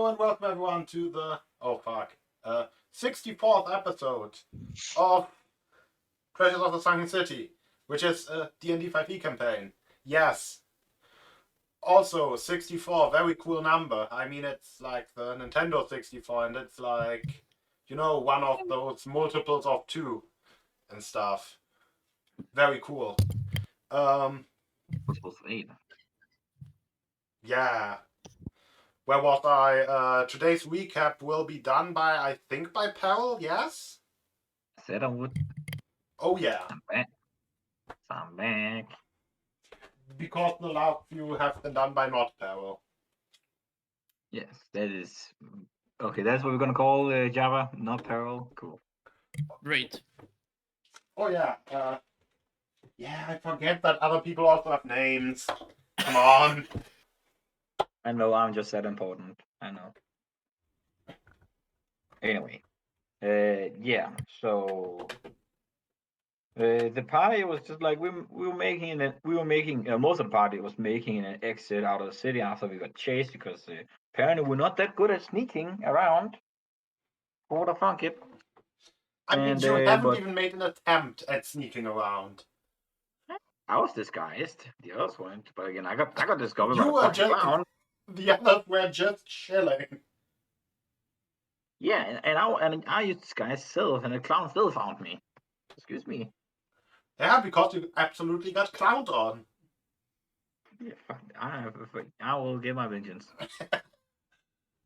Hello and welcome everyone to the 64th episode of Treasures of the Sunken City, which is a D&D 5e campaign. Yes. Also, 64, very cool number. I mean, it's like the Nintendo 64, and it's like, one of those multiples of 2 and stuff. Very cool. Multiples of 8. Yeah. Where was I? Today's recap will be done by Peril, yes? I said I would. Oh, yeah. I'm back. I'm back. Because the last few have been done by not Peril. Yes, that is. Okay, that's what we're gonna call Java, not Peril. Cool. Great. Oh, yeah. I forget that other people also have names. Come on. I know I'm just that important. I know. Anyway, yeah. So the party was just like we were making most of the party was making an exit out of the city after we got chased because apparently we're not that good at sneaking around. Who would have thunk it? I mean, And, you haven't but- even made an attempt at sneaking around. I was disguised. The others weren't. But again, I got discovered You by the were fucking just- clown. The others were just chilling. Yeah, and I used disguise self, and the clown still found me. Excuse me. Yeah, because you absolutely got clowned on. Yeah, fuck, I will get my vengeance.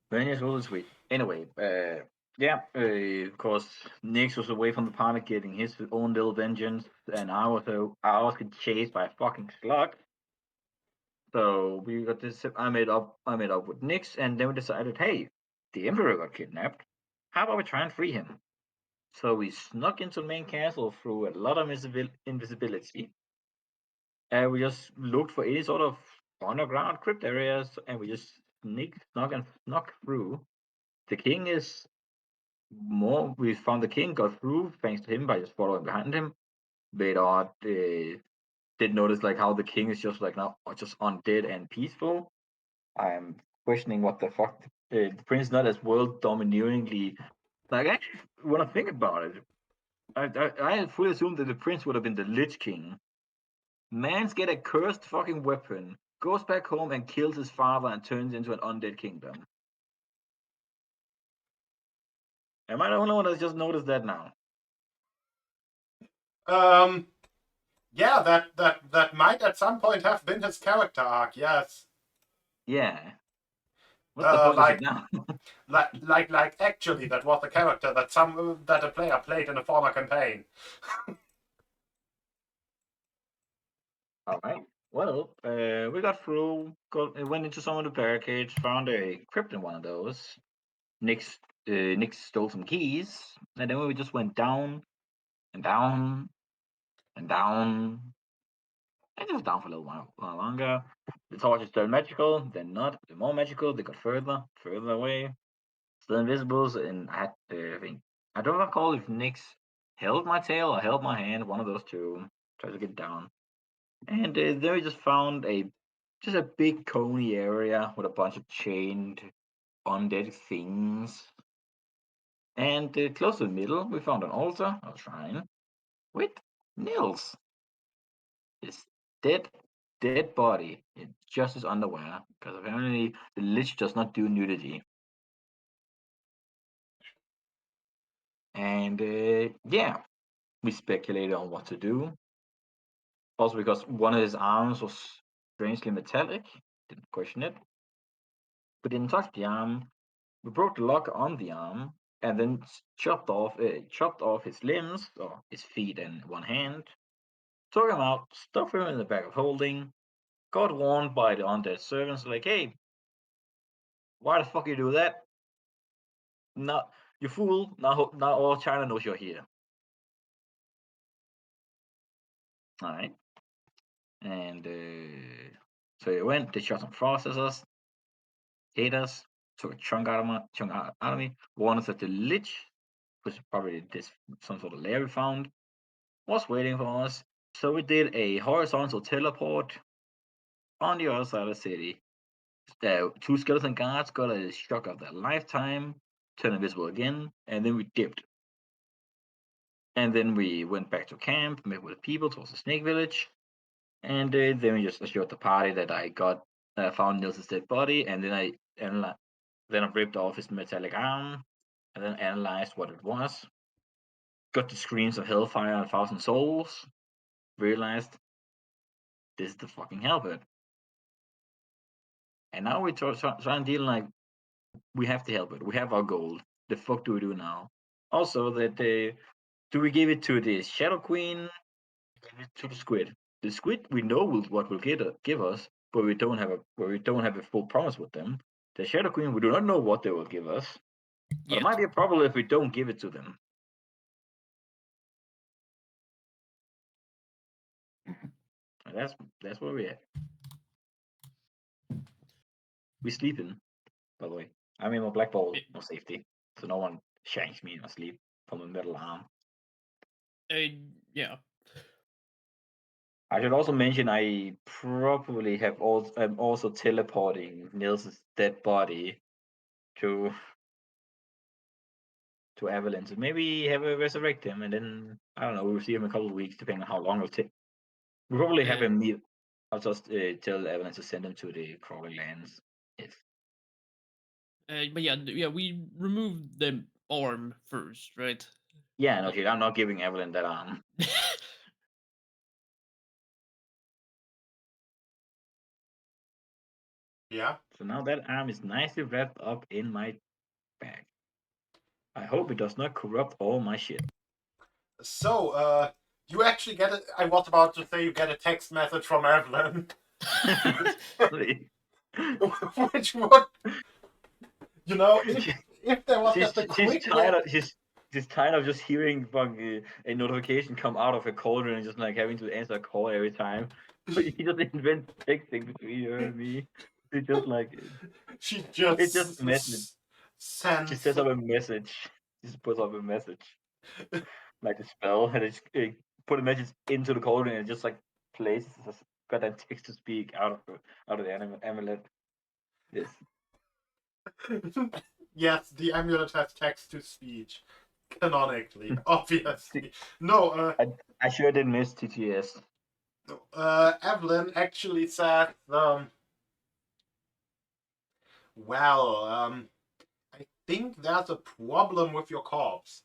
Vengeance will be sweet. Anyway, of course, Nix was away from the party getting his own little vengeance, and I was getting chased by a fucking slug. So we got this. I made up with Nix, and then we decided, hey, the Emperor got kidnapped. How about we try and free him? So we snuck into the main castle through a lot of invisibility. And we just looked for any sort of underground crypt areas, and we just snuck through. The king is more. We found the king, got through thanks to him by just following behind him. But did notice like how the king is just like now just undead and peaceful. I'm questioning what the fuck the prince not as world domineeringly. Like actually, when I think about it, I fully assumed that the prince would have been the Lich King. Man's get a cursed fucking weapon, goes back home and kills his father and turns into an undead kingdom. Am I the only one that's just noticed that now? Yeah, that might at some point have been his character arc, yes. Yeah. What the fuck like- is it now? like actually that was the character that a player played in a former campaign. All right. Well, we got through, went into some of the barricades, found a crypt in one of those. Nick stole some keys, and then we just went down and down and down and just down for a little while longer. The torches turned magical, then not. Then more magical. They got further away. Still invisibles, and I had to think. I don't recall if Nyx held my tail or held my hand. One of those two. Tried to get down, and then we just found just a big coney area with a bunch of chained undead things. And close to the middle, we found an altar, a shrine, with Nils, his dead body in just his underwear, because apparently the Lich does not do nudity. And yeah, we speculated on what to do. Also, because one of his arms was strangely metallic, didn't question it. We didn't touch the arm. We broke the lock on the arm, and then chopped off his limbs or his feet and one hand. Took him out, stuffed him in the bag of holding. Got warned by the undead servants, like, "Hey, why the fuck you do that? Now, you fool! Now all China knows you're here." All right. And so they went. They shot some frost at us, hit us, took a chunk out of me. Warned us that the lich, which is probably some sort of lair we found, was waiting for us. So we did a horizontal teleport on the other side of the city Two skeleton guards got a shock of their lifetime, turned invisible again, and then we dipped. And then we went back to camp, met with people towards the Snake Village, and then we just assured the party that I got found Nils' dead body, and then I ripped off his metallic arm, and then analyzed what it was. Got the screams of hellfire and 1,000 souls. Realized this is the fucking hellbird. And now we try and deal like we have to help it. We have our goal. The fuck do we do now? Also, that do we give it to the Shadow Queen? Give it to the Squid. The Squid we know what will give us, but we don't have a full promise with them. The Shadow Queen we do not know what they will give us. But it might be a problem if we don't give it to them. And that's where we're at. We sleeping, by the way. I'm in my black ball, no safety, so no one shanks me in my sleep from a metal arm. Yeah. I should also mention I probably am also teleporting Nils' dead body to Evelyn. So maybe have a resurrect him, and then I don't know. We'll see him in a couple of weeks, depending on how long it'll take. We'll probably have him meet. I'll just tell Evelyn to send him to the Crawling Lands. Yes. But yeah, we removed the arm first, right? Yeah, no shit. I'm not giving Evelyn that arm. Yeah. So now that arm is nicely wrapped up in my bag. I hope it does not corrupt all my shit. So, you actually get it. I was about to say you get a text message from Evelyn. Which would, if there was just a quick way. She's tired of just hearing a notification come out of a cauldron and just like having to answer a call every time. He just invents texting between her and me. It's just like She it's just a message. sends. She sets up a message. She just puts up a message, like a spell, and it put a message into the cauldron and it just like plays this goddamn text to speak out of the amulet. Yes. Yes, the amulet has text to speech. Canonically, obviously. No, I sure did miss TTS. Evelyn actually said, well, I think there's a problem with your corpse.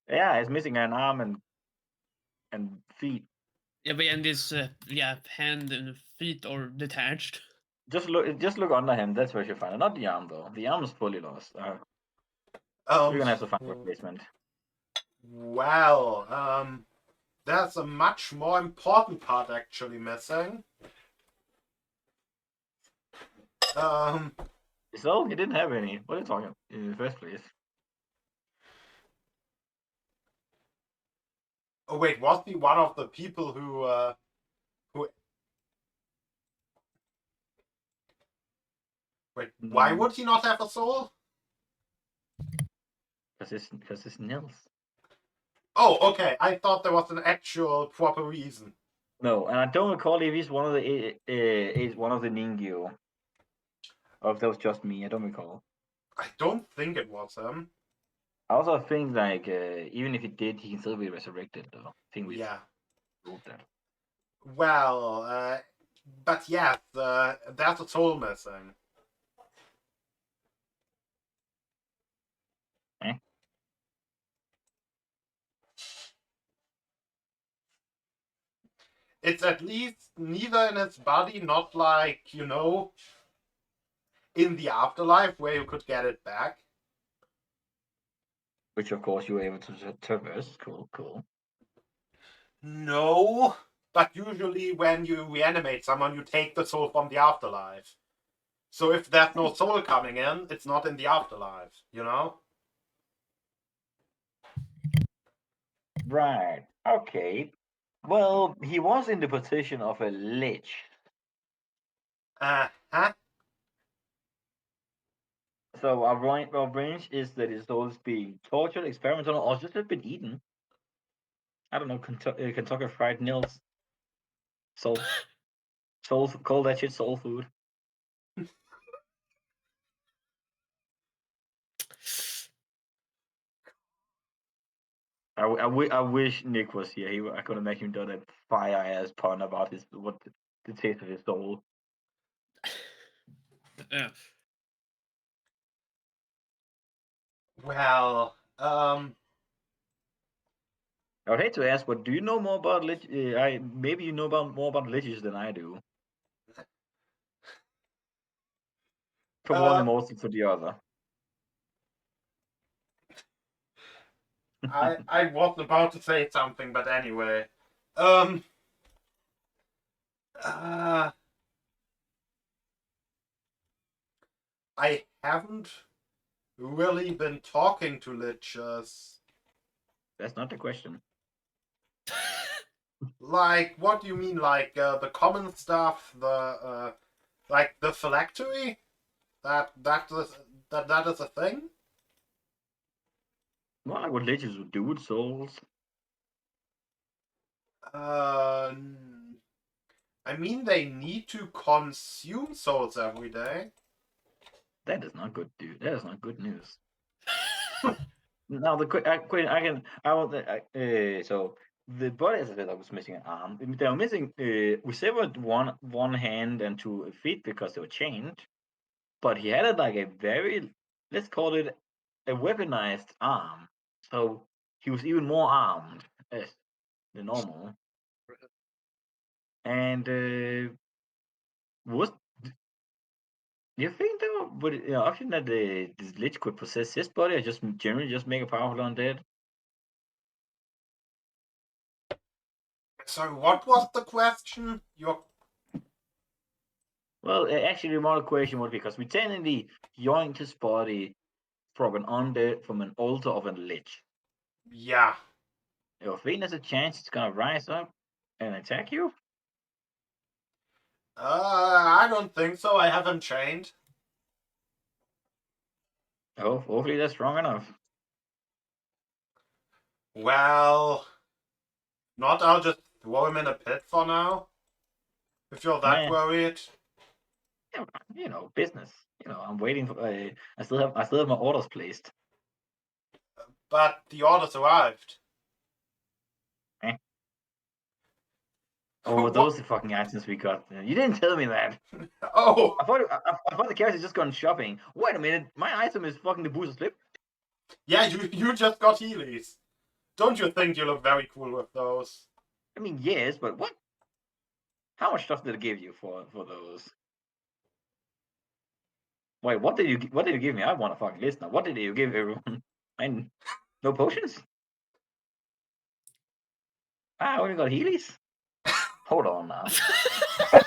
Yeah, it's missing an arm and feet. Yeah, but and his hand and feet are detached. Just look under him. That's where you find it. Not the arm though. The arm is fully lost. We're gonna have to find a replacement. Well, there's a much more important part actually missing. So he didn't have any. What are you talking about in the first place? Oh wait, was he one of the people who wait, why would he not have a soul? Because it's Nils. Oh, okay. I thought there was an actual proper reason. No, and I don't recall if he's one of the is one of the Ningyo. Or if that was just me, I don't recall. I don't think it was him. I also think like even if he did, he can still be resurrected though. I think we proved that. Well, but yes, there's a soul missing. Eh? It's at least neither in his body, not like, in the afterlife where you could get it back. Which of course you were able to traverse. Cool. No, but usually when you reanimate someone, you take the soul from the afterlife. So if there's no soul coming in, it's not in the afterlife, Right. Okay. Well, he was in the position of a lich. Uh-huh. So our range is that his soul is being tortured, experimental, or just have been eaten. I don't know, Kentucky Fried Nils. Soul, call that shit soul food. I wish Nick was here. I could have made him do that fire ass pun about the taste of his soul. Yeah. Well, I would hate to ask, but do you know more about maybe you know more about liches than I do. For one emotion for the other. I was about to say something, but anyway. I haven't really been talking to lichers. That's not the question. Like, what do you mean? Like the common stuff, the like the phylactery? That is a thing? Not like what liches would do with souls. I mean, they need to consume souls every day. That is not good, dude. That is not good news. Now the so the body, as I said, I was missing an arm. They were missing. We severed one hand and 2 feet because they were chained, but he had like a very, let's call it, a weaponized arm. So he was even more armed as the normal. And was you think though, would it, option that this lich could possess his body or just generally just make a powerful undead? So what was the question? Well, actually, the more question would be because we technically yoinked his body from an undead, from an altar of a lich. Yeah. You think there's a chance it's gonna rise up and attack you? I don't think so. I haven't trained. Oh, hopefully that's strong enough. Well, not. I'll just throw him in a pit for now. If you're that Nah. worried. Business. I'm waiting for. I still have my orders placed. But the orders arrived. Eh. Oh, those are the fucking items we got. You didn't tell me that. Oh. I thought the character's just gone shopping. Wait a minute, my item is fucking the booster slip. Yeah, you just got Heelys. Don't you think you look very cool with those? I mean, yes, but what? How much stuff did it give you for those? Wait, what did you give me? I want a fucking list now. What did you give everyone? And no potions? I only got Heelys. Hold on now.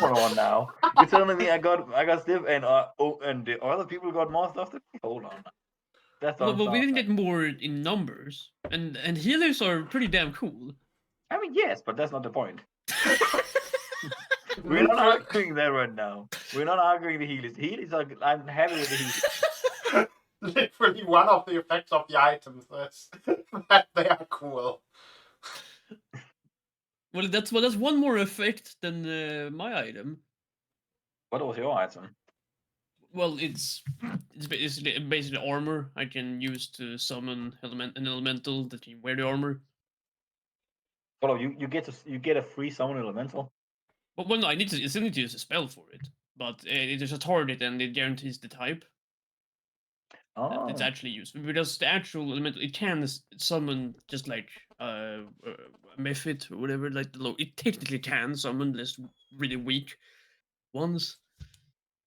Hold on now. You're telling me I got stuff and and the other people got more stuff than me? Hold on now. That's Well, we didn't like, get more in numbers, and healers are pretty damn cool. I mean, yes, but that's not the point. We're not arguing that right now. We're not arguing the Heelys. The Heelys are. I'm happy with the Heelys. Literally, one of the effects of the items is that they are cool. Well, that's one more effect than my item. What was your item? Well, it's basically armor I can use to summon an elemental that can wear the armor. Hold on, you get a free summon elemental. Well, no, I still need to use a spell for it, but it is a target and it guarantees the type. Oh, It's actually used because the actual elemental it can summon just like a mephit or whatever. Like it technically can summon less really weak ones,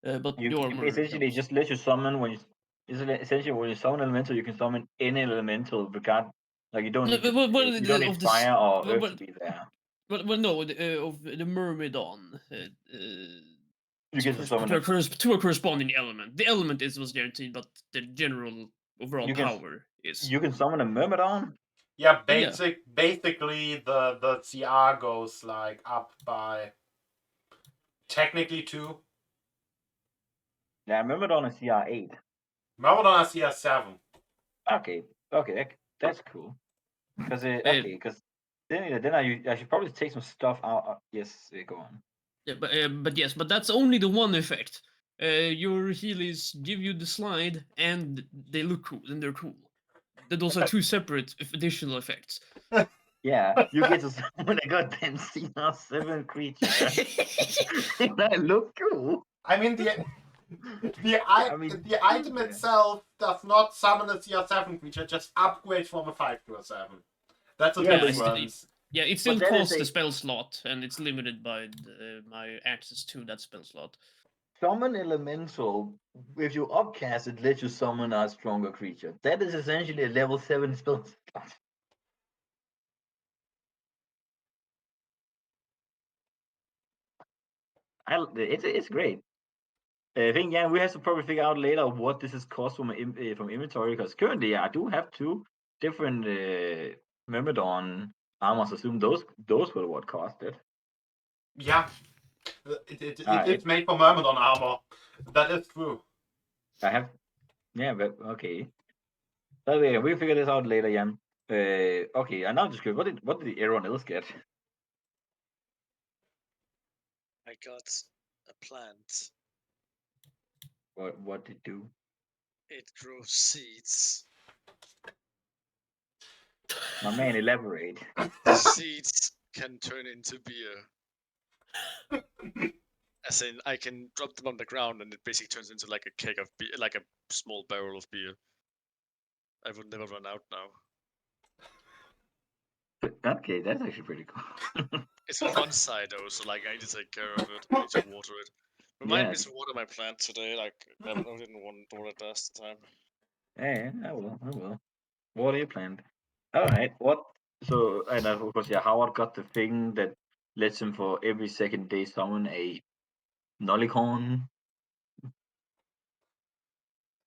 but you the armor essentially helps. just let you summon when you. Essentially, when you summon elemental, you can summon any elemental. Regard, like you don't No, need to, well, you don't need of this, fire or earth well, to be there. well, no, of the Myrmidon. You get to summon them. To a corresponding element. The element was guaranteed, but the general overall power is. You can summon a Myrmidon. Yeah, Yeah. basically the CR goes like up by technically 2. Yeah, Myrmidon is CR8. Myrmidon is CR7. Okay, that's cool. Because then I should probably take some stuff out. Yes, go on. Yeah, but yes, but that's only the one effect. your Heelys give you the slide, and they look cool, and they're cool. Those are two separate additional effects. Yeah, you get to summon a goddamn CR7 creature. That look cool. I mean, the I mean, item yeah. itself does not summon a CR7 creature, just upgrade from a 5 to a 7. That's a Yeah, but- difference. Yeah, it still that is costs a- the spell slot, and it's limited by my access to that spell slot. Summon elemental. If you upcast it, lets you summon a stronger creature. That is essentially a level 7 spell slot. It's great. I think we have to probably figure out later what this is cost from from inventory, because currently I do have 2 different Myrmidon armors. Assume those were what cost it. Yeah. It's made for Myrmidon armor. That is true. I have, but okay. So yeah, we'll figure this out later, Jan. Okay, and now just curious, what did everyone else get? I got a plant. What did it do? It grows seeds. My man, elaborate. Seeds can turn into beer. As in, I can drop them on the ground and it basically turns into like a keg of beer, like a small barrel of beer. I would never run out now. Okay, that's actually pretty cool. It's a fun side though, so like I need to take care of it. I need to water it. Remind Yeah. me to water my plant today. Like I didn't want to water it last time. Yeah, I will. What are you planned? All right. What? So, and of course, yeah, Howard got the thing that lets him for every second day summon a Nullicorn.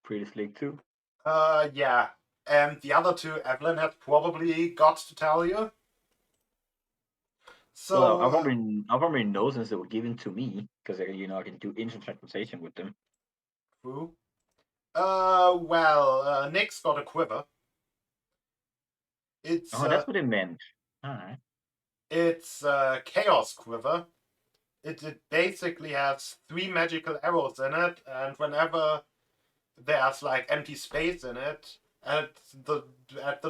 Pretty slick too. Yeah. And the other 2, Evelyn has probably got to tell you. So, Well, I'll probably know since they were given to me, because I can do instant transportation with them. True. Nick's got a quiver. It's That's what it meant. All right. it's Chaos Quiver. It basically has 3 magical arrows in it, and whenever there's like empty space in it, at the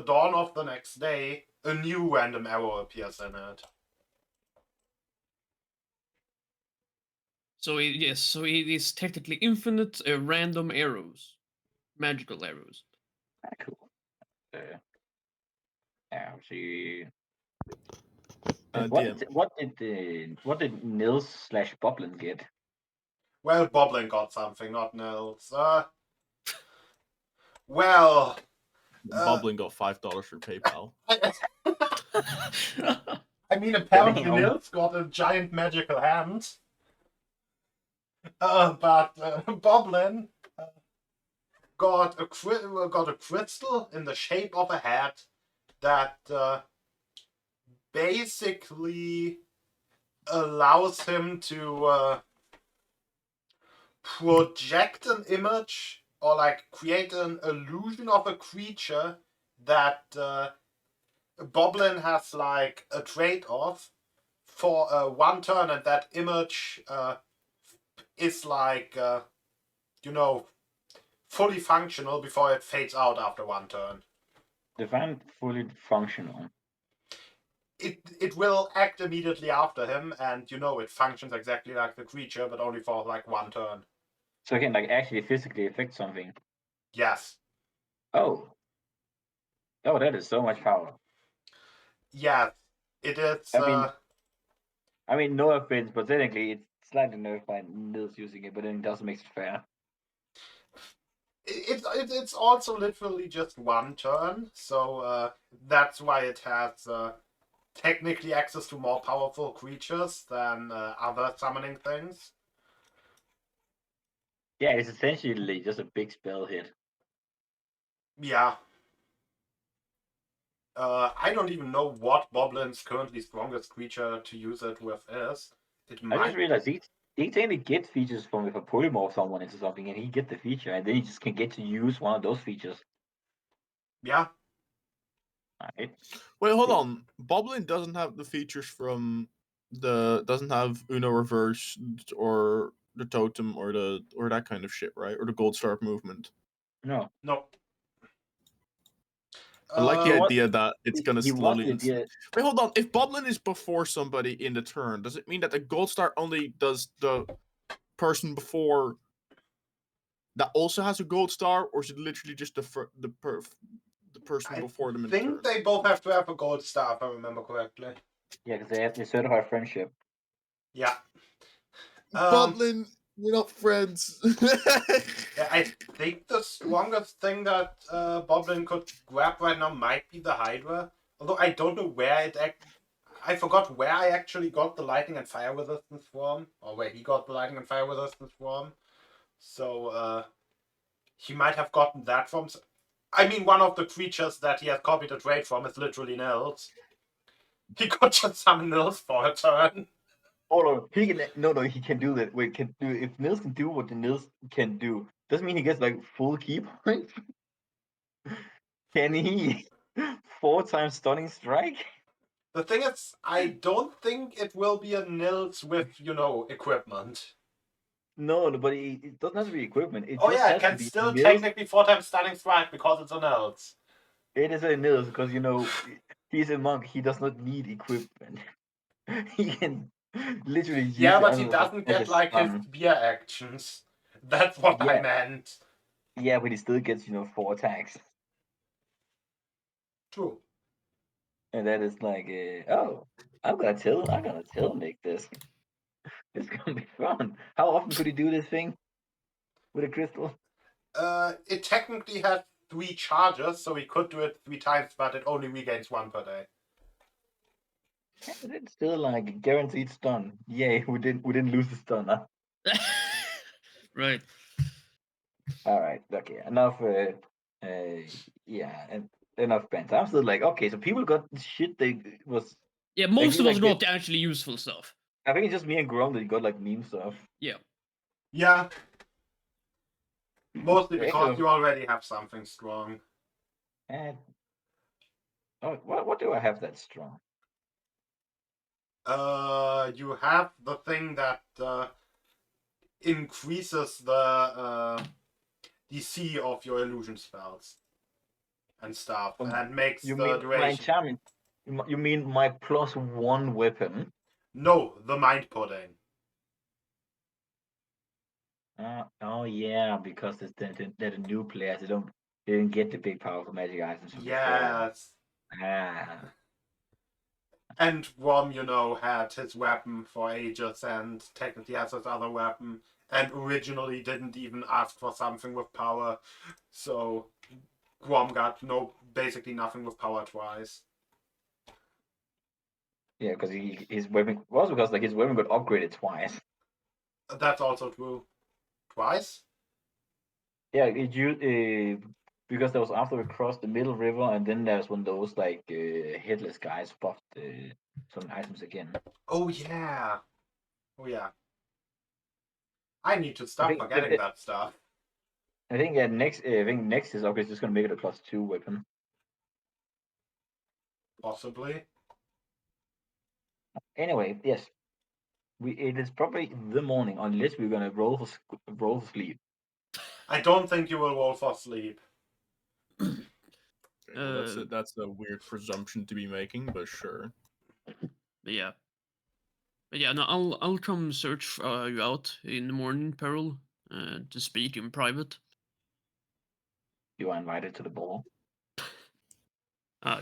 dawn of the next day, a new random arrow appears in it. So so it is technically infinite random arrows, magical arrows. Cool. Yeah. See. DM. What did Nils / Boblin get? Well, Boblin got something, not Nils. Well, Boblin got $5 from PayPal. I mean, apparently Damn. Nils got a giant magical hand. But Boblin got a crystal in the shape of a head that basically allows him to project an image or like create an illusion of a creature that Boblin has like a trait of for 1 turn, and that image is like fully functional before it fades out after 1 turn. Define fully functional. It will act immediately after him, and it functions exactly like the creature, but only for like 1 turn. So it can like actually physically affect something. Yes. Oh, that is so much power. Yes. It is. I mean, no offense, but technically it's slightly nerfed by Nils using it, but then it doesn't make it fair. It's also literally just 1 turn, so that's why it has technically access to more powerful creatures than other summoning things. Yeah, it's essentially just a big spell hit. Yeah. I don't even know what Boblin's currently strongest creature to use it with is. I just realized he technically get features from if I polymorph someone into something, and he get the feature, and then he just can get to use one of those features. Yeah. Right. Wait, hold on. Boblin doesn't have the features from doesn't have Uno reversed or the totem or that kind of shit, right? Or the gold star movement. No. No. I like He the wants- idea that it's gonna he wants slowly. the idea- Wait, hold on. If Boblin is before somebody in the turn, does it mean that the gold star only does the person before that also has a gold star, or is it literally just the person I before them in think turn? they both have to have a gold star, if I remember correctly. Yeah, because they have the certified friendship. Yeah. Boblin, we're not friends. Yeah, I think the strongest thing that Boblin could grab right now might be the Hydra. Although I don't know where it I forgot where I actually got the lightning and fire resistance from, or where he got the lightning and fire resistance from. So he might have gotten that from. I mean, one of the creatures that he has copied a trait from is literally Nils. He could just summon Nils for a turn. Oh no, he can he can do that. Wait, can do if Nils can do what the Nils can do, doesn't mean he gets like full key points. Can he 4 times stunning strike? The thing is, I don't think it will be a Nils with, equipment. No, but it doesn't have to be equipment. It Oh just yeah, has it to can be still Nils. technically 4 times stunning strike because it's a Nils. It is a Nils because he's a monk. He does not need equipment. He can literally use Yeah, the but he animal doesn't as a get like his stun. spear actions. That's what I Yeah. meant. Yeah, but he still gets 4 attacks, True. and that is like, oh, I'm gonna tell Nick this. It's gonna be fun. How often could he do this thing with a crystal? It technically has 3 charges, so he could do it 3 times, but it only regains 1 per day. Yeah, but it's still like a guaranteed stun. Yay, we didn't lose the stun. Huh? Right. All right, okay, enough. Yeah, and enough bans. I'm still like, okay, so people got shit they was. Yeah, most he, of us like, got actually useful stuff. I think it's just me and Grom that got like meme stuff. Yeah. Mostly Yeah, because so- you already have something strong. And oh, what do I have that's strong? You have the thing that increases the DC of your illusion spells and stuff, and makes You the mean my duration. enchantment? You mean my +1 weapon? No, the mind pudding. Oh yeah, because they're the new players. They didn't get the big powerful magic items from before. Yes. Ah, And Rom, had his weapon for ages and technically has his other weapon, and originally didn't even ask for something with power. So Grom got basically nothing with power twice. yeah, because his weapon was because like his weapon got upgraded twice. That's also true. Twice? Yeah, because that was after we crossed the middle river, and then there's when those like headless guys buffed some items again. Oh yeah. Oh yeah. I need to stop think- forgetting that stuff. I think next is okay. It's just gonna make it a +2 weapon. Possibly. Anyway, yes, it is probably the morning unless we're gonna roll for sleep. I don't think you will roll for sleep. Okay, well, that's a weird presumption to be making, but sure. But yeah. But yeah, no, I'll come search you out in the morning, Peril, to speak in private. You are invited to the ball.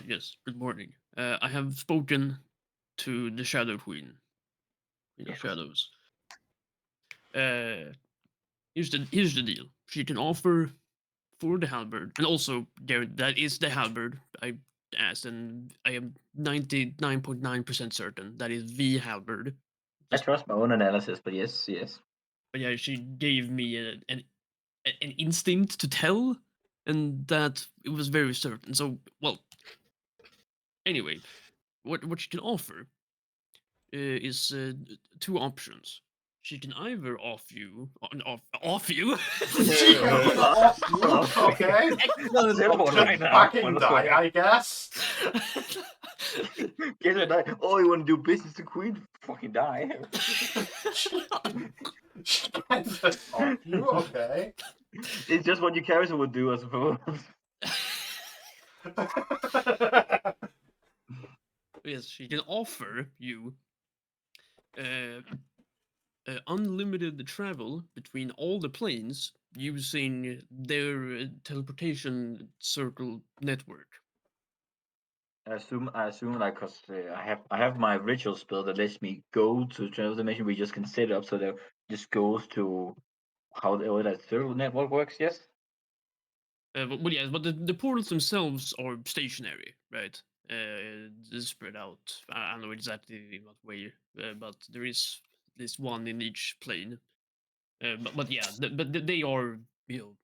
Yes, good morning. I have spoken to the Shadow Queen. Queen of Yes. Shadows. Here's the deal. She can offer for the halberd, and also that is the halberd I asked, and I am 99.9% certain that is the halberd. I trust my own analysis, but yes. But yeah, she gave me an instinct to tell, and that it was very certain. So, well, anyway, what she can offer is 2 options. She can either off you. She can off you, okay? No, Just fucking die, I guess. Guess what? Oh, you want to do business to Queen? Fucking die. She can just talk to you, okay. It's just what your character would do, I suppose. Yes, she can offer you uh, unlimited travel between all the planes using their teleportation circle network. I assume, like, cause I have my ritual spell that lets me go to travel dimension. We just can set it up so that just goes to how that circle network works. Yes. But yes, but the portals themselves are stationary, right? They're spread out. I don't know exactly in what way, but there is this one in each plane. But yeah, they are, you know,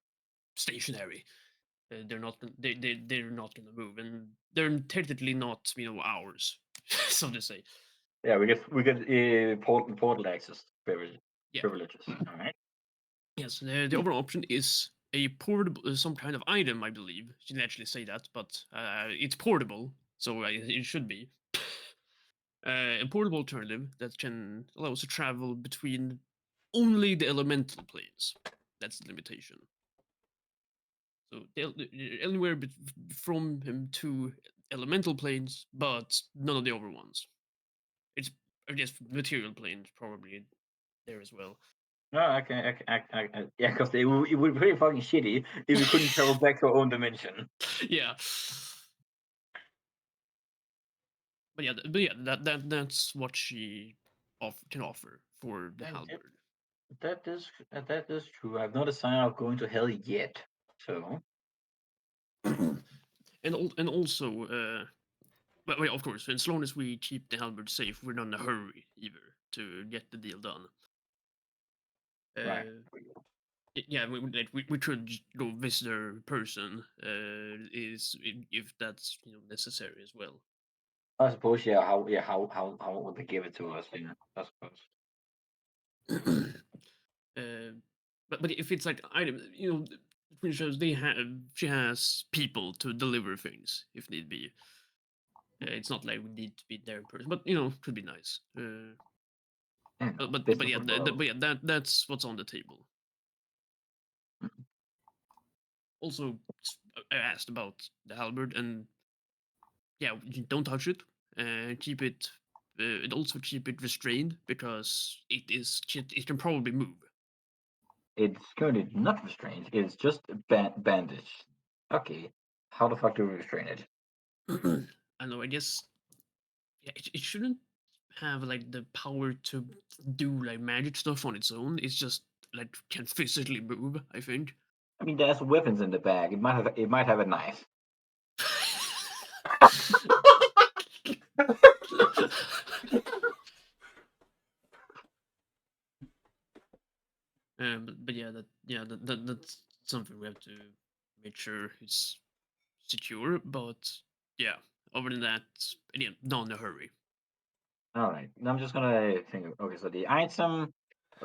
stationary. They're not they're not gonna move, and they're technically not, you know, ours, so to say. Yeah, we get portal access Yeah. privileges. All right. Yes, the other option is a portable, some kind of item, I believe. She didn't actually say that, but it's portable, so it should be. A portable alternative that can allow us to travel between only the elemental planes. That's the limitation. So anywhere from him to elemental planes, but none of the other ones. It's, I guess, material planes probably there as well. No, yeah, because it would be pretty fucking shitty if we couldn't travel back to our own dimension. Yeah. But yeah, that's what she can offer for the Yeah, halberd. That is true. I've not decided on going to hell yet, so. And also, but yeah, of course, as long as we keep the halberd safe, we're not in a hurry either to get the deal done. Right. Yeah, we could go visit her person, is if that's, you know, necessary as well. I suppose, yeah. How would they give it to us? Yeah, I suppose. But if it's like item, you know, Twin shows she has people to deliver things if need be. It's not like we need to be there in person, but you know, could be nice. But business yeah, would roll. but yeah, that's what's on the table. Also, I asked about the halberd, and yeah, you don't touch it. Keep it. And also keep it restrained because it can probably move. It's currently not restrained. It's just bandaged. Okay. How the fuck do we restrain it? I know. I guess yeah, it shouldn't have like the power to do like magic stuff on its own. It's just like can physically move, I think. I mean, there's weapons in the bag. It might have a knife. But yeah, that's something we have to make sure it's secure. But yeah, other than that, again, not in a hurry. All right. Now I'm just gonna think. Okay, so the item.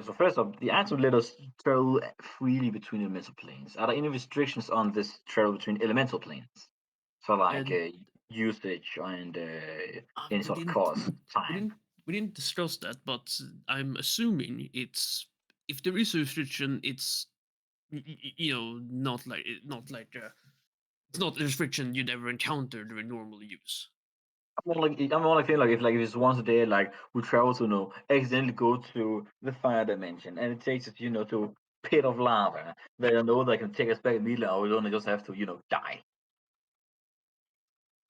So first off, the item let us travel freely between elemental planes. Are there any restrictions on this travel between elemental planes? So like And usage and any we sort of didn't cost, we time. didn't we didn't discuss that, but I'm assuming it's if there is a restriction, it's you know, it's not a restriction you'd ever encounter during normal use. I'm more like feeling like if it's once a day, like we travel to accidentally go to the fire dimension, and it takes us to pit of lava. They don't know they can take us back immediately, or we don't just have to die.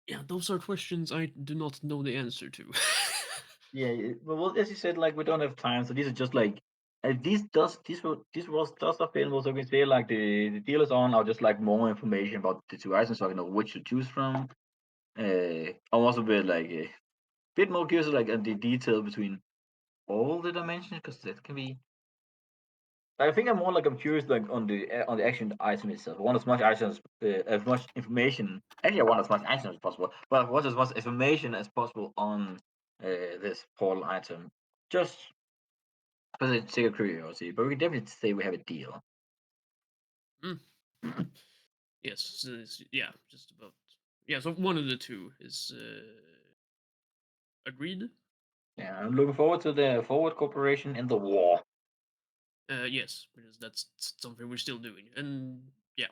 Yeah, those are questions I do not know the answer to. Yeah, well, as you said, like we don't have time, so these are just like these was just available, so we can say like the deal is on, or just like more information about the two items, so I know which to choose from. I'm also a bit like a bit more curious, like the detail between all the dimensions, because that can be. I think I'm curious like on the action item itself. I want as much items, as much information. Actually, I want as much action as possible, but I want as much information as possible on this portal item, just for the sake of curiosity. But we can definitely say we have a deal. Mm. Yes, yeah, just about. Yeah, so one of the two is Agreed. Yeah, I'm looking forward to the forward cooperation in the war. Yes, because that's something we're still doing, and yeah,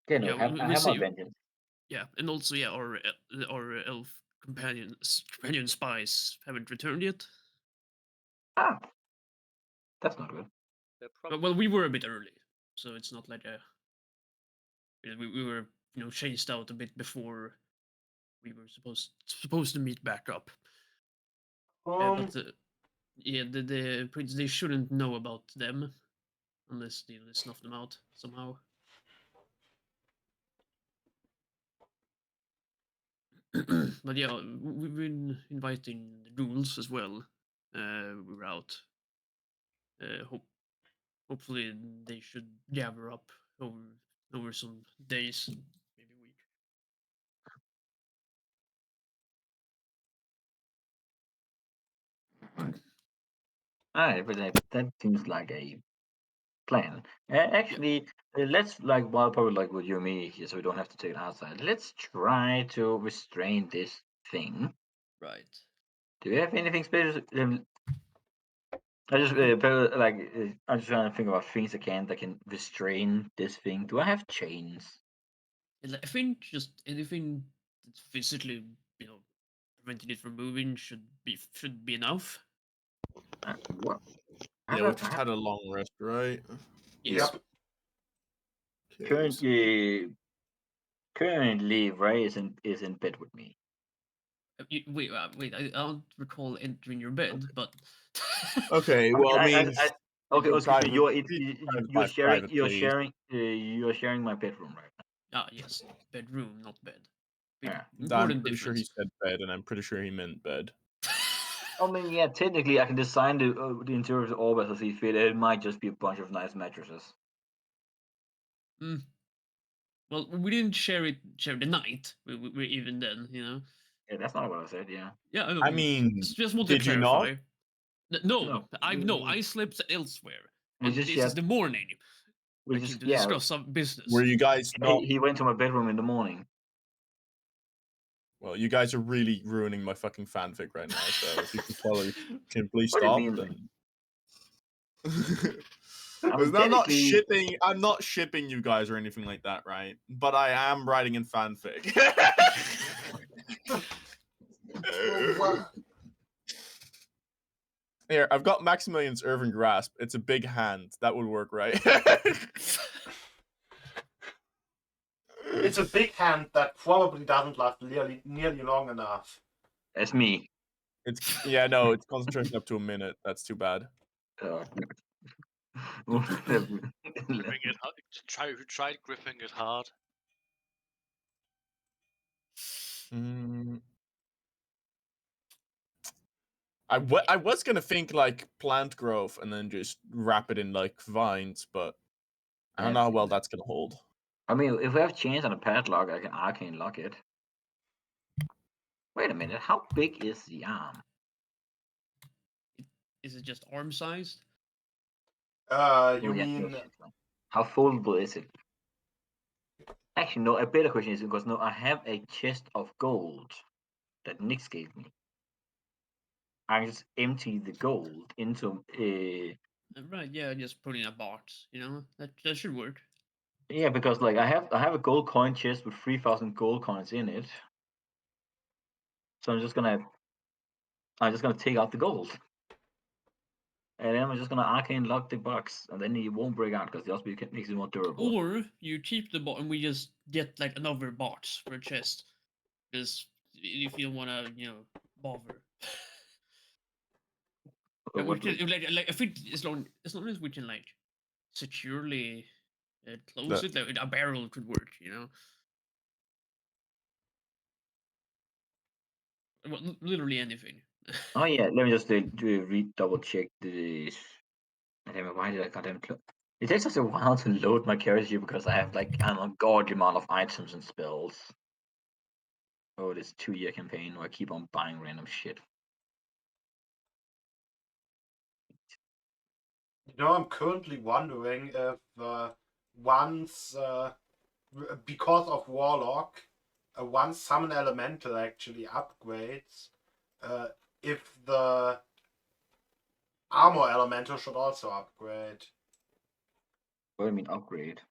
Okay, no, yeah, I we have my see. vengeance. Yeah, and also yeah, our elf companion spies haven't returned yet. Ah, that's not good. They're Well, we were a bit early, so it's not like we were chased out a bit before we were supposed to meet back up. But yeah, the prince, they shouldn't know about them unless they snuff them out somehow. But yeah, we've been inviting the ghouls as well. We're out. Hopefully they should gather up over some days, maybe a week. Alright, but that seems like a plan. Actually, let's well, probably like with you and me here, so we don't have to take it outside. Let's try to restrain this thing. Right. Do you have anything special? I just I'm just trying to think about things that can restrain this thing. Do I have chains? I think just anything that's physically, preventing it from moving should be enough. What? Yeah, we've just had a long rest, right? Yes. Yep. Okay, so- Currently, Ray is in bed with me. Wait, I don't recall entering your bed, but Okay, well, I mean, Okay, in excuse me. private- You're my sharing. private You're place. sharing. You're sharing my bedroom right now. yes, bedroom, not bed. Big Yeah. I'm important pretty sure he difference. said bed, and I'm pretty sure he meant bed. I mean, yeah. Technically, I can design the interior of the orb as I see fit. It might just be a bunch of nice mattresses. Well, we didn't share the night. We even then, Yeah, that's not what I said. Yeah. Yeah, I know. I mean, just want to did you not? clarify. No, No. I slept elsewhere, We and just this shared. is the morning. We I came just to yeah. discuss some business. Were you guys not? He went to my bedroom in the morning. Well, you guys are really ruining my fucking fanfic right now. So if you can please What do you stop, mean? then. I mean, I'm not technically- shipping. I'm not shipping you guys or anything like that, right? But I am writing in fanfic. Here, I've got Maximilian's Irving Grasp. It's a big hand. That would work, right? It's a big hand that probably doesn't last nearly long enough. That's me. No, it's concentration up to a minute. That's too bad. gripping it hard. Tried gripping it hard. I was gonna think like plant growth and then just wrap it in like vines, but I don't know how well that's gonna hold. I mean, if we have chains and a padlock, I can arcane lock it. Wait a minute. How big is the arm? Is it just arm sized? You Oh, yeah, mean how foldable is it? Actually, no. A better question is because no, I have a chest of gold that Nix gave me. I just empty the gold into a. Right, yeah, just put in a box. That should work. Yeah, because like I have a gold coin chest with 3,000 gold coins in it. So I'm just gonna take out the gold. And then I'm just gonna arcane lock the box, and then it won't break out because the also makes it more durable. Or you keep the box and we just get like another box for a chest. Because if you don't wanna, bother. But We what can, I think as long as we can like securely close it, like, a barrel could work. Well, literally anything. Oh yeah, let me just double check this. Damn it, why did I goddamn close? It takes us a while to load my character because I have like an ungodly amount of items and spells. Oh, this 2-year campaign where I keep on buying random shit. I'm currently wondering if once, because of Warlock, once Summon Elemental actually upgrades, if the armor elemental should also upgrade. What do you mean upgrade?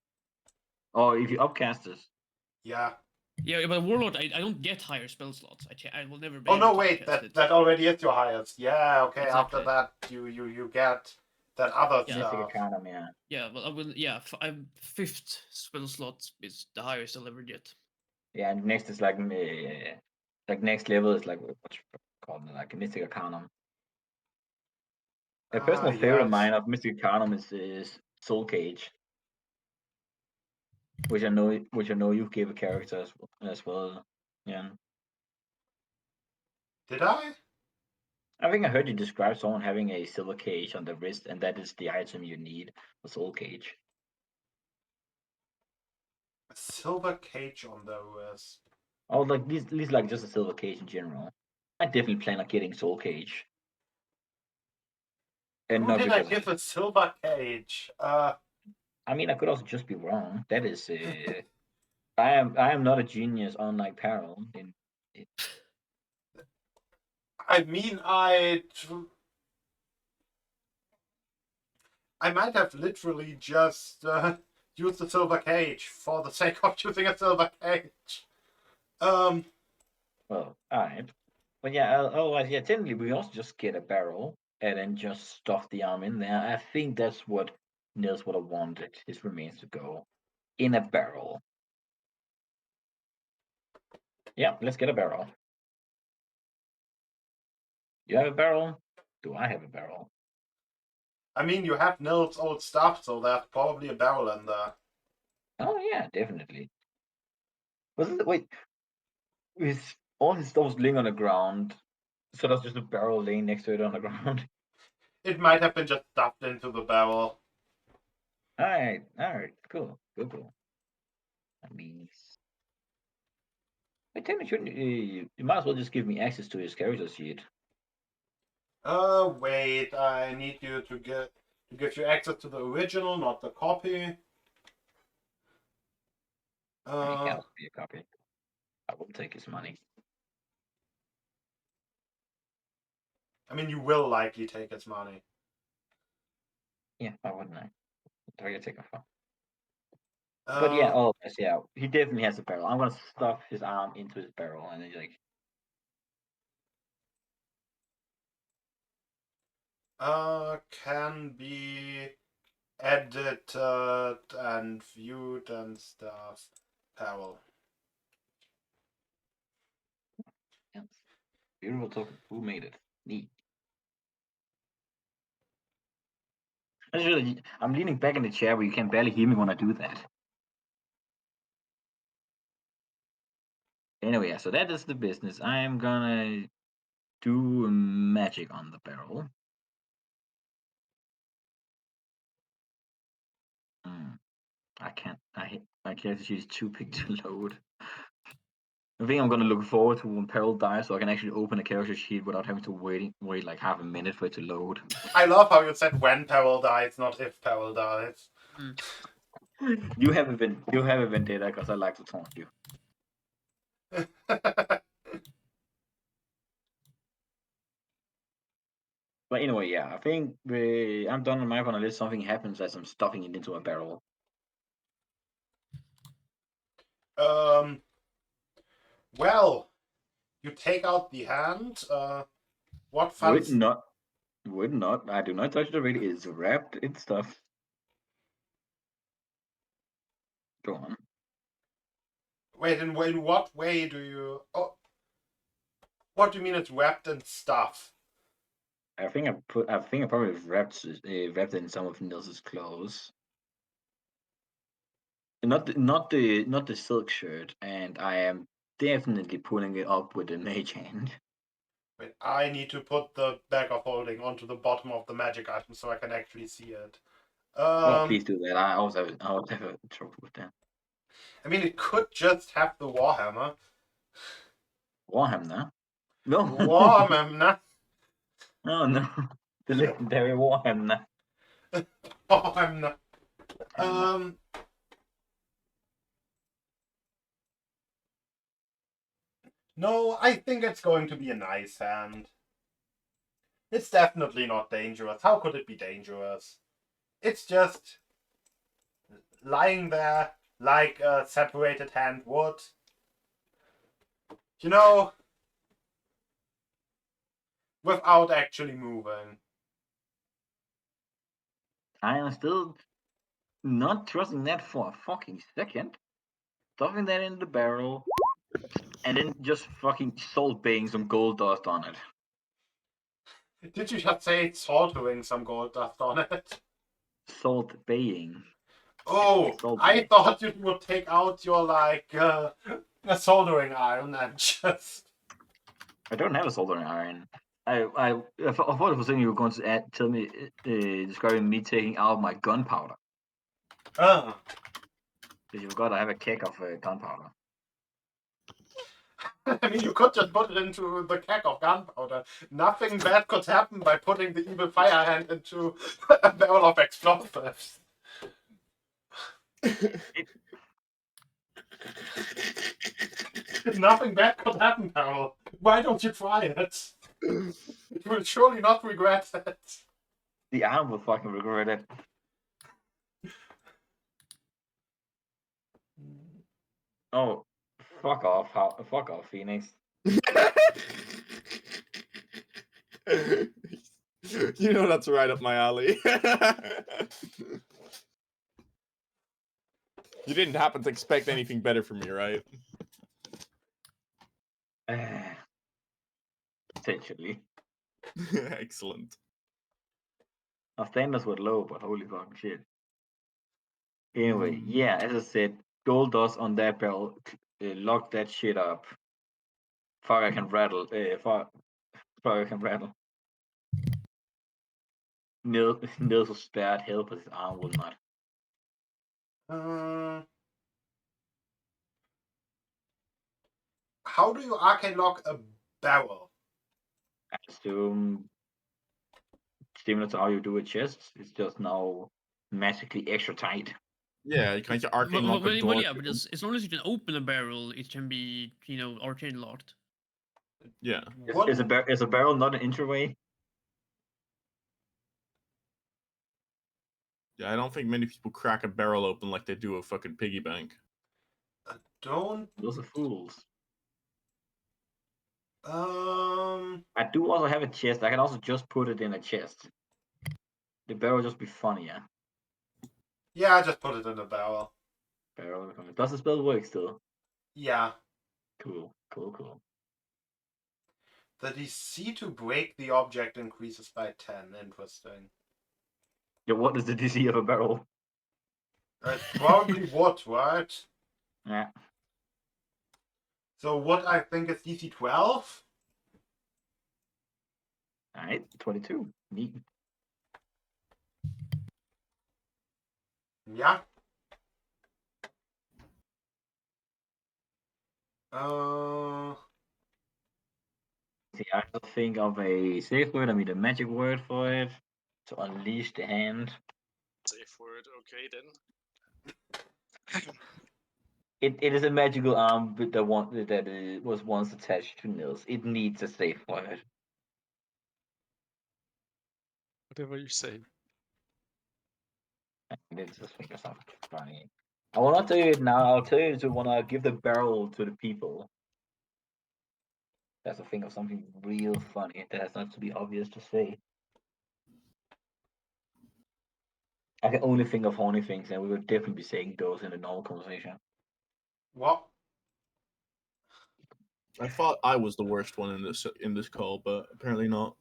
Oh, if you upcast this. Yeah. Yeah, but Warlord, I don't get higher spell slots. I will never be Oh able no, to wait, upcast that it. that already is your highest. Yeah, okay. After Exactly. that, you get that other Yeah. Mystic stuff. Arcanum, yeah. Yeah, but I will. Yeah, I'm fifth spell slot is the highest I'll ever get. Yeah, and next is like next level is like what you call it, like a Mystic Arcanum. A personal favorite of Yes. mine of Mystic Arcanum is Soul Cage, which I know you gave a character as well. Yeah, Did I? I think I heard you describe someone having a silver cage on the wrist, and that is the item you need for Soul Cage. A silver cage on the wrist. Oh, like at least like just a silver cage in general. I definitely plan on getting Soul Cage, and Who not did I because give a silver cage? I mean I could also just be wrong. That is I am not a genius on like Peril. I mean, I might have literally just used the silver cage for the sake of using a silver cage. Well, alright. But yeah, otherwise, yeah, technically we also just get a barrel and then just stuff the arm in there. I think that's what Nils would have wanted his remains to go in a barrel. Yeah, let's get a barrel. You have a barrel? Do I have a barrel? I mean, you have Nils' old stuff, so there's probably a barrel in there. Oh yeah, definitely. Wait, with all his stuff was laying on the ground, so that's just a barrel laying next to it on the ground. It might have been just stuffed into the barrel. Alright, cool. I mean, I think you might as well just give me access to his character sheet. Wait, I need you to give you access to the original, not the copy. He can also be a copy. I will take his money. I mean, you will likely take its money. Yeah, why wouldn't I? What do I take him for? But yeah, yeah, he definitely has a barrel. I'm gonna stuff his arm into his barrel, and then like, can be edited and viewed and stuff. Barrel. yes. Beautiful token. Who made it? Neat. I'm leaning back in the chair where you can barely hear me when I do that. Anyway, yeah, so that is the business. I am gonna do magic on the barrel. I can't. I can't. She's too big to load. I think I'm gonna look forward to when Peril dies, so I can actually open a character sheet without having to wait like half a minute for it to load. I love how you said when Peril dies, not if Peril dies. You have a vendetta because I like to taunt you. But anyway, yeah, I think I'm done on my part unless something happens as I'm stuffing it into a barrel. Well, you take out the hand. What Would funds? not. I do not touch the ring. It's wrapped in stuff. Go on. Wait, in what way do you? Oh, what do you mean it's wrapped in stuff? I think I probably wrapped it in some of Nils's clothes. Not the silk shirt, and I am definitely pulling it up with the mage hand. Wait, I need to put the bag of holding onto the bottom of the magic item so I can actually see it. Well, please do that. I always have trouble with that. I mean, it could just have the Warhammer. Warhammer? No. Warhammer. Oh no. The legendary Warhammer. Warhammer. No, I think it's going to be a nice hand. It's definitely not dangerous. How could it be dangerous? It's just lying there like a separated hand would. You know, without actually moving. I am still not trusting that for a fucking second. Stuffing that in the barrel, and then just fucking salt baying some gold dust on it. Did you just say saltering some gold dust on it? Salt baying. Oh, Salt I bay. thought you would take out your, like, a soldering iron and just... I don't have a soldering iron. I thought for a second you were going to tell me, describing me taking out my gunpowder. Uh, Because you forgot I have a keg of gunpowder. I mean, you could just put it into the keg of gunpowder. Nothing bad could happen by putting the evil fire hand into a barrel of explosives. Nothing bad could happen, Carol. Why don't you try it? You will surely not regret it. The arm will fucking regret it. Oh, fuck off, Phoenix. You know that's right up my alley. You didn't happen to expect anything better from me, right? Potentially. Excellent. Our standards were low, but holy fucking shit. Anyway, yeah, as I said, gold dust on that barrel, lock that shit up. Fire can rattle. Fire can rattle. Nils was spared, help, but his arm will not. How do you arcane lock a barrel? I assume similar to how you do a chest, it's just now magically extra tight. Yeah, you can't arcane lock a Well, door. yeah, but as long as you can open a barrel, it can be, arcane locked. Yeah. Is a barrel not an entryway? Yeah, I don't think many people crack a barrel open like they do a fucking piggy bank. Don't. Those are fools. Um. I do also have a chest. I can also just put it in a chest. The barrel will just be funnier. Yeah, I just put it in the barrel. Barrel. Does the spell work still? Yeah. Cool. The DC to break the object increases by 10. Interesting. Yeah, what is the DC of a barrel? It probably would, right? Yeah. So what I think is DC 12? Alright, 22. Neat. Yeah. See, I have to think of a safe word, a magic word for it. To unleash the hand. Safe word, okay then. It is a magical arm that was once attached to Nils. It needs a safe word. Whatever you say. Let's just think of something funny. I will not tell you it now. I'll tell you when I give the barrel to the people. That's a think of something real funny that has not to be obvious to say. I can only think of horny things, and we would definitely be saying those in a normal conversation. What? I thought I was the worst one in this call, but apparently not.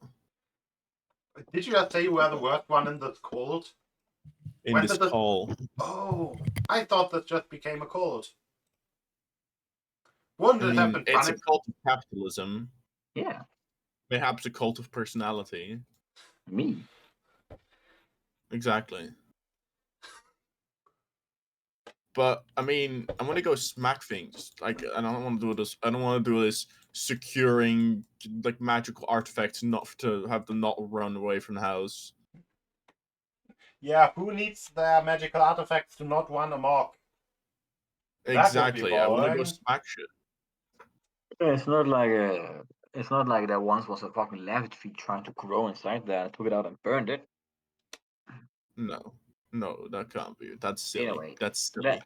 Did you just say you were the worst one in this cold? In this call. Oh, I thought that just became a cold. Wouldn't it have been It's funny? a cult of capitalism. Yeah. Perhaps a cult of personality. Me. Exactly. But I mean, I'm gonna go smack things. Like, I don't want to do this. I don't want to do this securing like magical artifacts, not to have them not run away from the house. Yeah, who needs their magical artifacts to not run amok? Exactly. I want to go smack shit. It's not like it's not like there once was a fucking lavage feed trying to grow inside there. I took it out and burned it. No, that can't be. That's silly. Anyway, That's silly.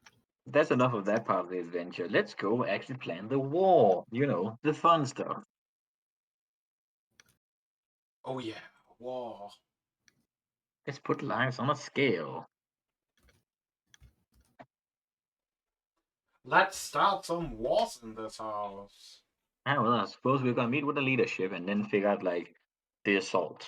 That's enough of that part of the adventure. Let's go actually plan the war. You know, the fun stuff. Oh yeah, war. Let's put lives on a scale. Let's start some wars in this house. Ah, well, I suppose we're gonna meet with the leadership and then figure out like the assault.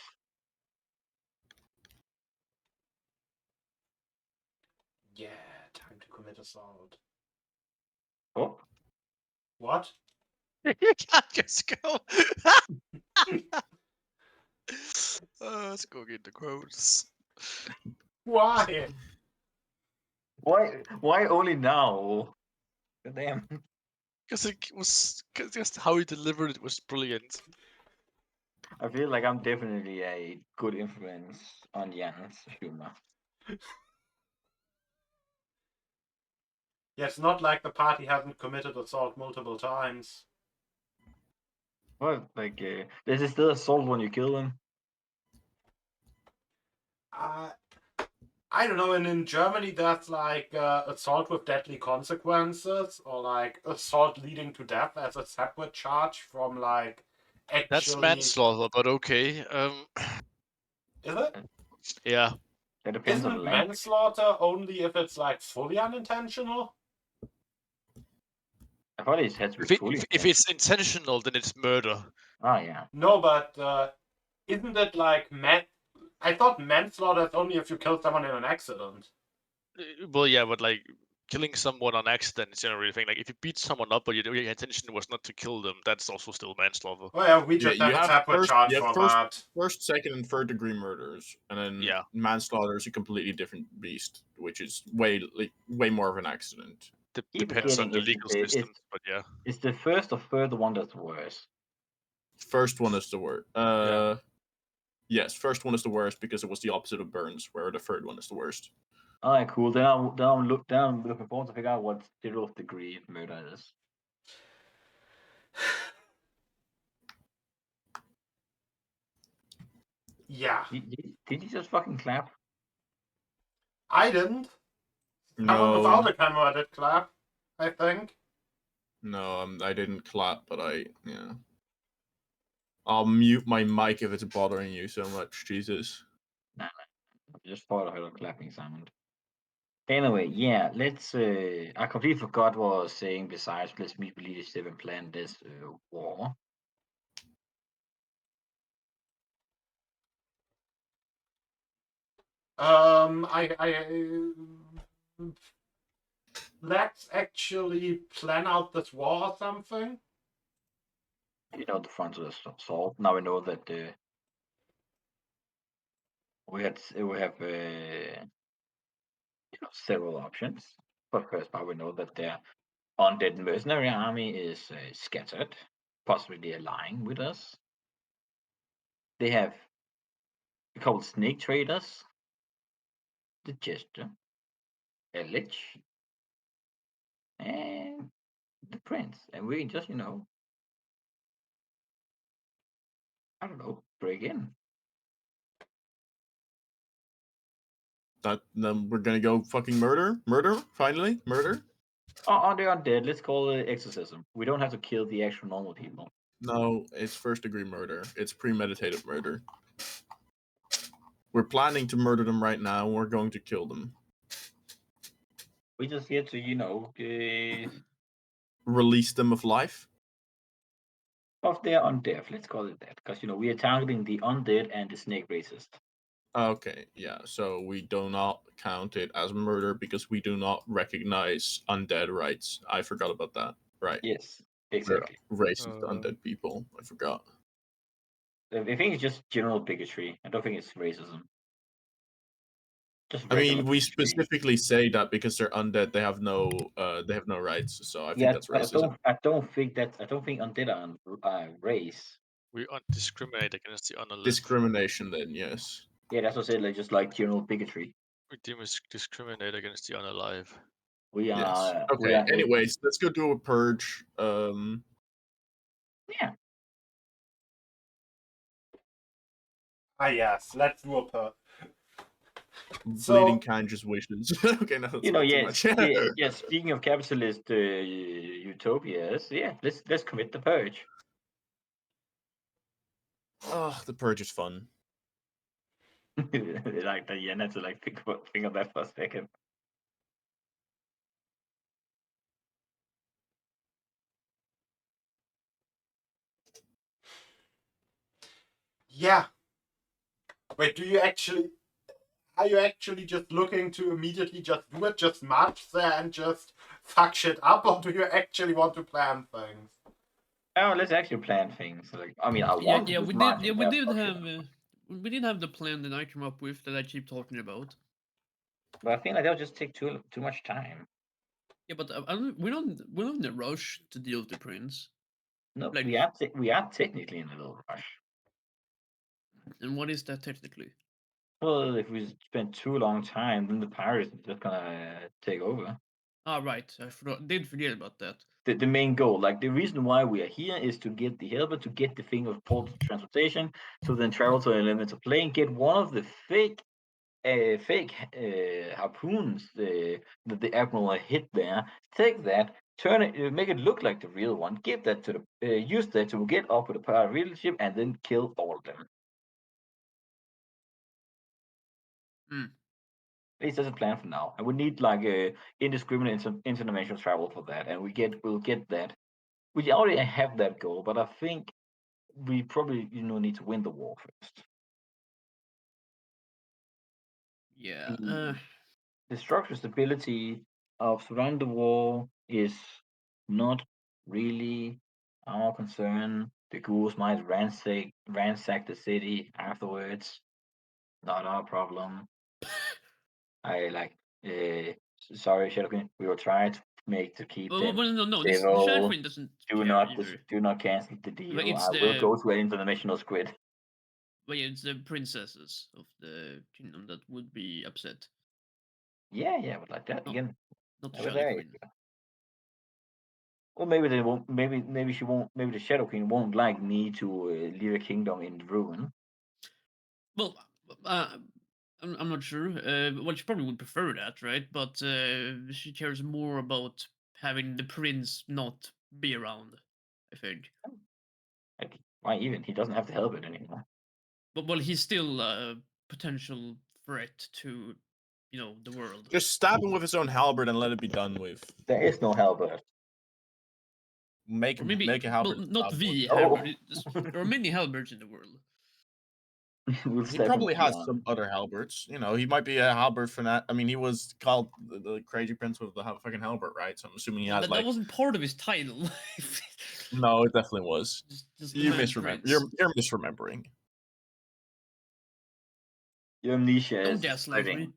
Yeah, time to commit assault. Oh, What? You can't just go. Let's go get the quotes. Why? why only now? Damn. Because it was just how he delivered it was brilliant. I feel like I'm definitely a good influence on Jan's humor. Yeah, it's not like the party hasn't committed assault multiple times. Well, like, this is still assault when you kill them. I don't know, and in Germany that's like assault with deadly consequences, or like assault leading to death as a separate charge from like actually. That's manslaughter, but okay. Is it? Yeah. That depends on the Isn't language. manslaughter only if it's like fully unintentional? I thought it had to be fully. If it's intentional, then it's murder. Ah, yeah. No, but isn't it like I thought manslaughter is only if you kill someone in an accident. Well, yeah, but like killing someone on accident is generally a thing. Like if you beat someone up, but your intention was not to kill them, that's also still manslaughter. Oh yeah, we Yeah, just have a separate charge you have for that. first, second, and third degree murders, and then Yeah. manslaughter is a completely different beast, which is way more of an accident. Keep Depends on the forgetting legal system, but yeah. It's the first or third one that's worse. First one is the worst. Yeah. Yes, first one is the worst because it was the opposite of Burns, where the third one is the worst. Alright, cool. Then I'm looking forward to figure out what 0th degree murder is. Yeah. Did you just fucking clap? I didn't. Someone without a camera did clap, I think. No, I didn't clap, but I'll mute my mic if it's bothering you so much, Jesus. Nah, I just thought I heard a clapping sound. Anyway, yeah, let's. I completely forgot what I was saying. Besides, let's meet with leadership and plan this war. Let's actually plan out this war or something. You know, the front of the assault. Now we know that we have several options. But first, now we know that their undead mercenary army is scattered, possibly they're lying with us. They have a couple snake traders, the Jester, a Lich, and the Prince. And we just, I don't know, break in. Then we're gonna go fucking murder, finally, murder. Oh, they're undead. Let's call it exorcism. We don't have to kill the actual normal people. No, it's first degree murder. It's premeditated murder. We're planning to murder them right now. We're going to kill them. We just here to, Release them of life. of their undead. Let's call it that, because we are targeting the undead and the snake racist. Okay, yeah. So we do not count it as murder because we do not recognize undead rights. I forgot about that. Right. Yes, exactly. We're racist undead people. I forgot. I think it's just general bigotry. I don't think it's racism. Just I regular mean, we bigotry. specifically say that because they're undead, they have no rights. So I think that's racism. I don't think undead are race. We discriminate against the unalive. Discrimination, then yes. Yeah, that's what I said. Like just like general bigotry. We discriminate against the unalive. We Yes. are. Okay. Anyways, let's go do a purge. Yeah. Ah, yes, let's do a per. Bleeding So, kind just wishes. Okay, no, that's You know, not too yes, much. yes. Speaking of capitalist utopias, yeah, let's commit the purge. Oh, the purge is fun. Like that, yeah, to like think of that for a second. yeah. Wait, are you actually just looking to immediately just do it, just march there and just fuck shit up, or do you actually want to plan things? Oh, let's actually plan things. Like, I mean, I Yeah, want to yeah, do we smart did. Yeah, things. we Yeah, did fuck shit have. up. We did have the plan that I came up with that I keep talking about. But I think like that'll just take too much time. Yeah, but I don't, we're not in a rush to deal with the prince. No, Like, we are technically in a little rush. and what is that technically? Well, if we spend too long time, then the pirates are just gonna take over. Ah, right. I did forget about that. The main goal, like the reason why we are here, is to get the helper, to get the thing of port transportation, to then travel to a limited plane, get one of the fake harpoons that the admiral hit there. Take that, turn it, make it look like the real one. Give that to the use that to get up with the pirate real ship, and then kill all of them. Hmm. At least that's a plan for now. And we need like a indiscriminate interdimensional travel for that, and we'll get that. We already have that goal, but I think we probably need to win the war first. Yeah. The structural stability of surrounding the wall is not really our concern. The ghouls might ransack the city afterwards. Not our problem. I like. Sorry, Shadowkin. We will try to keep Well, them no. This the Shadow civil. Queen doesn't care either. Do not cancel the But deal. it's I will the go to an interdimensional squid. but yeah, it's the princesses of the kingdom that would be upset. Yeah, but like that Not again. not the Over Shadow there. Queen. Well, maybe they won't. Maybe she won't. Maybe the Shadow Queen won't like me to leave a kingdom in ruin. Well, I'm not sure. Well, she probably would prefer that, right? But she cares more about having the prince not be around. I think. Like, why even? He doesn't have to help it anymore. But well, he's still a potential threat to, the world. Just stab him with his own halberd and let it be done with. There is no Halberd. Make Or maybe, make a halberd. not stab the one. Oh. halberd. There are many halberds in the world. We'll He step probably him has on. some other halberds. He might be a halberd fanat. I mean, he was called the crazy prince with the fucking halberd, right? So I'm assuming he has That wasn't part of his title. No, it definitely was. just the You man misremember. prince. You're misremembering. Your amnesia Don't is gaslight spreading. me.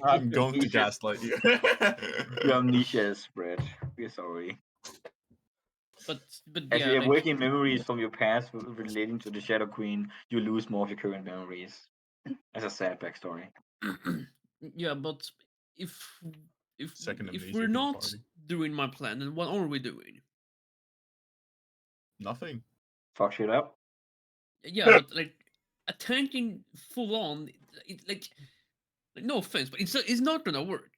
I'm going to Amnesia- gaslight you. Your amnesia is spread. We're sorry. But As yeah, you're like working memories from your past relating to the Shadow Queen, you lose more of your current memories. As a sad backstory. yeah, but if if Second if amnesia we're for the not party. doing my plan, then what are we doing? Nothing. Fuck shit up. Yeah, but like attacking full on, like no offense, but it's not gonna work.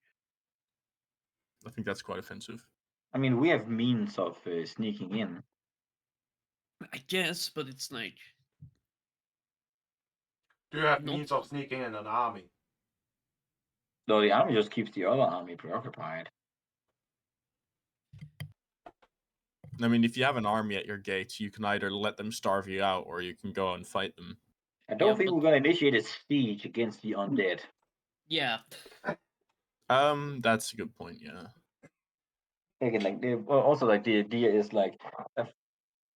I think that's quite offensive. I mean, we have means of sneaking in. I guess, but it's like Do you have not. means of sneaking in an army? Though the army just keeps the other army preoccupied. I mean, if you have an army at your gates, you can either let them starve you out or you can go and fight them. I don't Yeah, think but- we're gonna initiate a siege against the undead. Yeah, That's a good point. Yeah. Again, like also like the idea is like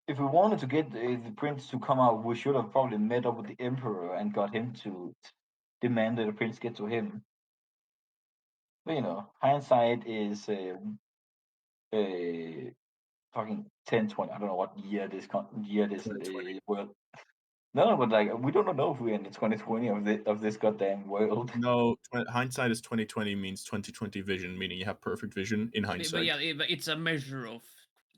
if we wanted to get the prince to come out, we should have probably met up with the emperor and got him to demand that the prince get to him. But hindsight is fucking 10, 20. I don't know what year this world. No, but like we don't know if we're in the 2020 of this goddamn world. No, hindsight is 2020 means 2020 vision, meaning you have perfect vision in but hindsight. yeah, it's a measure of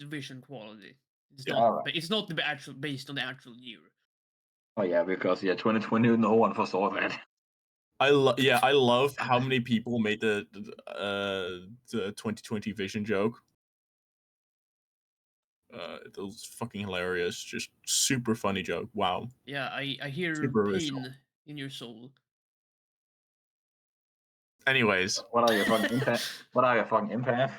vision quality. It's Yeah. not. Alright. It's not the actual based on the actual year. Oh yeah, because 2020, no one foresaw that. I love how many people made the 2020 vision joke. It was fucking hilarious. Just super funny joke. Wow. Yeah, I hear Super pain original. in your soul. Anyways, What are your fucking empath? What are your fucking empath?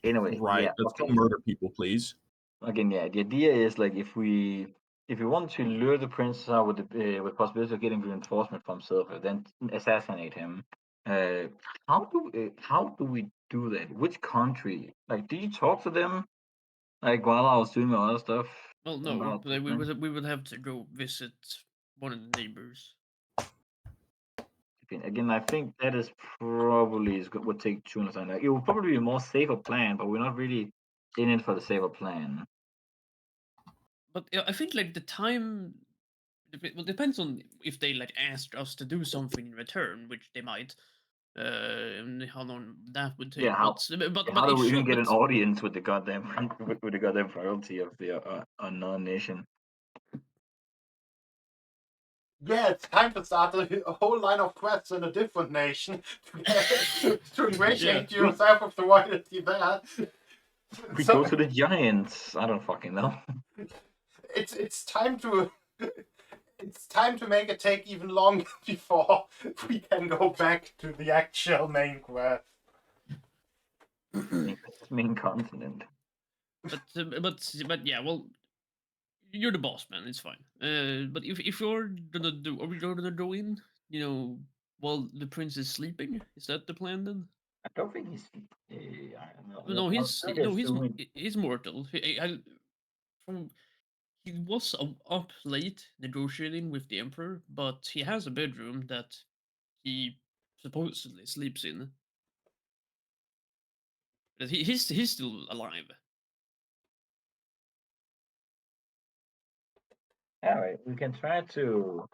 Anyway, right. yeah, Let's go okay. murder people, please. Again, yeah, the idea is like if we want to lure the prince out with the with possibility of getting reinforcement from Silver, then assassinate him. How do we do that? Which country? Like, do you talk to them? Like while I was doing my other stuff. Well, no, about like, the- we would have to go visit one of the neighbors. Again, I think that is probably would take too much time. Like, it would probably be a more safer plan, but we're not really in it for the safer plan. But I think like the time. Well, depends on if they like asked us to do something in return, which they might. And how long that would take. Yeah, how But do it we even should. get an audience with the goddamn with the goddamn priority of the unknown nation? Yeah, it's time to start a whole line of quests in a different nation to ingratiate Yeah. yourself with the royalty there. We So go to the giants. I don't fucking know. it's time to make it take even longer before we can go back to the actual main quest. Main continent. But yeah, well, you're the boss, man. It's fine. But if you're gonna are we gonna go in? You know, while the prince is sleeping. Is that the plan then? I don't think he's. I don't know. No, I'm he's still no, assuming- he's mortal. He was up late negotiating with the emperor, but he has a bedroom that he supposedly sleeps in. But he's still alive. All right, we can try to.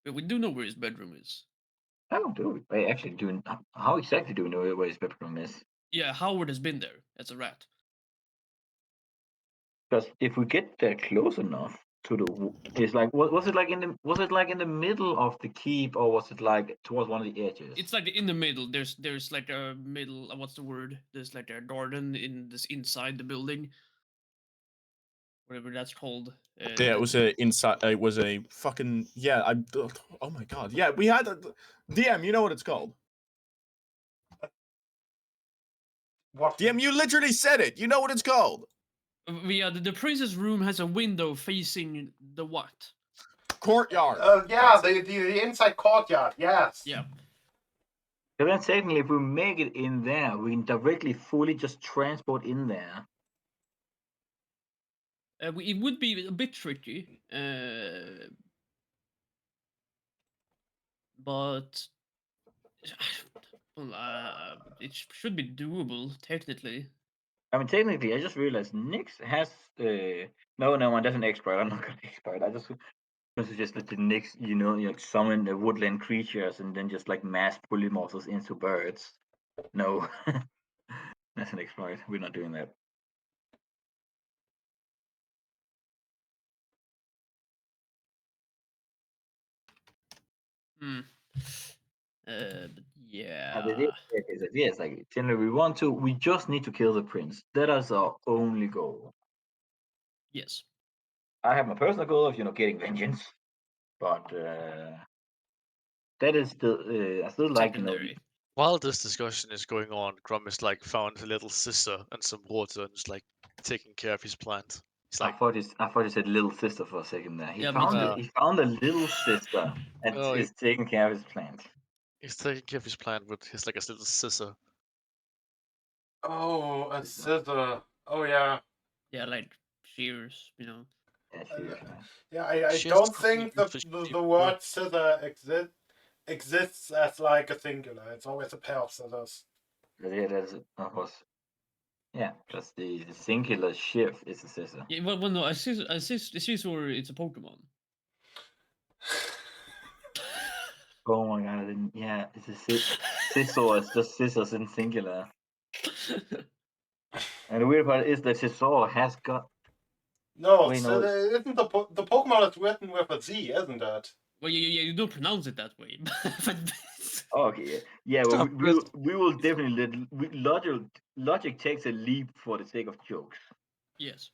But we do know where his bedroom is. How do we? Wait, actually, how exactly do we know where his bedroom is? Yeah, Howard has been there as a rat. Because if we get there close enough to it's like was it like in the middle of the keep, or was it like towards one of the edges? It's like in the middle. There's like a middle. What's the word? There's like a garden inside the building, whatever that's called. Yeah, it was a inside. It was a fucking yeah. Oh my god. Yeah, we had a DM. You know what it's called? What? DM, you literally said it. You know what it's called? Yeah, the prince's room has a window facing the what? Courtyard. Yeah, That's it. the inside courtyard. Yes. Yeah. So then, technically, if we make it in there, we can directly fully just transport in there. It would be a bit tricky, but well, it should be doable technically. I mean, technically, I just realized Nyx has no, that's an expert. I'm not gonna expert. I just suggest that the Nyx, like summon the woodland creatures and then just like mass polymorphs into birds. No, that's an exploit. We're not doing that. Hmm. But yeah. And the idea is like generally we just need to kill the prince. That is our only goal. Yes. I have my personal goal of getting vengeance, but that is still I still like Secondary. While this discussion is going on, Grum is like found a little sister and some water and is like taking care of his plant. He's like, I thought you said little sister for a second there. Yeah, me too. He found a little sister and Oh, is taking care of his plant. he's taking care of his plant with his like a little scissor. Oh, a scissor. Oh yeah. Yeah, like shears, Yeah, Yeah, I She has don't something think used for the sheep, word scissor exists as like a singular. It's always a pair of scissors. yeah, that's of course. Yeah, just the singular shift is a scissor. Yeah, well, no, a scissor, it's a Pokemon. Oh my god, I didn't. Yeah, it's a scissor. It's just scissors in singular. And the weird part is that Cesar has got. No, Wait, so no. isn't the Pokemon is written with a Z, isn't it? Well, you don't pronounce it that way, but Oh, okay, yeah. Well, Stop we will definitely logic takes a leap for the sake of jokes. yes.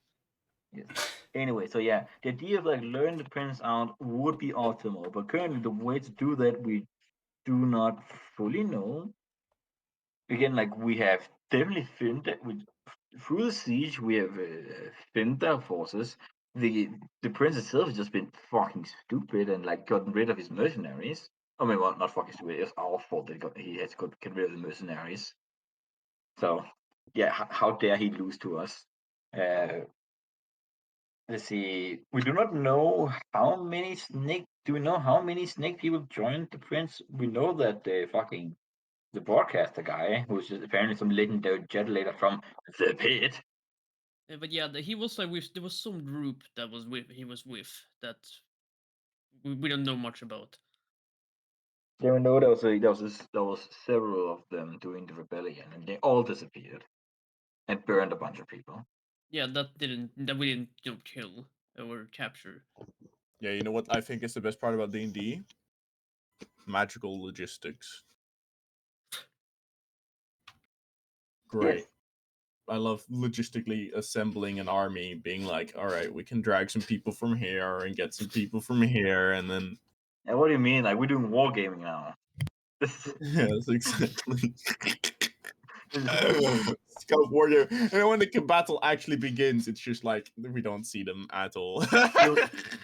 Yes. Anyway, so yeah, the idea of like learning the prince out would be optimal, but currently the way to do that we do not fully know. Again, like we have definitely thinned that with through the siege, we have thinned their forces. The prince itself has just been fucking stupid and like gotten rid of his mercenaries. I mean, well, not fucking stupid. It's our fault that he has got get rid of the mercenaries. So yeah, how dare he lose to us? Uh, let's see. We do not know how many snake. Do we know how many snake people joined the prince? We know that the broadcaster guy, who's just apparently some legendary jet leader from the pit. But yeah, he was like with there was some group that was with he was with that we don't know much about. Yeah, we know there was several of them during the rebellion, and they all disappeared and burned a bunch of people. Yeah, that we didn't kill or capture. Yeah, you know what I think is the best part about D&D? Magical logistics. Great. Yes. I love logistically assembling an army, being like, all right, we can drag some people from here and get some people from here, and then And what do you mean? Like we're doing wargaming now? yes, exactly. Scout warrior, and then when the battle actually begins, it's just like we don't see them at all.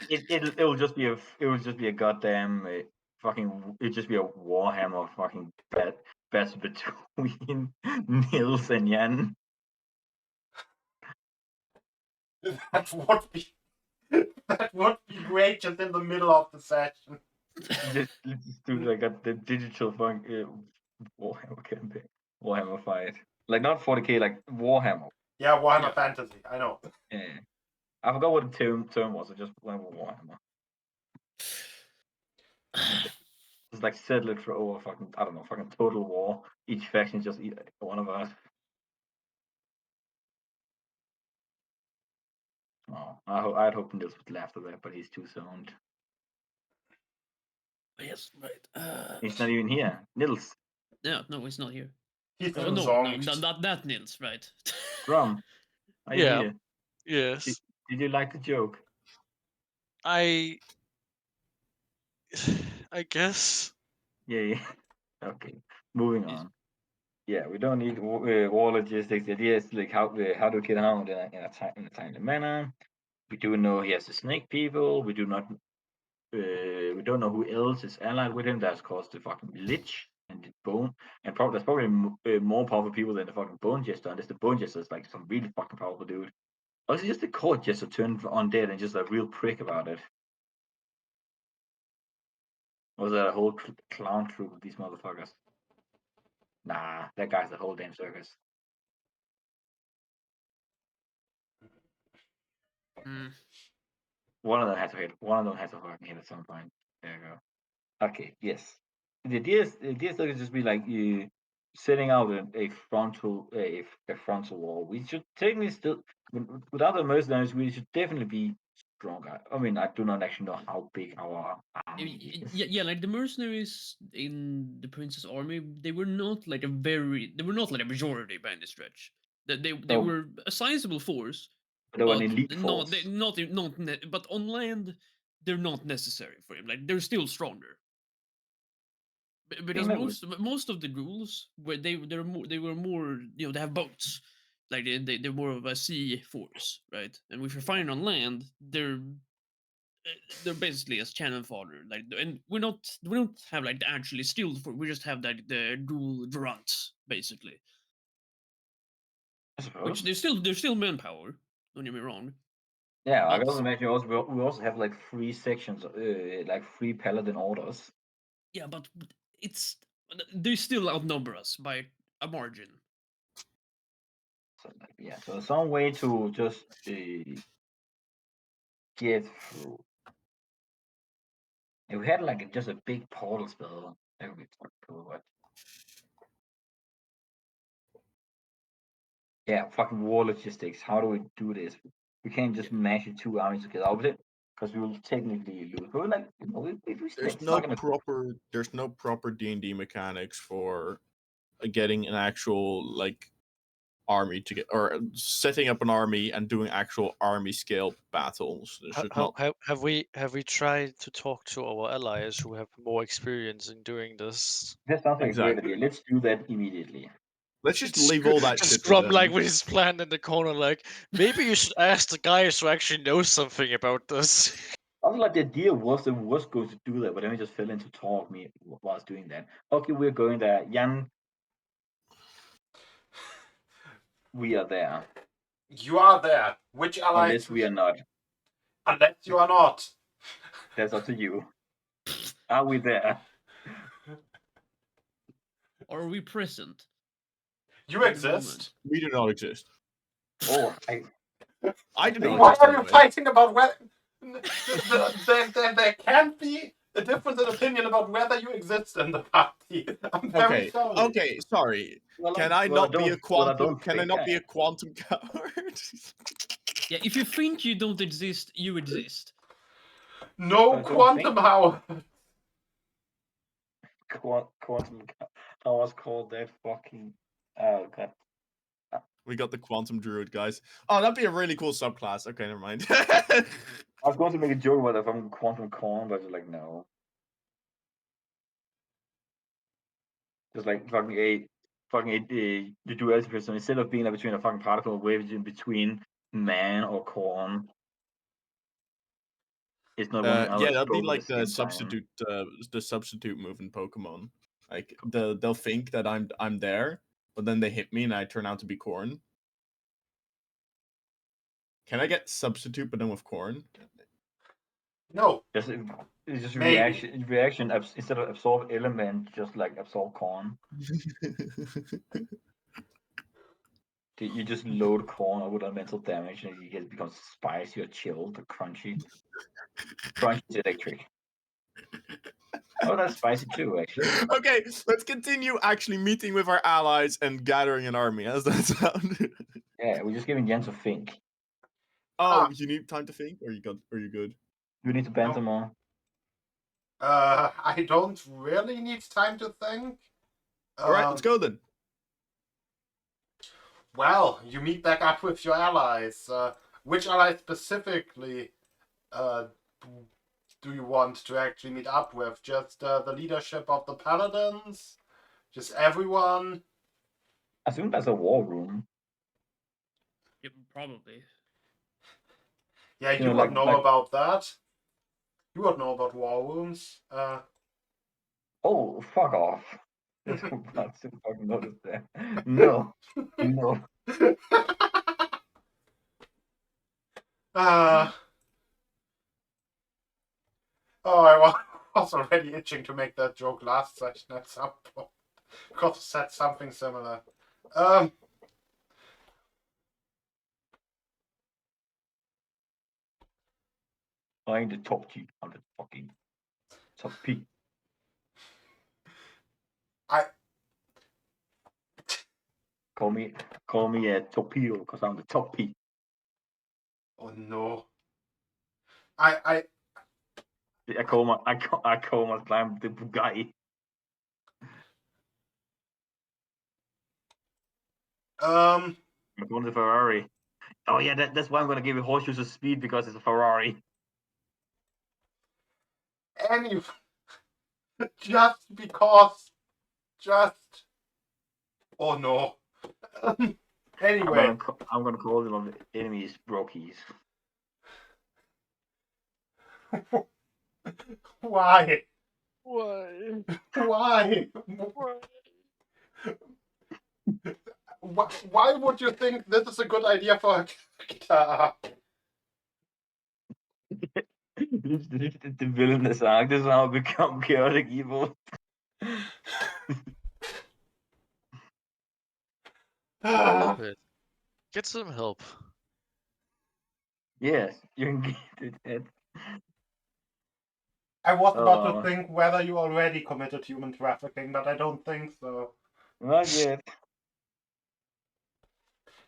it will just be a goddamn fucking it'll just be a warhammer fucking bet between Nils and Jan. That would be that would be great just in the middle of the session. Just do like the digital Warhammer campaign, Warhammer fight, like not 40k, like Warhammer. Yeah, Warhammer Yeah. Fantasy. I know. Yeah. I forgot what the term was. I just went with Warhammer. It's like settled for over fucking I don't know fucking total war. Each faction just one of us. Oh, I'd hoped Nils would laugh at that, but he's too zoned. Yes, right. He's not even here. Nils, No, it's not here. He's Oh too no, zonked. not that Nils, right? Grum, are you Yeah. here? Yes. Did you like the joke? I guess. Yeah. Okay. Moving on. Yeah, we don't need war logistics. The idea is like how to get around in a timely manner. We do know he has the snake people. We do not. We don't know who else is allied with him. That's caused the fucking lich and the bone. And probably there's probably more powerful people than the fucking bone jester. And this the bone jester is like some really fucking powerful dude. Or is it just the court jester turned undead and just a real prick about it? Or was that a whole clown troop of these motherfuckers? Nah, that guy's the whole damn circus. Hmm. One of them has to hit. One of them has to fucking hit at some point. There you go. Okay. Yes. The idea is just be like you setting out a frontal wall. We should technically still without the mercenaries, we should definitely be stronger. I mean, I do not actually know how big our army is. Yeah, like the mercenaries in the Prince's army, they were not like a majority by any stretch. They No, were a sizable force, they were an but elite not force. they not but on land they're not necessary for him. Like they're still stronger. Because Remember, most of the rules were they were more they have boats, like they're more of a sea force, right? And if you're fighting on land, they're basically as cannon fodder. Like, and we don't have like the actually skilled for. We just have like the dual grunts basically, I which suppose. they're still manpower. Don't get me wrong, Yeah, I but can also imagine we also have like three sections, like three paladin orders. yeah, but it's they still outnumber us by a margin. So like, yeah, so some way to just get through. If we had like just a big portal spell, that would be fucking cool. But Yeah, fucking war logistics. How do we do this? We can't just mash the two armies together, obviously, because we will technically lose. But we're like, There's it's no not gonna. proper D&D mechanics for getting an actual like army to get or setting up an army and doing actual army scale battles. There's just not. Have we tried to talk to our allies who have more experience in doing this? That sounds like a Exactly. great idea. Let's do that immediately. Let's just leave all that Just shit to Scrum them. like with his plan in the corner, like maybe you should ask the guys who actually know something about this. Also, like the idea was that we was going to do that, but then we just fell into talk me whilst doing that. Okay, we're going there. Jan, we are there. You are there. Which allies? Unless we are not. Unless you are not. That's up to you. Are we there? Or are we present? You at the moment? exist. We do not exist. Oh, I do not Why exist are you anyway. fighting about whether there can't be a difference in opinion about whether you exist in the party? I'm very sorry. Okay, sorry. Can I not be a quantum? Can I not be a quantum coward? Yeah, if you think you don't exist, you exist. No I don't quantum think- Howard. Quantum. I was called that fucking. Oh god. We got the quantum druid, guys. Oh, that'd be a really cool subclass. Okay, never mind. I was going to make a joke about if I'm quantum corn, but I was like, no. Just like fucking the duality person, instead of being like between a fucking particle and wave, in between man or corn. It's not one. Yeah, that'd be both at like the same time. substitute move in Pokemon. Like they'll think that I'm there, but then they hit me and I turn out to be corn. Can I get substitute but then with corn? No. It's just Maybe. reaction instead of absorb element, just like absorb corn. You just load corn with elemental damage and it becomes spicy or chilled or crunchy. Crunchy is electric. Oh, that's spicy too, actually. Okay, let's continue actually meeting with our allies and gathering an army. How's that sound? Yeah, we're just giving Jens a think. Oh, you need time to think, or you good? We need to banter more. I don't really need time to think. All right, let's go then. Well, you meet back up with your allies. Which allies specifically do you want to actually meet up with? Just the leadership of the paladins? Just everyone? I assume that's a war room. Yeah, probably. Yeah, you know, would like- know like- about that. You would know about war rooms. Oh, fuck off. I don't fucking notice that. No. No. Oh, I was already itching to make that joke last session at some point. Because I said something similar. I'm the top G. I'm the fucking top P. Call me a torpedo because I'm the top P. Oh no. I call my climb the Bugatti. I'm going to Ferrari. Oh yeah, that's why I'm gonna give it horseshoes of speed because it's a Ferrari. any just because oh no. Anyway. I'm gonna call them enemies brokies. Why? Why? Why? Why would you think this is a good idea for a character? The villainous arc. This is how I become chaotic evil. I love it. Get some help. Yes, you can get it. I was about Oh. to think whether you already committed human trafficking, but I don't think so. Not yet.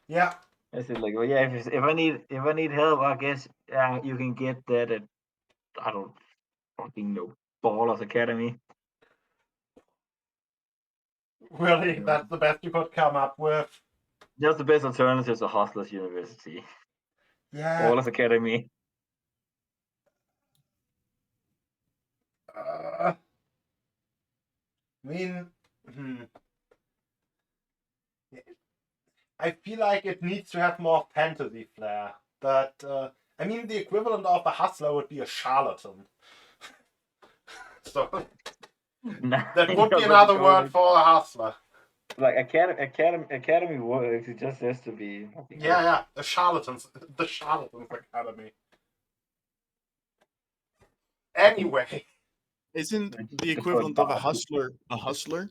Yeah. I said like, well, yeah, if I need help, I guess you can get that at I don't fucking know Ballers Academy. Really, Yeah. that's the best you could come up with. Just the best alternative to Hustlers University. Yeah. Ballers Academy. I mean, I feel like it needs to have more fantasy flair. But I mean, the equivalent of a hustler would be a charlatan. So that would be another word for a hustler. Like academy works. It just has to be. Yeah, the charlatans academy. Anyway, Isn't the It's equivalent called of a Bard. hustler?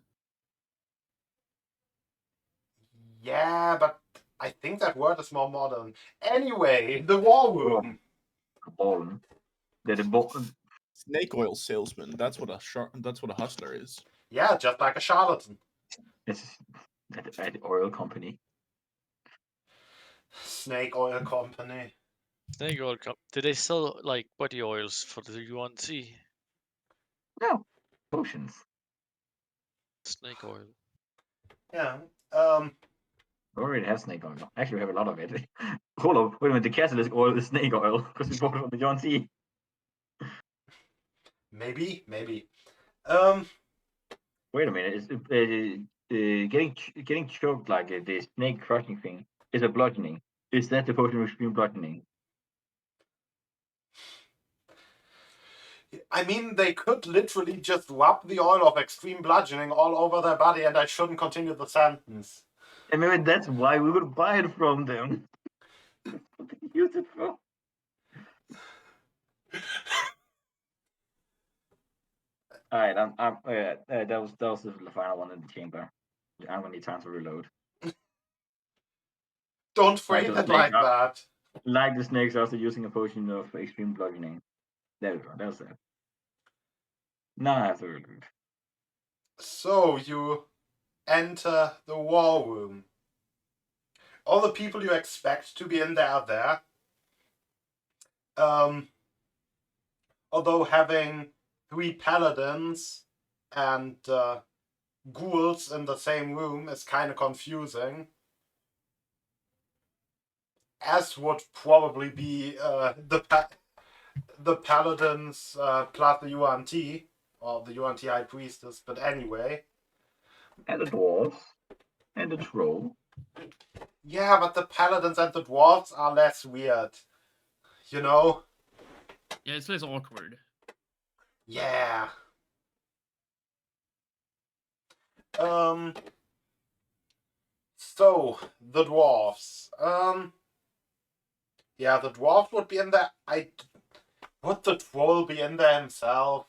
yeah, but I think that word is more modern. Anyway, the war room. Ballin. They're the ball. Snake oil salesman. That's what a hustler is. Yeah, just like a charlatan. It's an oil company. Snake oil company. Snake oil. Do they sell like body oils for the UNC? No, potions. Snake oil. Yeah. We already have snake oil. Actually, we have a lot of it. Hold on, wait a minute. The catalyst oil is snake oil because we bought it from the John C. Maybe. Wait a minute. Getting choked like the snake crushing thing is a bludgeoning. Is that the potion of extreme bludgeoning? I mean, they could literally just rub the oil of extreme bludgeoning all over their body, and I shouldn't continue the sentence. And maybe that's why we would buy it from them. What they use it for? All right, that was the final one in the chamber. I'm gonna need time to reload. Don't Like phrase the it like snake, that. like the snakes after using a potion of extreme bludgeoning. There we go. That's it. Now I have to reload. So you enter the war room. All the people you expect to be in there are there. Although having 3 paladins and ghouls in the same room is kind of confusing. As would probably be the paladins plus the UNT, or the UNT High Priestess, but anyway. And the dwarves. And the troll. Yeah, but the paladins and the dwarves are less weird. You know? Yeah, it's less awkward. Yeah. So, the dwarves. Yeah, the dwarf would be in there. Would the troll be in there himself?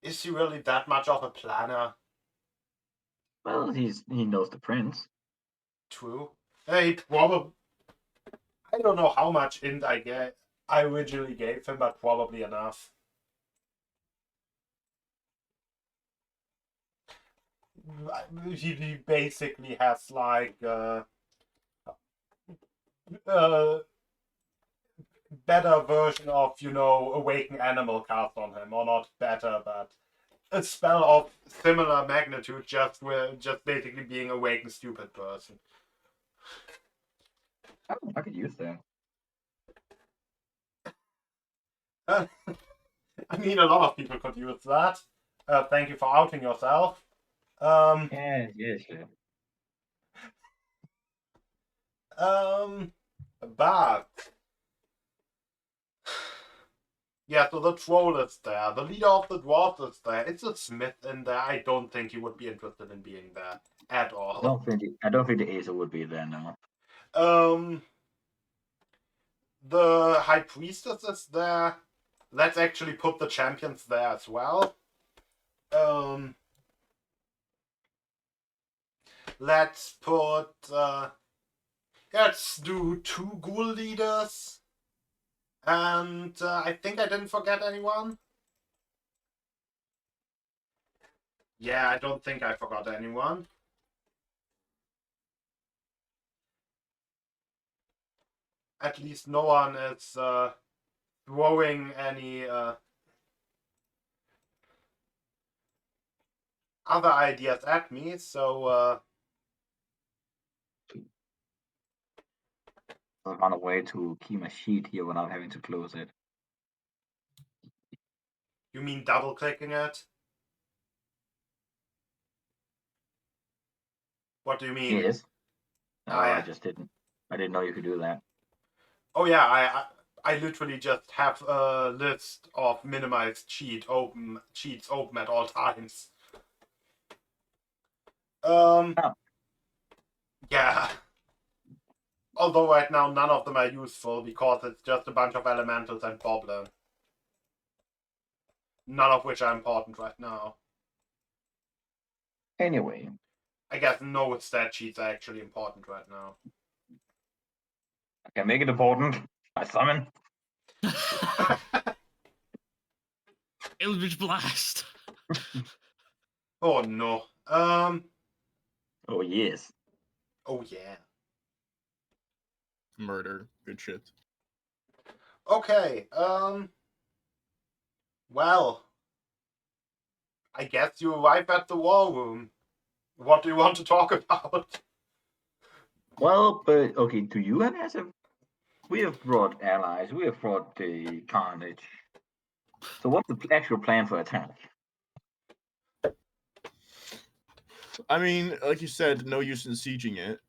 Is he really that much of a planner? Well, he knows the prince. True. Hey, probably. I don't know how much hint I originally gave him, but probably enough. He basically has like better version of, awaken animal cast on him, or not better, but a spell of similar magnitude, just basically being awaken stupid person. Oh, I could use that. I mean, a lot of people could use that. Thank you for outing yourself. Yeah, sure. But yeah, so the troll is there. The leader of the dwarves is there. It's a smith in there. I don't think he would be interested in being there at all. I don't think the Acer would be there now. The high priestess is there. Let's actually put the champions there as well. Let's put let's do 2 ghoul leaders. And I think I didn't forget anyone. Yeah, I don't think I forgot anyone. at least no one is throwing any other ideas at me, so I found a way to keep my sheet here without having to close it. you mean double clicking it? What do you mean? Yes. No, Ah, I yeah. just didn't. I didn't know you could do that. Oh yeah, I literally just have a list of minimized cheats open at all times. Oh. Yeah. Although right now none of them are useful because it's just a bunch of elementals and goblin. None of which are important right now. Anyway, I guess no stat sheets are actually important right now. I can make it important. I summon. Eldritch Blast. Oh no. Oh yes. Oh yeah. Murder. Good shit. Okay. Well, I guess you arrive at the war room. What do you want to talk about? Well, but okay. Do you have answer? We have brought allies. We have brought the carnage. So what's the actual plan for attack? I mean, like you said, no use in sieging it.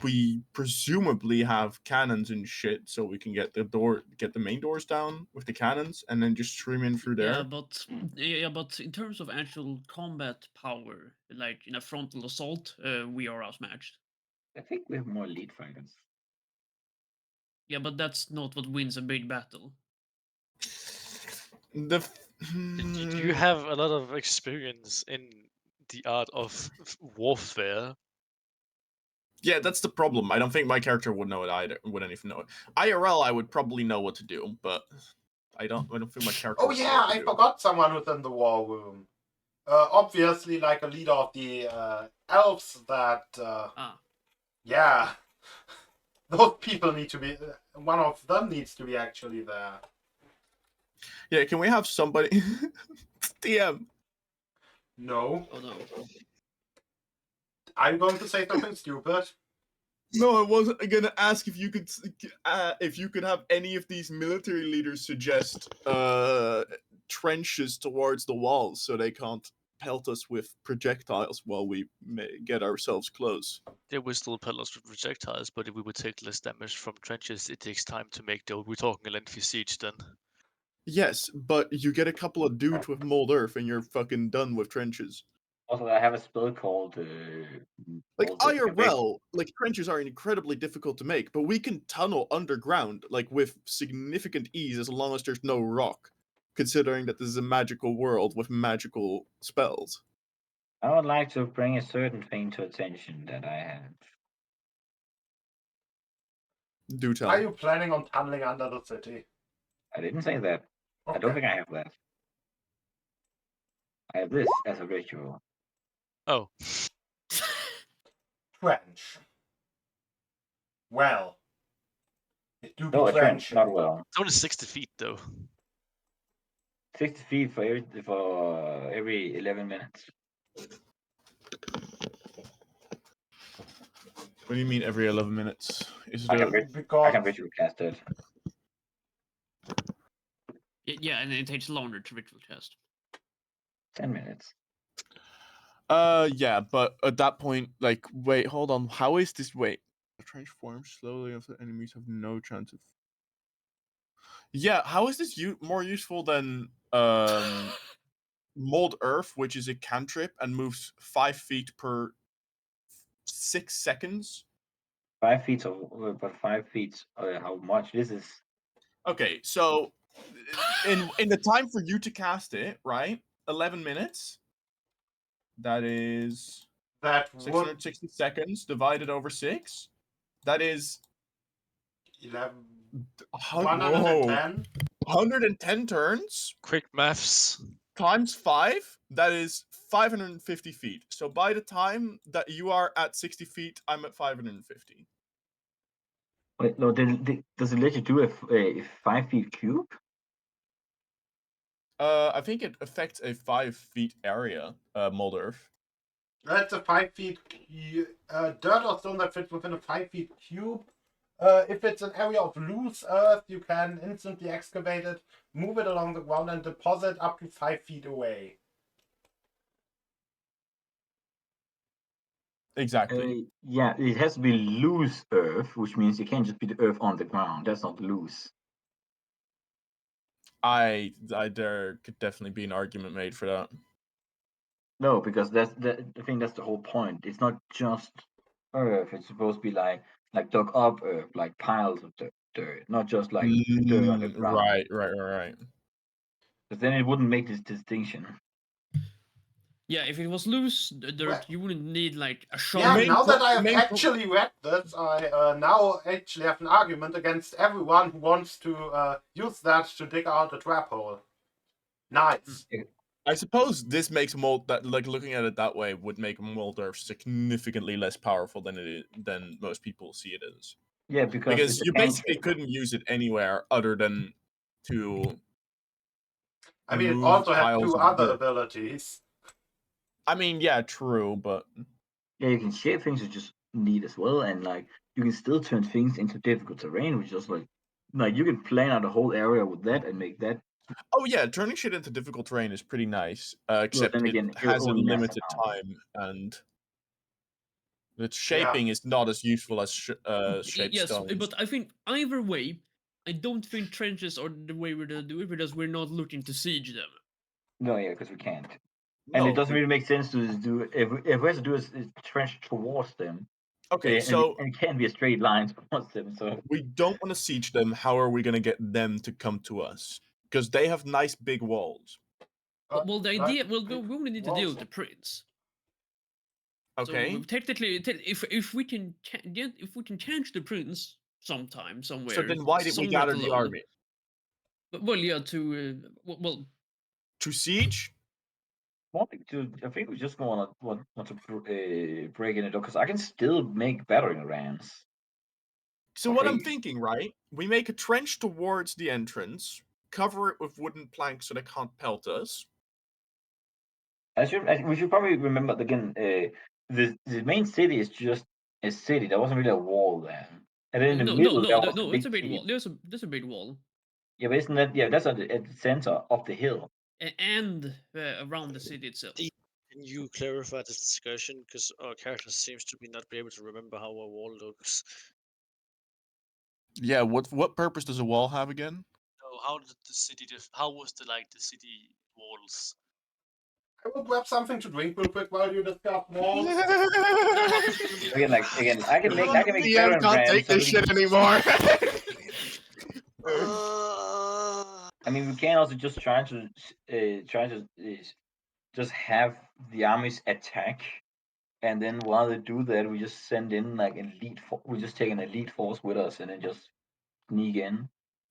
We presumably have cannons and shit, so we can get the main doors down with the cannons, and then just stream in through there. But in terms of actual combat power, like in a frontal assault, we are outmatched. I think we have more lead fighters. Yeah, but that's not what wins a big battle. You have a lot of experience in the art of warfare. Yeah, that's the problem. I don't think my character would know it either. Wouldn't even know it. IRL, I would probably know what to do, but I don't think my character. Oh would know yeah, what to I do. forgot someone who's in the war room. Obviously, like a leader of the elves. That yeah, those people need to be. One of them needs to be actually there. Yeah, can we have somebody? DM. No, Oh no. I'm going to say something stupid. No, I wasn't gonna ask if you could have any of these military leaders suggest trenches towards the walls so they can't pelt us with projectiles while we get ourselves close. They will still pelt us with projectiles, but if we would take less damage from trenches, it takes time to make though. We're talking a lengthy siege then. Yes, but you get a couple of dudes with mold earth and you're fucking done with trenches. Also, I have a spell called Like called the IRL, like trenches are incredibly difficult to make, but we can tunnel underground like with significant ease as long as there's no rock, considering that this is a magical world with magical spells. I would like to bring a certain thing to attention that I have. Do tell. Are you planning on tunneling under the city? I didn't say that. Okay. I don't think I have that. I have this as a ritual. Oh. Trench. Well, it do be No, a trench, trenching. not well. It's only 60 feet though. 60 feet for every 11 minutes. What do you mean every 11 minutes? Is I it can, a... I can ritual cast it. Yeah, and it takes longer to ritual cast. 10 minutes. Yeah, but at that point, like, wait, hold on. How is this? Wait. The trench forms slowly after enemies have no chance of. Yeah, how is this more useful than Mold Earth, which is a cantrip and moves 5 feet per 6 seconds? 5 feet, but 5 feet, how much? This is. Okay, so in the time for you to cast it, right? 11 minutes. That is That would 660 seconds divided over 6. That is 11. 110. 110 turns Quick maths. times 5. That is 550 feet. So by the time that you are at 60 feet, I'm at 550. Wait, no, does it let you do a 5 feet cube? I think it affects a 5 feet area, mold earth. That's a 5 feet dirt or stone that fits within a 5 feet cube. If it's an area of loose earth, you can instantly excavate it, move it along the ground, and deposit up to 5 feet away. Exactly. Yeah, it has to be loose earth, which means it can't just be the earth on the ground. That's not loose. There could definitely be an argument made for that. No, because I think that's the whole point. It's not just earth. It's supposed to be like dug up earth, like piles of dirt, not just like dirt on the ground. Right. Because then it wouldn't make this distinction. Yeah, if it was loose dirt, Well- you wouldn't need like a Yeah, shovel. Main now that I have main actually read this, I now actually have an argument against everyone who wants to use that to dig out a trap hole. Nice. I suppose this makes mold that, like, looking at it that way would make mold earth significantly less powerful than most people see it as. Yeah, because it's a you basically cantrip. couldn't use it anywhere other than to. I mean, it remove also had piles 2 of other dirt. abilities. I mean, yeah, true, but Yeah, you can shape things you just need as well, and like you can still turn things into difficult terrain, which is like you can plan out a whole area with that and make that. oh yeah, turning shit into difficult terrain is pretty nice. Except then it again, has a only massive limited amount. time, and its shaping is not as useful as shaped Yes, stones. but I think either way, I don't think trenches are the way we're gonna do it because we're not looking to siege them. No, yeah, because we can't. And it doesn't really make sense to just do if we have to do is trench towards them. Okay, and so it can't be a straight line towards them. So we don't want to siege them. How are we going to get them to come to us? Because they have nice big walls. Well, the idea, we only need to deal with the prince. Okay. So technically, if we can change the prince sometime somewhere. So then why did we gather the army? Well, yeah, to well. To siege? I think we just want to break in it because I can still make battering rams. So what I'm thinking, right? We make a trench towards the entrance, cover it with wooden planks so they can't pelt us. We should probably remember again. The main city is just a city. There wasn't really a wall there, and then in the middle there was a big it's a big cave. wall. There's a big wall. Yeah, but isn't that that's at the center of the hill. And around the city itself. Can you clarify this discussion? Because our character seems to be not be able to remember how a wall looks. Yeah, what purpose does a wall have again? No, how did the city? How was the city walls? I will grab something to drink real quick while you discuss walls. Again, I can make DM can't take this shit anymore. I mean, we can also just try to just have the armies attack, and then while they do that, we just send in like we just take an elite force with us, and then just sneak in.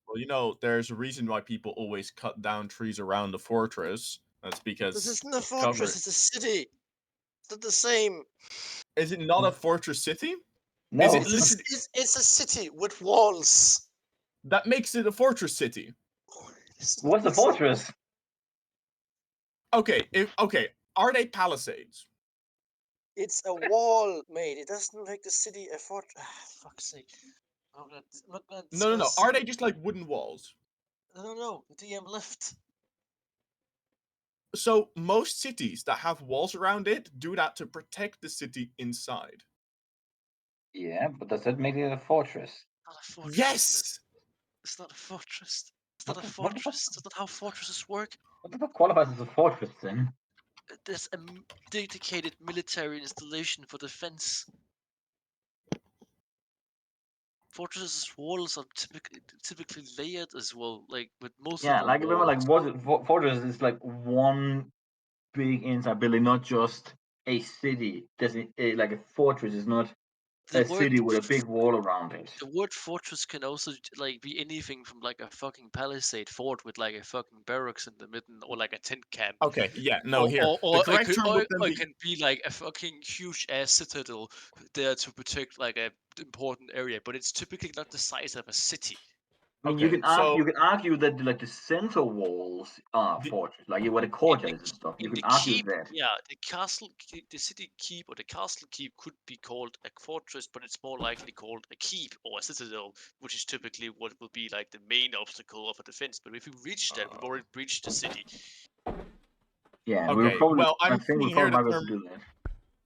Well, there's a reason why people always cut down trees around the fortress. That's because this isn't a fortress; it's a city. It's not the same. Is it not a fortress city? No, it's a city with walls. That makes it a fortress city. What's the fortress? Okay, are they palisades? It's a wall, mate. It doesn't make the city a fortress. Fuck's sake. No. Are they just like wooden walls? I don't know. The DM left. So most cities that have walls around it do that to protect the city inside. Yeah, but does that make it a fortress? Not a fortress. Yes! It's not a fortress. It's not a fortress. That's not how fortresses work. What the fuck qualifies as a fortress then? There's a dedicated military installation for defense. Fortresses' walls are typically layered as well, like with most. Yeah, like remember, like fortress is like one big inside building, not just a city. There's like a fortress is not a city with a big wall around it. The word fortress can also like be anything from like a fucking palisade fort with like a fucking barracks in the middle, or like a tent camp. Okay, yeah, no, or, here. or The correct term would then or be... it can be like a fucking huge ass citadel there to protect like a important area, but it's typically not the size of a city. I mean, Okay, so you can argue that like the center walls are The- fortress, like where the In courtyard is and stuff. You in can the argue keep, that. yeah, the city keep or the castle keep could be called a fortress, but it's more likely called a keep or a citadel, which is typically what will be like the main obstacle of a defense. But if we reach that, we've already breached the city. Yeah, Okay, well, I I'm think we seeing here probably the might be able term. to do that.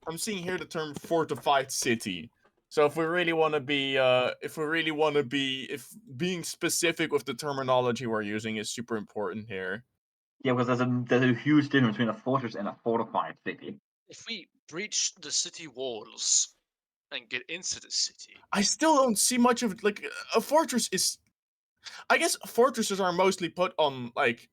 I'm seeing here the term fortified city. So if we really want to be, if being specific with the terminology we're using is super important here. Yeah, because there's a huge difference between a fortress and a fortified city. If we breach the city walls and get into the city, I still don't see much of it. Like a fortress is, I guess fortresses are mostly put on like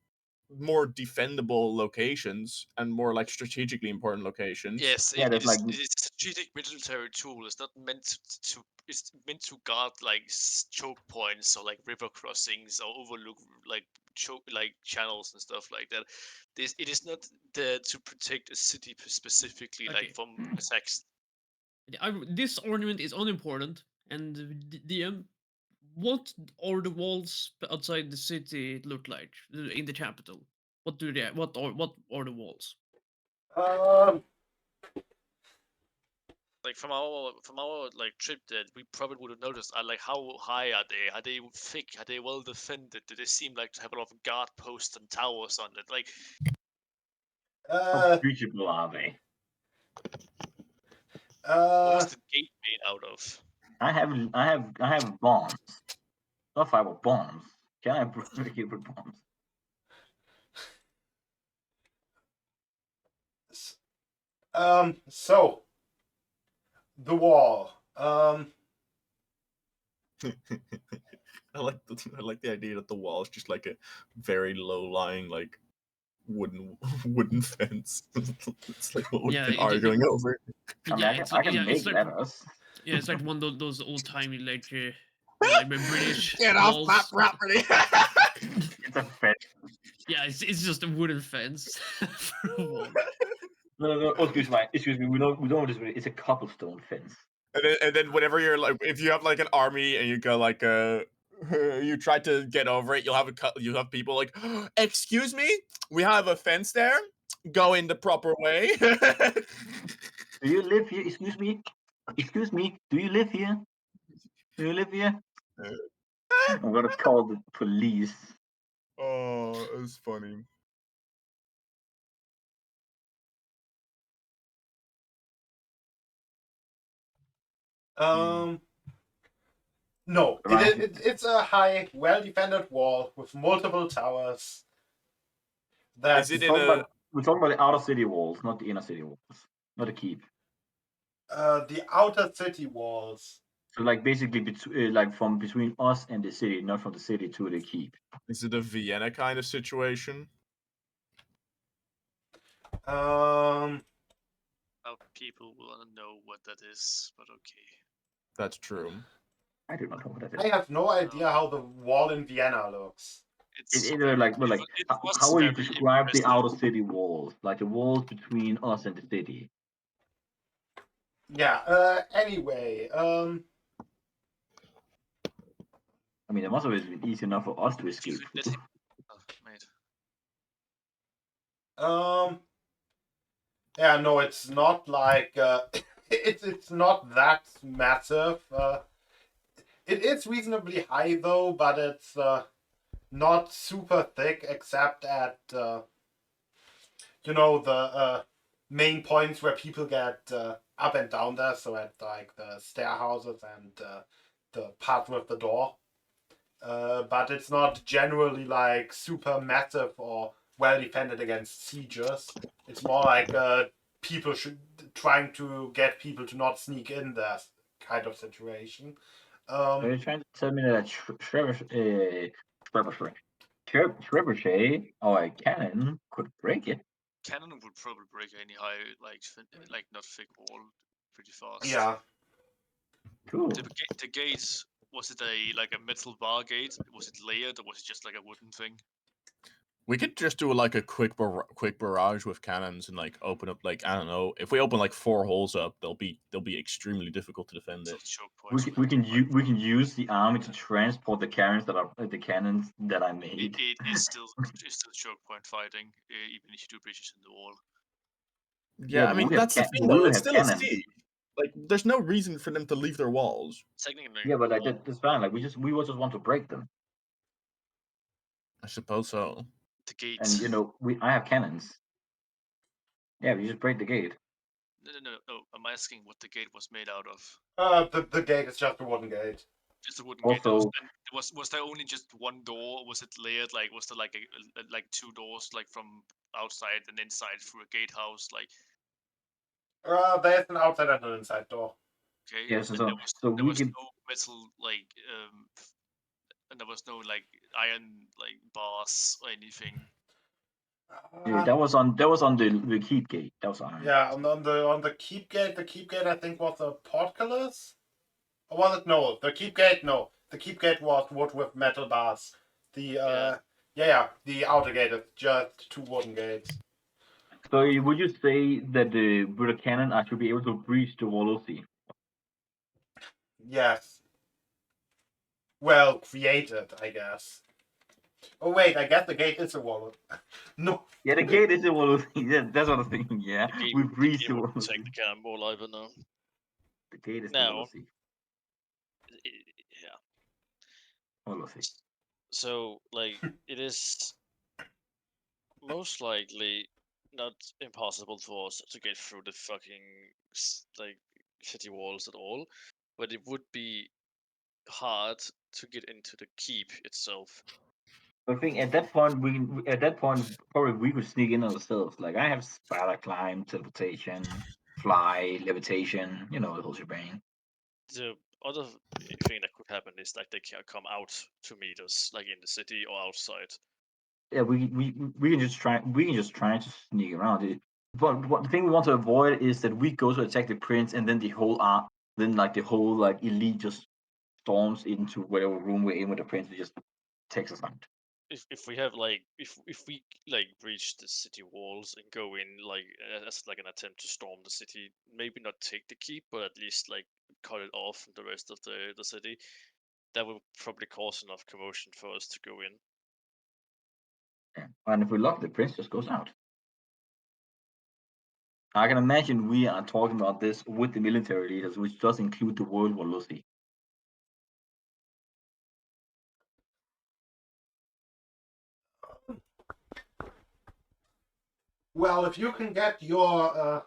more defendable locations and more like strategically important locations. yes, Yeah, there's like it is a strategic military tool. It's not meant to. It's meant to guard like choke points or like river crossings or overlook like channels and stuff like that. It is not there to protect a city specifically, Okay. like from attacks. This ornament is unimportant, and DM, what are the walls outside the city look like in the capital? What do they? What are the walls? Um, Like from our like trip, that we probably would have noticed. Like how high are they? Are they thick? Are they well defended? Do they seem like to have a lot of guard posts and towers on it? Like how breachable are they? what was uh, the gate made out of? I have bombs. Not fiber bombs. Can I break it with bombs? so the wall. I like the idea that the wall is just like a very low lying like wooden fence. It's like what we've Yeah, been arguing over. I mean, yeah, I can it's make like letters. yeah, it's like one of those old timey like British Get off my walls. property! It's a fence. Yeah, it's just a wooden fence for a wall. No. Oh, excuse me. We don't disagree. It's a cobblestone fence. And then whenever you're like, if you have like an army and you go like you try to get over it, you'll have people like, excuse me, we have a fence there. Go in the proper way. Do you live here? Excuse me. Excuse me. Do you live here? Do you live here? I'm gonna call the police. Oh, it's funny. No, Right. it's a high, well-defended wall with multiple towers. That's Is it in a? We're talking about the outer city walls, not the inner city walls, not the keep. the outer city walls. So, like basically, like from between us and the city, not from the city to the keep. Is it a Vienna kind of situation? Um, How people will know what that is, but okay. That's true. I do not know what that I is. have no idea how the wall in Vienna looks. It's Like, well, like, it how was will you very describe the impressive. outer city walls? Like the walls between us and the city. Yeah. Anyway. I mean, it must have been easy enough for us to You escape. could let him. Oh, mate. Yeah. No, it's not like. It's not that massive. It is reasonably high though, but it's not super thick, except at the main points where people get up and down there. So at like the stair houses and the part with the door. But it's not generally like super massive or well defended against sieges. It's more like people trying to get people to not sneak in there kind of situation. Are you trying to tell me that trebuchet or a cannon could break it? Cannon would probably break any high like not thick wall pretty fast. Yeah. Cool. The gate, was it a metal bar gate? Was it layered or was it just like a wooden thing? We could just do like a quick barrage with cannons and like open up like I don't know. If we open like 4 holes up, they'll be extremely difficult to defend Little it. choke We points. can, for we the can gate. use we can use the army to transport the cannons that I made. It's still choke point fighting, even if you do breaches in the wall. Yeah, I but mean we have that's the thing we though. will It's have still a cannons. siege. Like, there's no reason for them to leave their walls. Technically, Yeah, but like that's fine. Like we just want to break them, I suppose so. the gate. and I have cannons. Yeah, we just break the gate. No. I'm asking what the gate was made out of. The gate is just a wooden gate. Just a wooden gate. Also, And was there only just one door? Was it layered? Like, was there like 2 doors, like from outside and inside through a gatehouse? Like, There's an outside and an inside door. okay. yeah, so There we was can. no metal and there was no like iron like bars or anything. Yeah, that was on the keep gate. That was iron. Yeah, on the keep gate I think was a portcullis. Or was it no? The keep gate no. The keep gate was wood with metal bars. The the outer gate is just 2 wooden gates. So would you say that with a cannon I should be able to breach the wall of sea? Yes. Well, created, I guess. Oh wait, I guess the gate is a wall. No. Yeah, the gate is the wall of sea. Yeah, that's what I'm thinking. Yeah, we breach the wall of sea. Take the cannonball either now. The gate is the wall of sea. Yeah. Wall of sea. So like it is most likely not impossible for us to get through the fucking like city walls at all, but it would be hard to get into the keep itself. I think at that point probably we could sneak in ourselves. Like I have spider climb, teleportation, fly, levitation. The whole shebang. The other thing that could happen is like they can come out to meet us, like in the city or outside. Yeah, we can just try to sneak around it. But the thing we want to avoid is that we go to attack the prince and then the whole elite just storms into whatever room we're in with the prince and just takes us out. If we have like if we like breach the city walls and go in like as like an attempt to storm the city, maybe not take the keep, but at least like cut it off from the rest of the city, that will probably cause enough commotion for us to go in. Yeah. And if we lock, the prince just goes out. I can imagine we are talking about this with the military leaders, which does include the world velocity. Well, if you can get your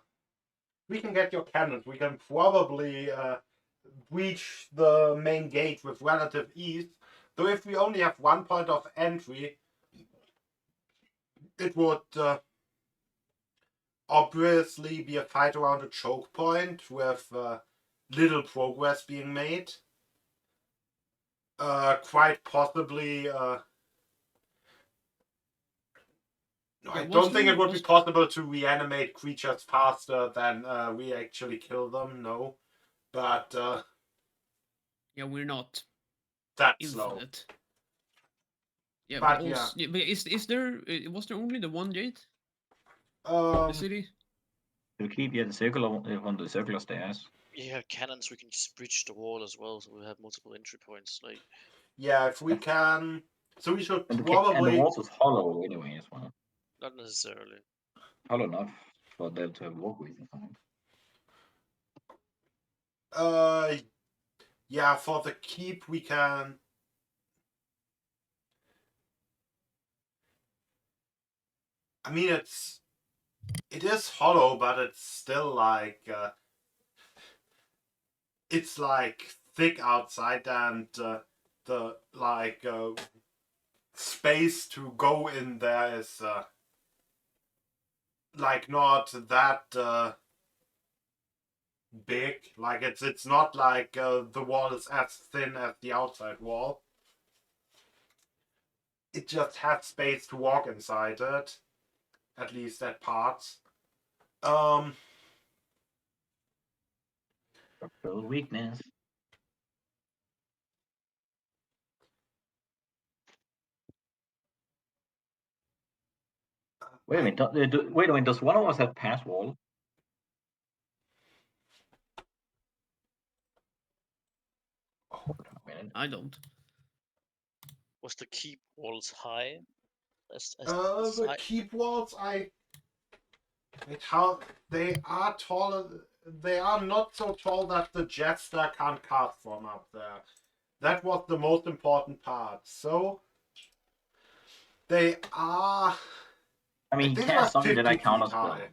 we can get your cannons, we can probably reach the main gate with relative ease. Though if we only have 1 point of entry, it would obviously be a fight around a choke point with little progress being made. Quite possibly. No, I don't think it would be possible to reanimate creatures faster than we actually kill them. No, but Yeah, we're not that's slow. infinite. Yeah, But, but also, but is there was there only the one gate? The city? To keep the circular stairs. Yeah, cannons. We can just breach the wall as well, so we have multiple entry points. Like yeah, if we can, so we should And probably. the walls is hollow anyway as well. not necessarily. Hollow enough for them to have walkways inside. Yeah, for the keep we can. I mean, it is hollow, but it's still like it's like thick outside, and the like space to go in there is like not that big. Like it's not like the wall is as thin as the outside wall. It just has space to walk inside it, at least at parts. Structural weakness. Wait a minute. Wait a minute. Does one of us have pass wall? Hold on a minute. I don't. Was the keep walls high? The keep walls, they are taller. They are not so tall that the Jetstar can't cast from up there. That was the most important part. So they are. I mean, I he think cast about something that 50 I feet counter high. spell.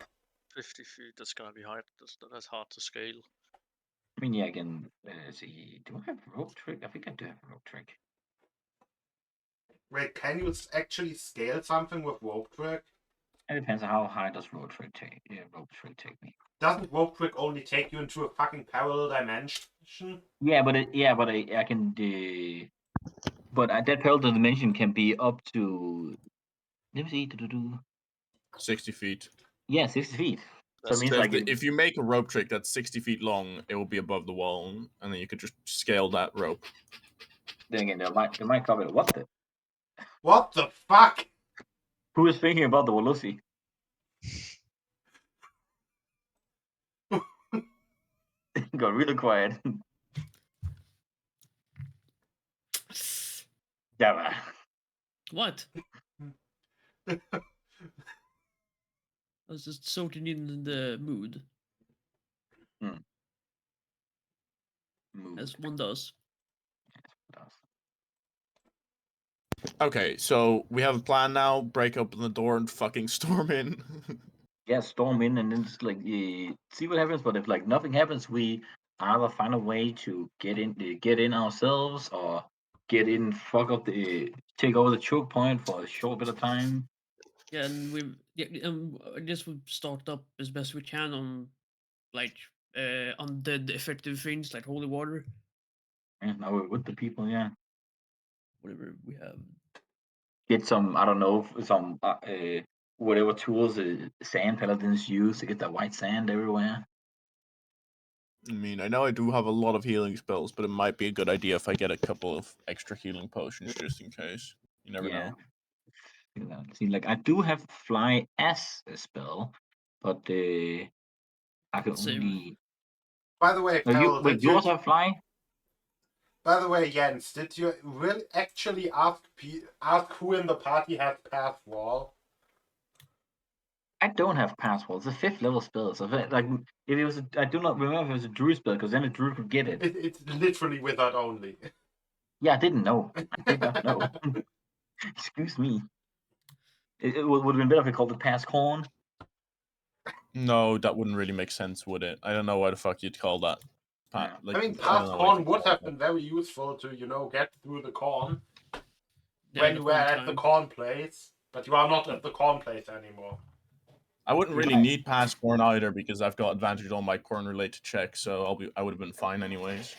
50 feet, that's gonna be hard. That's hard to scale. I mean, yeah, I can see. Do I have rope trick? I think I do have rope trick. Wait, can you actually scale something with rope trick? It depends on how high does rope trick take. Yeah, rope trick take me. Doesn't rope trick only take you into a fucking parallel dimension? Yeah, but I can. But that parallel dimension can be up to. Let me see. 60 feet. Yeah, 60 feet. So it That's means So like if you make a rope trick that's 60 feet long, it will be above the wall, and then you could just scale that rope. then again, they might cover it. What the? What the fuck? Who is thinking about the Walusi? Got really quiet. Yeah. What? I was just soaking in the mood, Move. as one does. Okay, so we have a plan now. Break open the door and fucking storm in. Yeah, storm in and then just like see what happens. But if like nothing happens, we either find a way to get in ourselves, or get in, fuck up take over the choke point for a short bit of time. Yeah, and I guess we've stocked up as best we can on like undead effective things like holy water, And now we're with the people. Yeah, whatever we have. get some, I don't know, some whatever tools sand paladins use to get that white sand everywhere. I mean, I know I do have a lot of healing spells, but it might be a good idea if I get a couple of extra healing potions just in case. You never Yeah. know. See, like I do have fly as a spell, but I can Same. only. By the way, Peril, Wait, you also have fly? By the way, Jens, did you really actually ask who in the party has pass wall? I don't have pass wall. It's a 5th level spell. So like if it was, I do not remember if it was a druid spell, because then a druid could get it. It's literally wizard only. Yeah, I didn't know. I did not know. Excuse me. It would have been better if we called it pass corn. No, that wouldn't really make sense, would it? I don't know why the fuck you'd call that. Yeah. I mean, don't pass know why corn you'd would call have that. been very useful to, get through the corn Yeah, when the you were whole at the time. corn place, but you are not at the corn place anymore. I wouldn't really Right. need pass corn either because I've got advantage on my corn related checks, so I would have been fine anyways.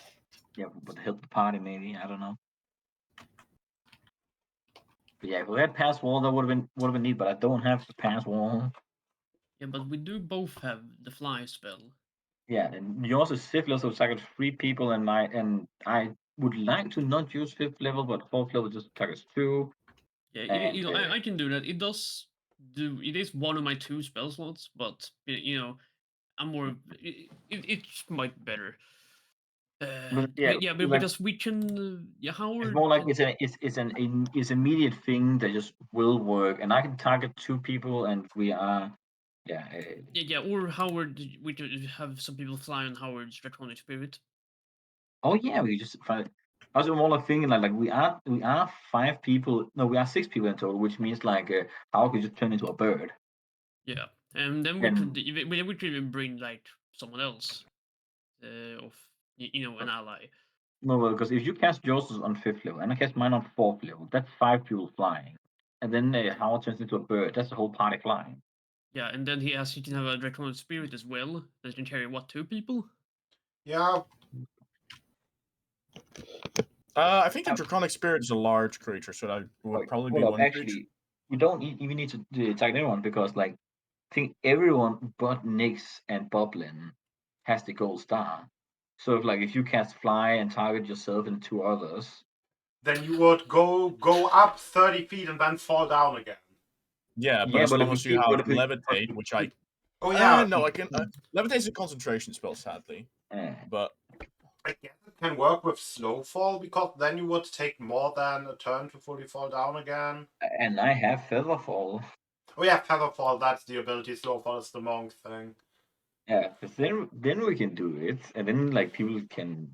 Yeah, but help the party maybe. I don't know. But yeah, if we had pass wall, that would have been neat. But I don't have the pass wall. Yeah, but we do both have the fly spell. Yeah, and you also 5th level, so target 3 people, and I would like to not use 5th level, but 4th level just targets 2. Yeah, And, I can do that. It does do. It is one of my 2 spell slots, but I'm more. It's might be better. But yeah, but like, because we can. Howard. it's more like can- it's an immediate thing that just will work, and I can target 2 people, and we are or Howard. We could have some people fly on Howard's draconic spirit. oh yeah, we just find. I was more like thinking like we are 5 people. No, we are 6 people in total, which means like how could you turn into a bird? Yeah, and then we could even bring like someone else, of an ally. No, because if you cast yours on 5th level and I cast mine on 4th level, that's 5 people flying, and then Howard turns into a bird. That's the whole party flying. Yeah, and then he can have a draconic spirit as well that can carry 2 people. Yeah. I think the draconic spirit is a large creature, so that would probably be one creature. Actually, we don't even need to target anyone, because like I think everyone but Nyx and Boblin has the gold star. So if you cast fly and target yourself and 2 others, Then you would go up 30 feet and then fall down again. Yeah, but Yeah, as but long if we as you keep, have but if we, levitate, which I Oh yeah, no, I can levitate is a concentration spell, sadly. But I guess it can work with slow fall because then you would take more than a turn to fully fall down again. and I have feather fall. Oh yeah, feather fall. That's the ability. Slow fall is the monk thing. Yeah, but then we can do it, and then like people can.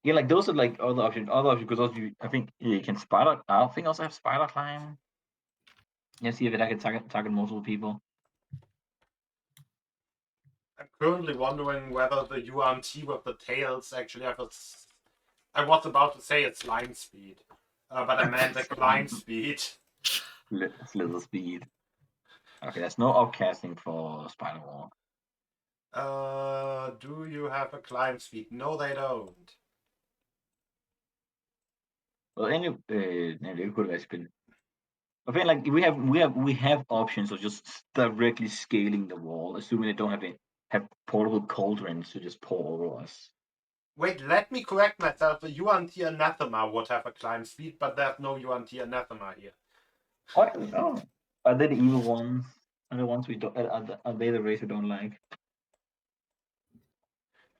Yeah, like those are like other options. Other options because also I think you can spider. I think also have spider climb. Yeah, see if I can target multiple people. I'm currently wondering whether the UNT with the tails actually have a. I was about to say it's line speed, but I meant the climb speed. Slither speed. Okay, there's no upcasting for spider walk. Do you have a climb speed? No, they don't. Well, any it could have been. I think like we have options of just directly scaling the wall, assuming they don't have portable cauldrons to just pour over us. Wait, let me correct myself. The UNT Anathema would have a climb speed, but there's no UNT Anathema here. Oh, are they the evil ones? Are the ones we don't? Are they the race we don't like?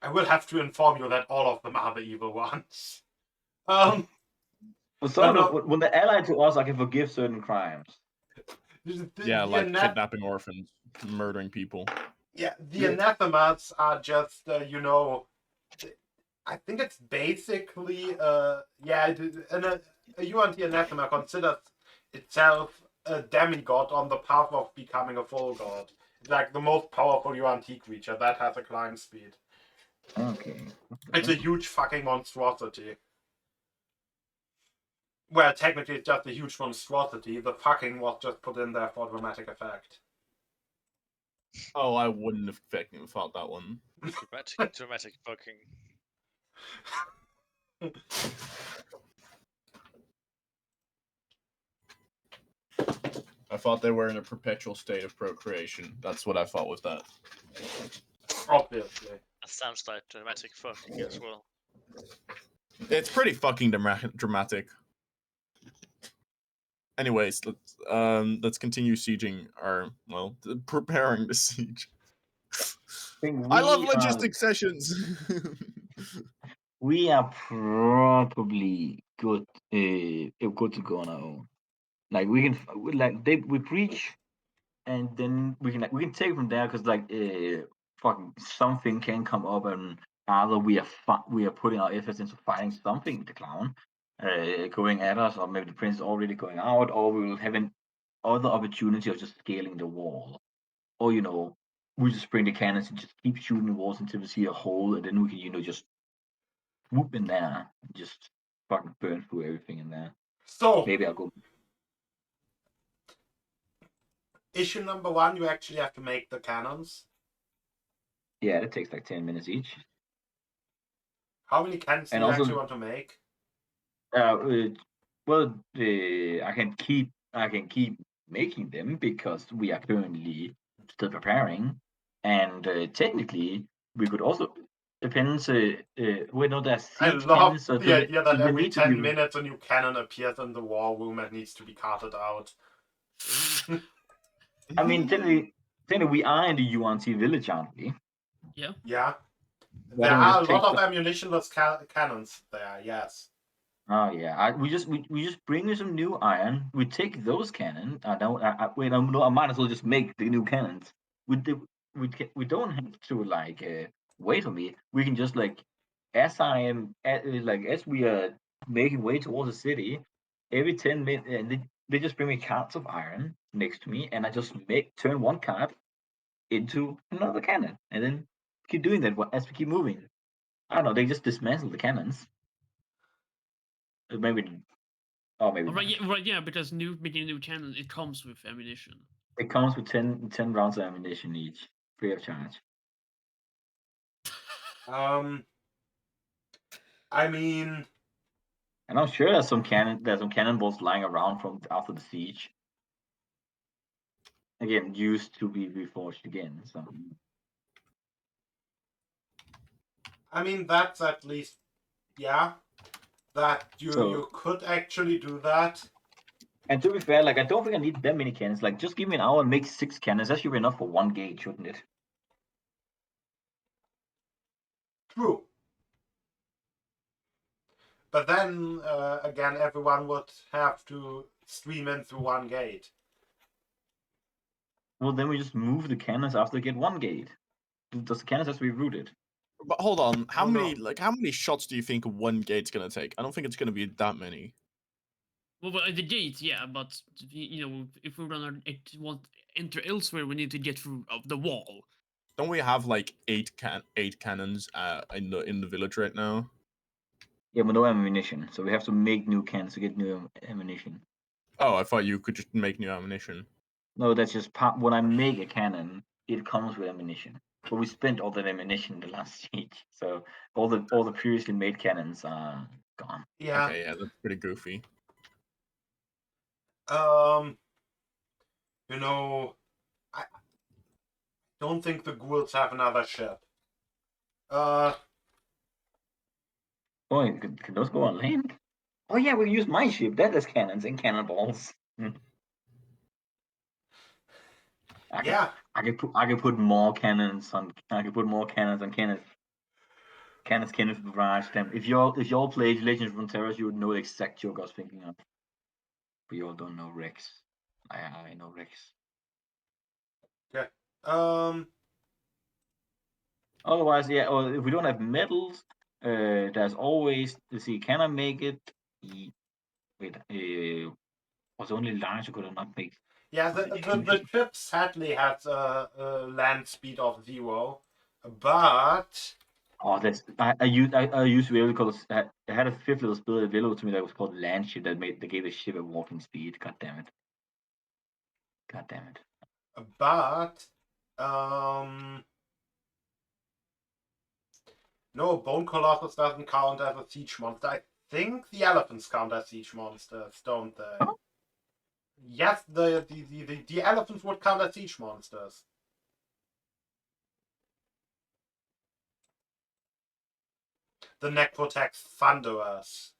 I will have to inform you that all of them are the evil ones. Well, no. when they're allied to us, I can forgive certain crimes. yeah, like Anath- kidnapping orphans, murdering people. Yeah, the Yeah. anathemas are just, I think it's basically, a UNT anathema considers itself a demigod on the path of becoming a full god. It's like the most powerful UNT creature that has a climb speed. Okay. It's a huge fucking monstrosity. Well, technically it's just a huge monstrosity. The fucking was just put in there for dramatic effect. Oh, I wouldn't have fucking thought that one. Dramatic fucking. I thought they were in a perpetual state of procreation. That's what I thought was that. Obviously. That sounds like dramatic fucking as well. It's pretty fucking dramatic. Anyways, let's continue sieging preparing the siege. I love logistic sessions. We are probably good to go on our own. Like we can we breach, and then we can take from there because fucking something can come up, and either we are putting our efforts into fighting something, the clown, going at us, or maybe the prince is already going out, or we will have an other opportunity of just scaling the wall, or we just bring the cannons and just keep shooting the walls until we see a hole, and then we can just whoop in there, and just fucking burn through everything in there. So, Maybe I'll go. issue number 1, you actually have to make the cannons. Yeah, it takes like 10 minutes each. How many cannons do And you also- actually want to make? I can keep making them because we are currently still preparing, and technically we could also depends. Wait, no, there's I siege love cannons, so the idea that we every need to 10 be. minutes a new cannon appears in the war room and needs to be carted out. I mean, technically, we are in the UNC village, aren't we? Yeah. Yeah. Why There don't we are a just lot take of ammunitionless cannons there, yes. Oh yeah, we just bring you some new iron. We take those cannons. Wait, no, I might as well just make the new cannons. We don't have to wait for me. We can just as we are making way towards the city, every 10 minutes, and they just bring me carts of iron next to me, and I just turn one cart into another cannon, and then keep doing that as we keep moving. I don't know. They just dismantle the cannons. Maybe. Oh, maybe not. Yeah, because making a new cannon, it comes with ammunition. It comes with 10 rounds of ammunition each, free of charge. I mean, And I'm sure there's some cannonballs lying around from after the siege. Again, used to be reforged again. So that's at least, yeah. That you could actually do that. And to be fair, like I don't think I need that many cannons. Like just give me an hour and make 6 cannons. That should be enough for 1 gate, shouldn't it? True. But then again, everyone would have to stream in through one gate. Well, then we just move the cannons after gate 1 gate. Does the cannons have to be routed? But hold on, how Oh, no. many shots do you think one gate's gonna take? I don't think it's gonna be that many. Well, the gate, yeah, but if we run want enter elsewhere, we need to get through the wall. Don't we have like eight cannons in the village right now? Yeah, but no ammunition, so we have to make new cannons to get new ammunition. Oh, I thought you could just make new ammunition. No, that's just part. When I make a cannon, it comes with ammunition. But we spent all that ammunition in the last siege, so all the previously made cannons are gone. Yeah. Okay, yeah, that's pretty goofy. You know, I don't think the ghouls have another ship. Oh, can those go on land? Oh yeah, we use my ship. That has cannons and cannonballs. Yeah. I could put more cannons on. I could put more cannons on cannons. Cannons barrage them. If y'all played Legends of Runeterra, you would know the exact joke I was thinking of. But you all don't know Rex. I know Rex. Otherwise, yeah. Or if we don't have medals, there's always. Let's see. Can I make it? Wait. Was only large or could I not make? Yeah, the ship sadly had a land speed of 0, but Oh, that's I used Velo because I had a 5th level spell at Velo to me that was called Land Ship that gave the ship a walking speed. God damn it. no, Bone Colossus doesn't count as a siege monster. I think the elephants count as siege monsters, don't they? Huh? Yes, the elephants would count as siege monsters. The neck protects thunderers.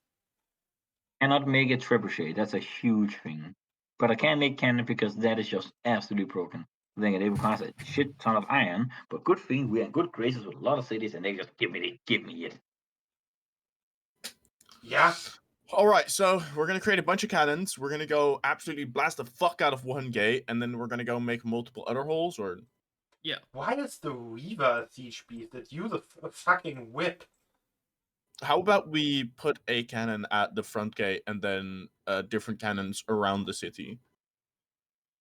Cannot make a trebuchet. That's a huge thing. But I can make cannon because that is just absolutely broken. Then it requires a shit ton of iron. But good thing we're in good graces with a lot of cities, and they just give me it. Yeah. All right, so we're gonna create a bunch of cannons. We're gonna go absolutely blast the fuck out of one gate, and then we're gonna go make multiple other holes. Or Why is the Reaver a siege beast that uses a fucking whip? how about we put a cannon at the front gate and then different cannons around the city?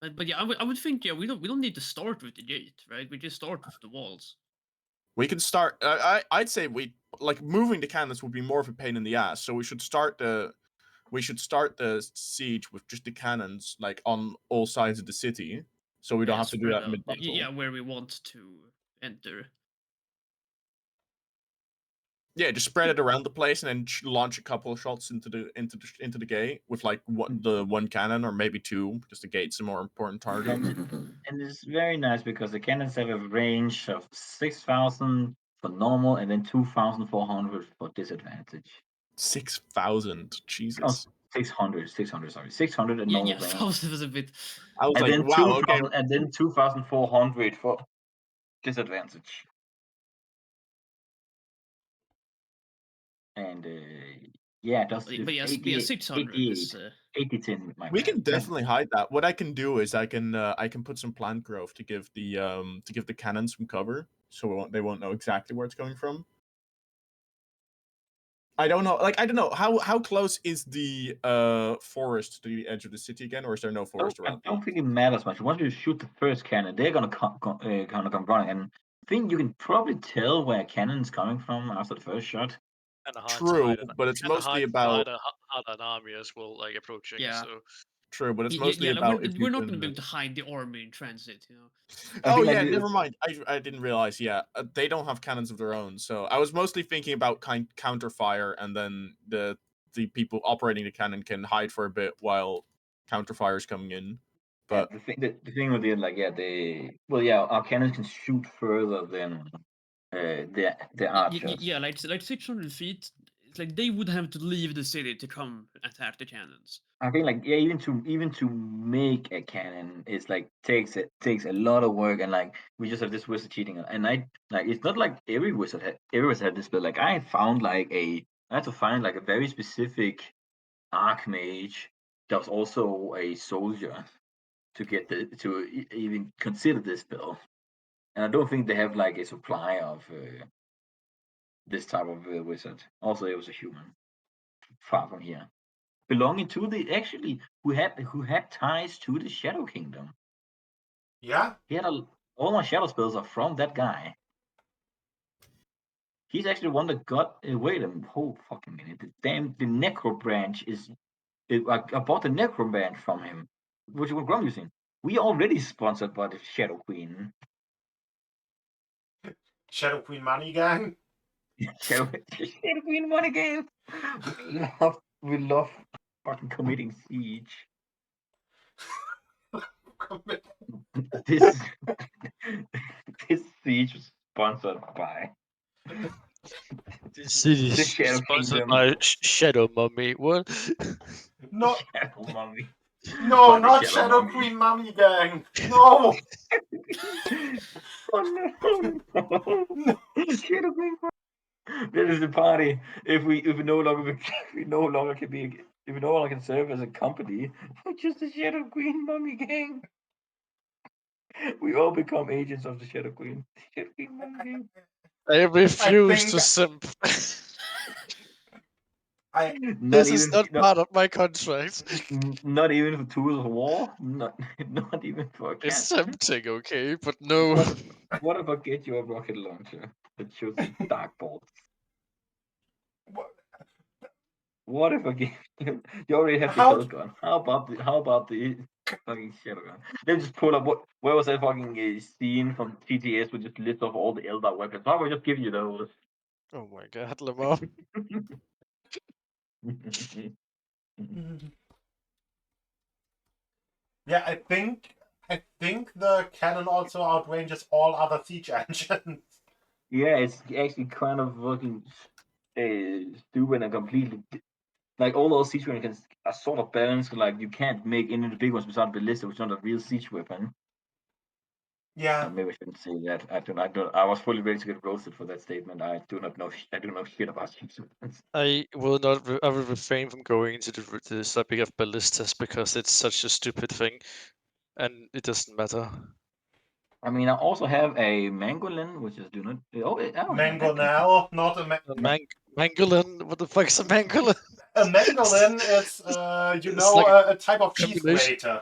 But yeah, I would think we don't need to start with the gate, right? We just start with the walls. We can start. I'd say we like moving the cannons would be more of a pain in the ass. So we should start the siege with just the cannons like on all sides of the city, so we don't have to do that mid battle. Yeah, where we want to enter. Yeah, just spread it around the place and then launch a couple of shots into the gate with like one cannon or maybe 2, because the gate's a more important target. And it's very nice because the cannons have a range of 6,000 for normal and then 2,400 for disadvantage. 6,000, Jesus. Oh, 600, sorry. 600 at normal range. 1,000 was a bit. I was and like, then wow, okay. And then 2,400 for disadvantage. And yeah, that's But yes, 600 is 80-10 with my We bad. can definitely hide that. What I can do is I can put some plant growth to give the cannons some cover, so they won't know exactly where it's coming from. I don't know. Like, I don't know how close is the forest to the edge of the city again, or is there no forest around? I don't think it matters much. Once you shoot the first cannon, they're gonna come running, and I think you can probably tell where a cannon's coming from after the first shot. True, but it's mostly about how an army as well, like approaching. Yeah. So true, but it's mostly about if we're not going to be able to hide the army in transit, you know. Oh yeah, never mind. I didn't realize. Yeah, they don't have cannons of their own, so I was mostly thinking about counter fire, and then the people operating the cannon can hide for a bit while counter fire is coming in. But the thing with it, our cannons can shoot further than the archers. Yeah, like 600 feet. it's like they would have to leave the city to come attack the cannons. I think like yeah, even to make a cannon is like takes a lot of work, and like we just have this wizard cheating, and I like it's not like every wizard had this, but like I had to find like a very specific archmage that was also a soldier to get even consider this spell, and I don't think they have like a supply of this type of wizard. Also, it was a human, far from here, belonging to the actually who had ties to the Shadow Kingdom. Yeah. He had all my shadow spells are from that guy. He's actually the one that got. Wait a whole fucking minute. The Necro branch is. I bought the Necro branch from him, which was Grom using. We already sponsored by the Shadow Queen. Shadow Queen Money Gang. Shadow Queen money game. We love fucking committing siege. This this siege was sponsored by This city the is Shadow sponsored Kingdom. by Shadow Mummy. What? No, Shadow Mummy. no, By the not Shadow Shadow Mummy. Queen Mummy Gang. No. Oh no! Shadow Queen. This is the party. If we no longer can serve as a company, we're just the Shadow Queen Mummy Gang. We all become agents of the Shadow Queen. Shadow Queen Mummy Gang. I refuse think- to simp. Not This even is not part of my contract. not even for tools of war. Not even for a It's cat. tempting, okay, but no. What if I get you a rocket launcher that shoots dark bolts? What if I give you already have the How- shotgun? How about the fucking shotgun? They just pull up where was that fucking scene from TTS with just list off all the Eldar weapons? Why would I just give you those? Oh my god, Lamar. Yeah, I think the cannon also outranges all other siege engines. Yeah, it's actually kind of fucking stupid and completely like all those siege weapons are sort of balanced. Like you can't make any of the big ones without ballista, which is not a real siege weapon. Yeah. Maybe I shouldn't say that. I don't. I was fully ready to get roasted for that statement. I do not know. I do know shit about siege weapons. I will not. I will refrain from going into the subject of ballistas because it's such a stupid thing, and it doesn't matter. I mean, I also have a Mangolin, which is do not. Oh, I don't have that. Mangonel, not a Mangolin? What the fuck's a mangolin? A mangolin is, It's like a type of cheese combination. grater.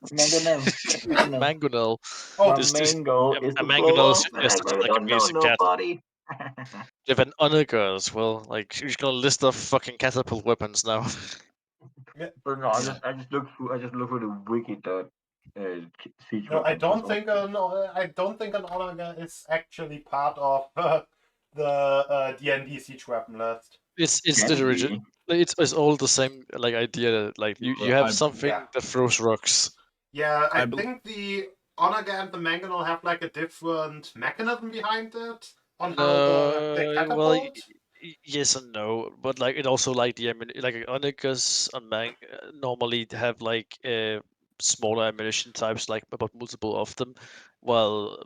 Mangonel. Mangonel. Mangonel. Oh, My This- mango is a the mangonel floor. is just I like a don't know music cat. nobody. You have an onager as well. Like you're just gonna list off fucking catapult weapons now. But no, I just look through the wiki that siege no, I weapons don't is think also- I don't think an onager is actually part of the D&D siege weapon list. It's Can literally be. it's all the same like idea. Like you Well, have I- something yeah. that throws rocks. Yeah, I I bel- think the onager and the mangonel have like a different mechanism behind it on how they No, catapult. well, yes and no, but like it also like like onagers on normally have like smaller ammunition types, like about multiple of them, while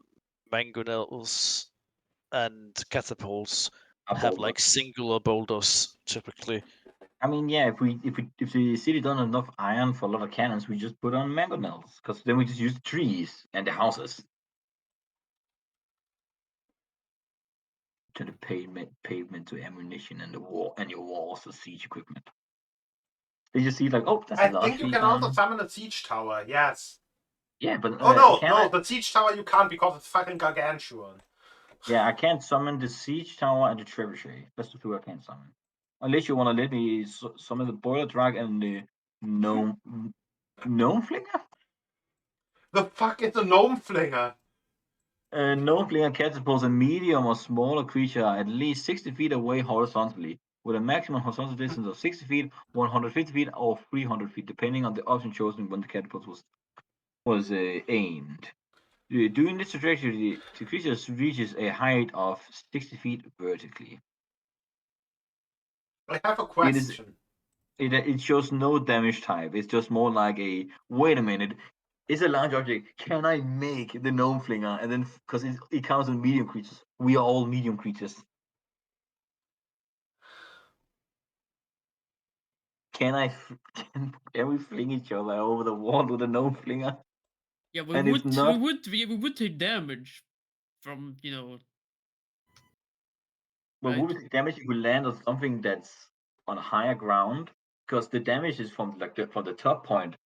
mangonels and catapults A have boulder. like singular boulders typically. I mean, yeah, if the city doesn't have enough iron for a lot of cannons, we just put on mangonels, because then we just use the trees and the houses. To the pavement to ammunition and your walls to siege equipment. They just see like, oh, that's I a large think you tree can also line. summon a siege tower. Yes. Yeah, but Oh no, can no, I? the siege tower you can't because it's fucking gargantuan. Yeah, I can't summon the siege tower and the trebuchet. That's the two I can't summon. Unless you want to let me summon the boiler drag and the gnome flinger. The fuck is a gnome flinger? Gnome flinger catapults a medium or smaller creature at least 60 feet away horizontally, with a maximum horizontal distance of 60 feet, 150 feet, or 300 feet, depending on the option chosen when the catapult was aimed. During this trajectory, the creature reaches a height of 60 feet vertically. I have a It is- question. It shows no damage type. It's just more like a wait a minute. It's a large object. Can I make the gnome flinger? And then because it counts on medium creatures, we are all medium creatures. Can we fling each other over the wall with a gnome flinger? Yeah, we And if would not- we would take damage from But right? would we take damage if we land on something that's on higher ground? Because the damage is from from the top point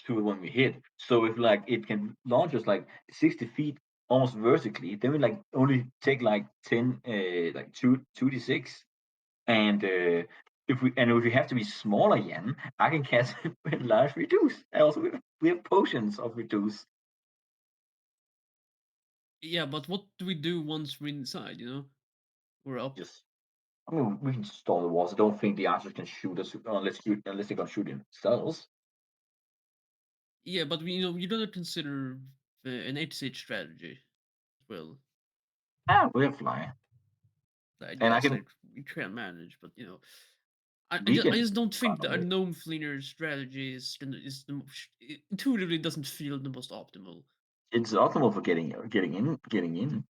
to when we hit. So if like it can launch us like 60 feet almost vertically, then we like only take like 10 like 2d6. And if we have to be smaller again, I can cast large reduce. I also we have potions of reduce. Yeah, but what do we do once we're inside? We're up. I mean, we can storm the walls. I don't think the archers can shoot us unless they can shoot themselves. Yeah, but you don't consider an 8 strategy as well. Ah, we're flying. I And I guess can- we can manage, but I We just, I can just don't think run that a away. gnome flinger strategy is the intuitively doesn't feel the most optimal. It's optimal for getting in.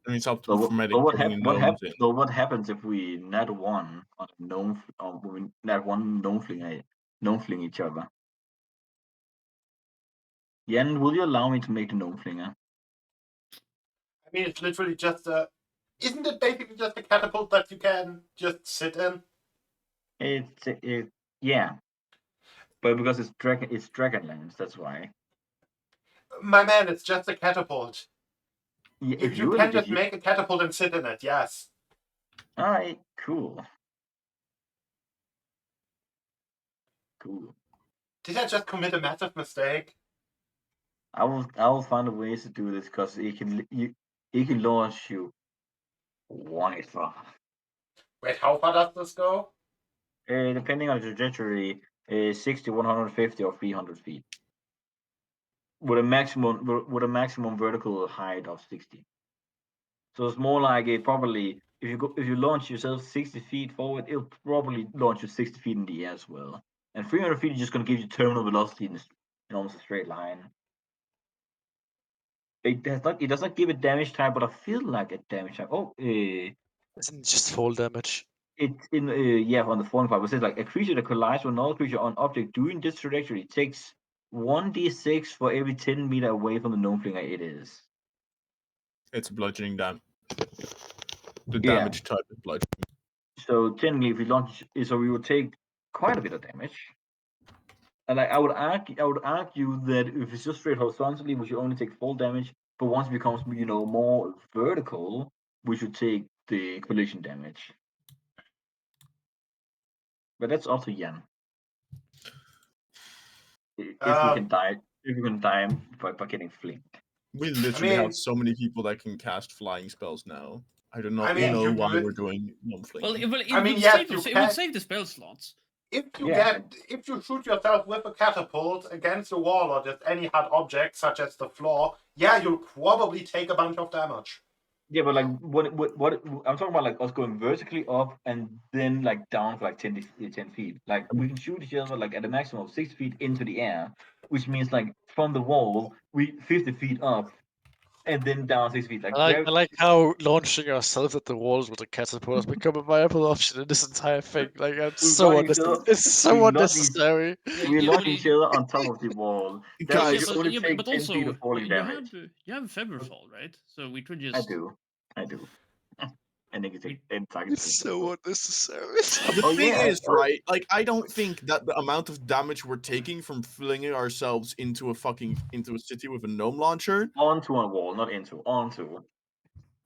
I mean, it's So optimal for medic getting gnomes in. what happens if we nat one on a gnome? When we nat one gnome fling each other? Yen, will you allow me to make the gnome flinger? I mean, it's literally just a. Isn't it basically just a catapult that you can just sit in? Yeah, but because it's Dragonlance, that's why. My man, it's just a catapult. Yeah, You can just make a catapult and sit in it, yes. Alright, cool. Did I just commit a massive mistake? I will find a way to do this because it can launch you quite far. Wait, how far does this go? Depending on the trajectory, 60, 150, or 300 feet. With a maximum vertical height of 60. So it's more like it probably if you launch yourself 60 feet forward, it'll probably launch you 60 feet in the air as well. And 300 feet is just gonna give you terminal velocity in almost a straight line. It does not give a damage type, but I feel like a damage type. Isn't it just fall damage? It's in on the falling part. It says like a creature that collides with another creature on object during this trajectory takes 1d6 for every 10 meter away from the gnome flinger it is. It's bludgeoning damage. The Yeah. damage type is bludgeoning. So technically, if we launch, so we would take quite a bit of damage. And I would argue that if it's just straight horizontally, we should only take full damage. But once it becomes more vertical, we should take the collision damage. But that's up to Jan. If we can die by getting flinked. We literally mean- have so many people that can cast flying spells now. I do not I mean, know you why do it- we're doing gnome Well, flinging. it I mean, would yes, save, you it can- would save the spell slots. If Yeah. if you shoot yourself with a catapult against a wall or just any hard object, such as the floor, yeah, you'll probably take a bunch of damage. Yeah, but like what I'm talking about, like us going vertically up and then like down for like 10 feet. Like we can shoot each other like at a maximum of 6 feet into the air, which means like from the wall we 50 feet up and then down 6 feet. Like I like how launching ourselves at the walls with a catapult has become a viable option in this entire thing. Like, it's We so launch each unnecessary. other- It's so we launch unnecessary. we Yeah, launch but each other on top of the wall. Guys, That only take but 10 also feet of falling you damage. have Featherfall, right? So we could just. I do. And negative and target. It's so unnecessary. The Oh, thing yeah, is, oh. right? Like, I don't think that the amount of damage we're taking from flinging ourselves into a city with a gnome launcher. Onto a wall, not into. Onto.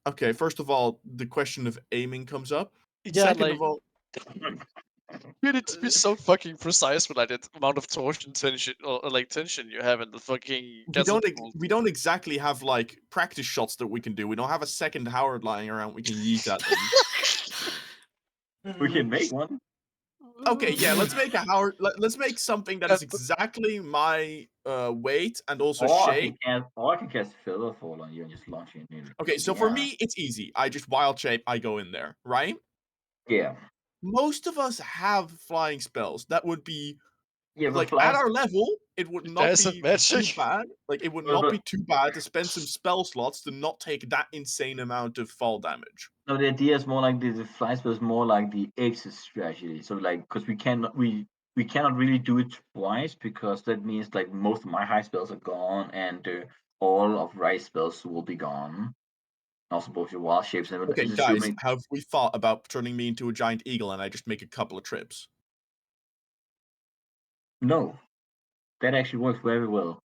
Okay, first of all, the question of aiming comes up. Yeah, Second like of all, you need to be so fucking precise with like the amount of torsion tension or like tension you have in the fucking catapult. we don't exactly have like practice shots that we can do. We don't have a second Howard lying around we can use at them. We can make one. Okay, yeah, let's make a Howard. Let's make something that is But- exactly my weight and also Or shape. I can cast Featherfall on you and just launch it in. Okay, so for me, it's easy. I just wild shape. I go in there, right? Yeah. Most of us have flying spells. That would be Yeah, but like at flying. our level, it would If not there isn't be too magic. bad. Like it would But- not but- be too bad to spend some spell slots to not take that insane amount of fall damage. No, the idea is more like the fly spell is more like the exit strategy. So like, because we cannot really do it twice because that means like most of my high spells are gone and all of Rice spells will be gone. Also both your wild shapes and Okay, it's guys, assuming have we thought about turning me into a giant eagle and I just make a couple of trips? no. That actually works very well.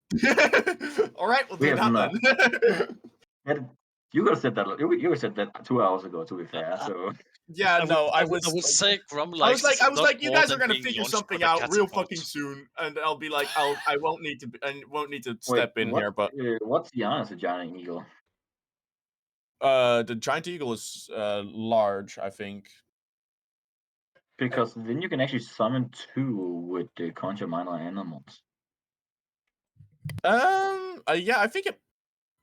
All right, we'll We do have that then. You could have said that. You could have said that 2 hours ago. To be fair, so Yeah, no, I would was. say Grum I likes. was like, you more guys are than gonna being figure launched something from a out real catapult. fucking soon, and I'll be like, I won't need to wait, step in here, but what's the honest of giant eagle? the giant eagle is large, I think. Because then you can actually summon 2 with the conjure minor animals. Yeah, I think it.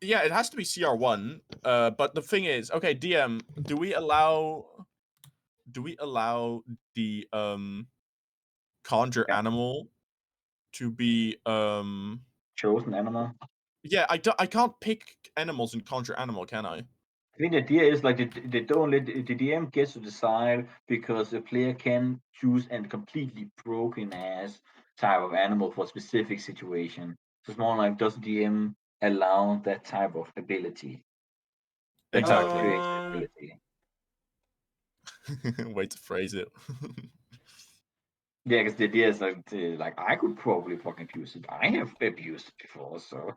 Yeah, it has to be CR1. But the thing is, okay, DM, do we allow the conjure Yeah. animal to be Chosen animal. Yeah, I can't pick animals in conjure animal, can I? I think the idea is like they don't let the DM gets to decide because the player can choose a completely broken ass type of animal for a specific situation. So it's more like does DM allow that type of ability? That type of Exactly. creative ability. Way to phrase it. Yeah, because the idea is like I could probably fucking abuse it. I have abused it before, so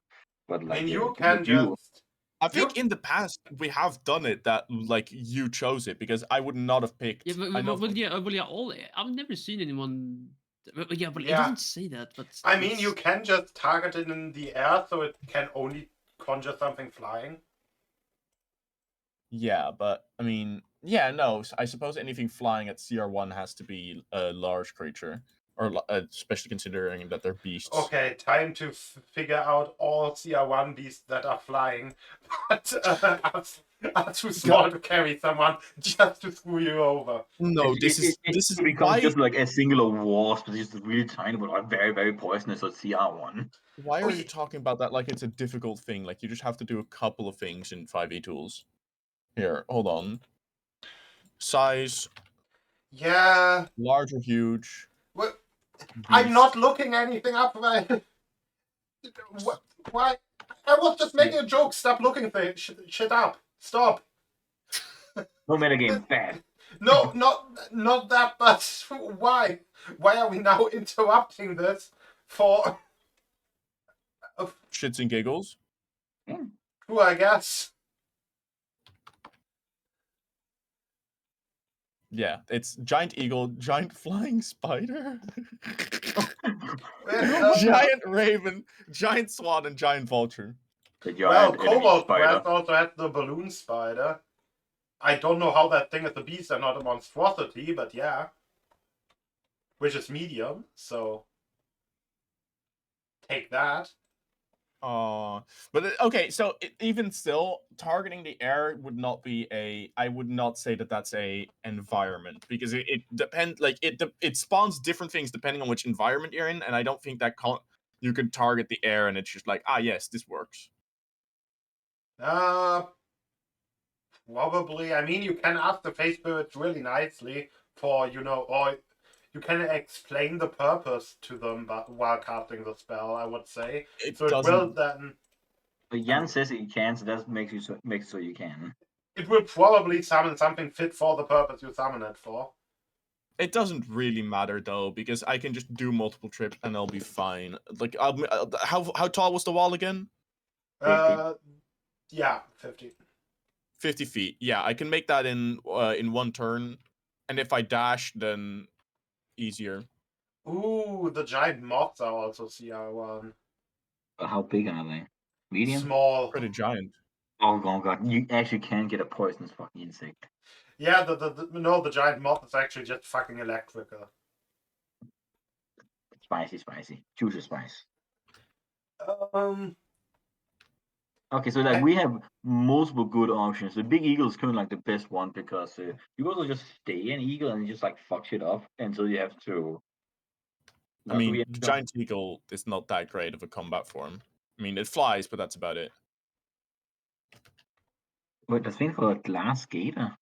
but I like mean, you with can you, just. I think You- in the past we have done it that like you chose it because I would not have picked. Yeah, I know. I've never seen anyone. Yeah, but it Yeah. doesn't say that. But I mean, you it's- can just target it in the air, so it can only conjure something flying. Yeah, but I mean, yeah, no. I suppose anything flying at CR1 has to be a large creature, or especially considering that they're beasts. Okay, time to figure out all CR1 beasts that are flying, but are too small to carry someone just to screw you over. No, this is it becomes why just like a singular wasp, but it's just really tiny, but like very very poisonous. So CR1. why Oh, are you yeah. talking about that like it's a difficult thing? Like you just have to do a couple of things in 5e tools. Here, hold on. Size, Yeah. large or huge. Well, I'm beast. not looking anything up. Why? I was just making a joke. Stop looking shit up. Stop. No metagame, bad. No, not that. But why? Why are we now interrupting this for? Shits and giggles. Who I guess. Yeah, it's giant eagle, giant flying spider, giant raven, giant swan, and giant vulture. The Well, giant enemy Cobalt spider. Quest also had the balloon spider. I don't know how that thing is a beast and not a monstrosity, but yeah. Which is medium, so take that. But okay, so even still, targeting the air would not be a. I would not say that that's a environment because it depends. Like it spawns different things depending on which environment you're in, and I don't think that you could target the air and it's just like yes, this works. Probably. I mean, you can ask the face spirits really nicely for, or you can explain the purpose to them while casting the spell, I would say. It So it doesn't. will then. But Jan says that you can, so that makes so you can. It will probably summon something fit for the purpose you summon it for. It doesn't really matter though because I can just do multiple trips and I'll be fine. Like, how tall was the wall again? 50. Yeah, 50. 50 feet. Yeah, I can make that in one turn, and if I dash, then easier. Ooh, the giant moths are also CR1. But how big are they? Medium? Small. Pretty giant. Oh god, you actually can get a poisonous fucking insect. Yeah, the giant moth is actually just fucking electrical. Spicy. Choose a spice. Okay, so like we have multiple good options. The big eagle is kind of like the best one because you also just stay an eagle and just like fuck shit up until you have to. I mean, the giant eagle is not that great of a combat form. I mean, it flies, but that's about it. Wait, that's been for a glass gator.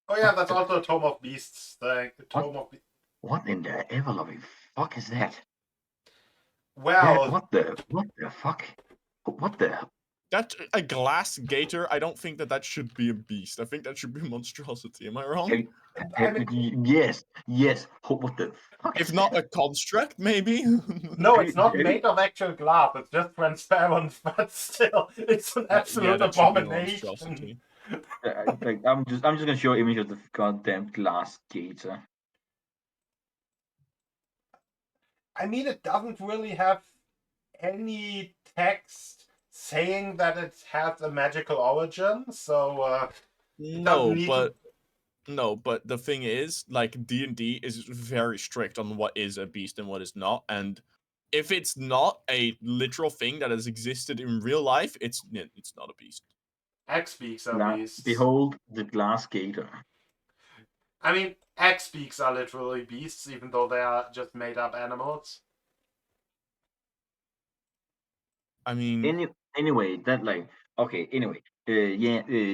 Oh yeah, that's also a Tome of Beasts thing. What in the ever loving fuck is that? Well, What the fuck? What the? That's a glass gator. I don't think that should be a beast. I think that should be a monstrosity. Am I wrong? Yes. What the fuck? If not a construct, maybe. No, it's not made of actual glass. It's just transparent, but still, it's an absolute that should be a abomination. monstrosity. I'm just gonna show an image of the goddamn glass gator. I mean, it doesn't really have any text saying that it has a magical origin, so No, but the thing is, like D&D is very strict on what is a beast and what is not, and if it's not a literal thing that has existed in real life, it's not a beast. X-Beaks are beasts. Behold the glass gator. I mean, X-Beaks are literally beasts, even though they are just made-up animals. I mean, Anyway, that like okay. Anyway,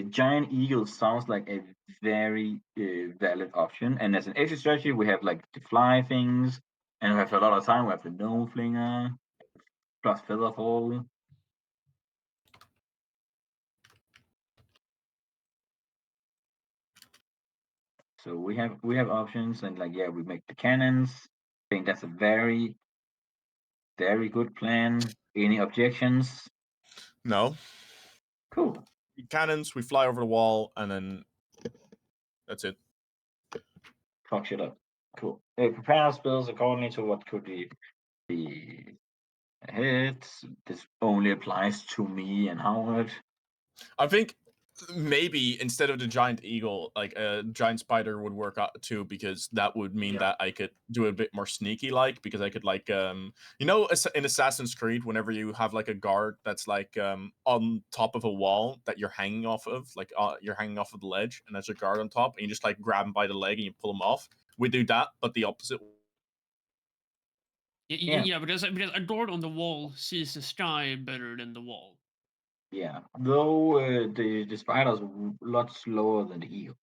giant eagle sounds like a very valid option. And as an extra strategy, we have like the fly things, and we have a lot of time. We have the gnome flinger plus featherfall. So we have options, and like we make the cannons. I think that's a very very good plan. Any objections? no. Cool. Cannons, we fly over the wall, and then that's it. Fuck shit up. Cool. Prepare spells accordingly to what could be hits. This only applies to me and Howard. I think maybe instead of the giant eagle, like a giant spider would work out too, because that would mean that I could do a bit more sneaky, like because I could like in Assassin's Creed, whenever you have like a guard that's like on top of a wall that you're hanging off of, like you're hanging off of the ledge, and there's a guard on top, and you just like grab him by the leg and you pull him off. We do that, but the opposite. Yeah, because a guard on the wall sees the sky better than the wall. Yeah, though the spider's a lot slower than the eagle.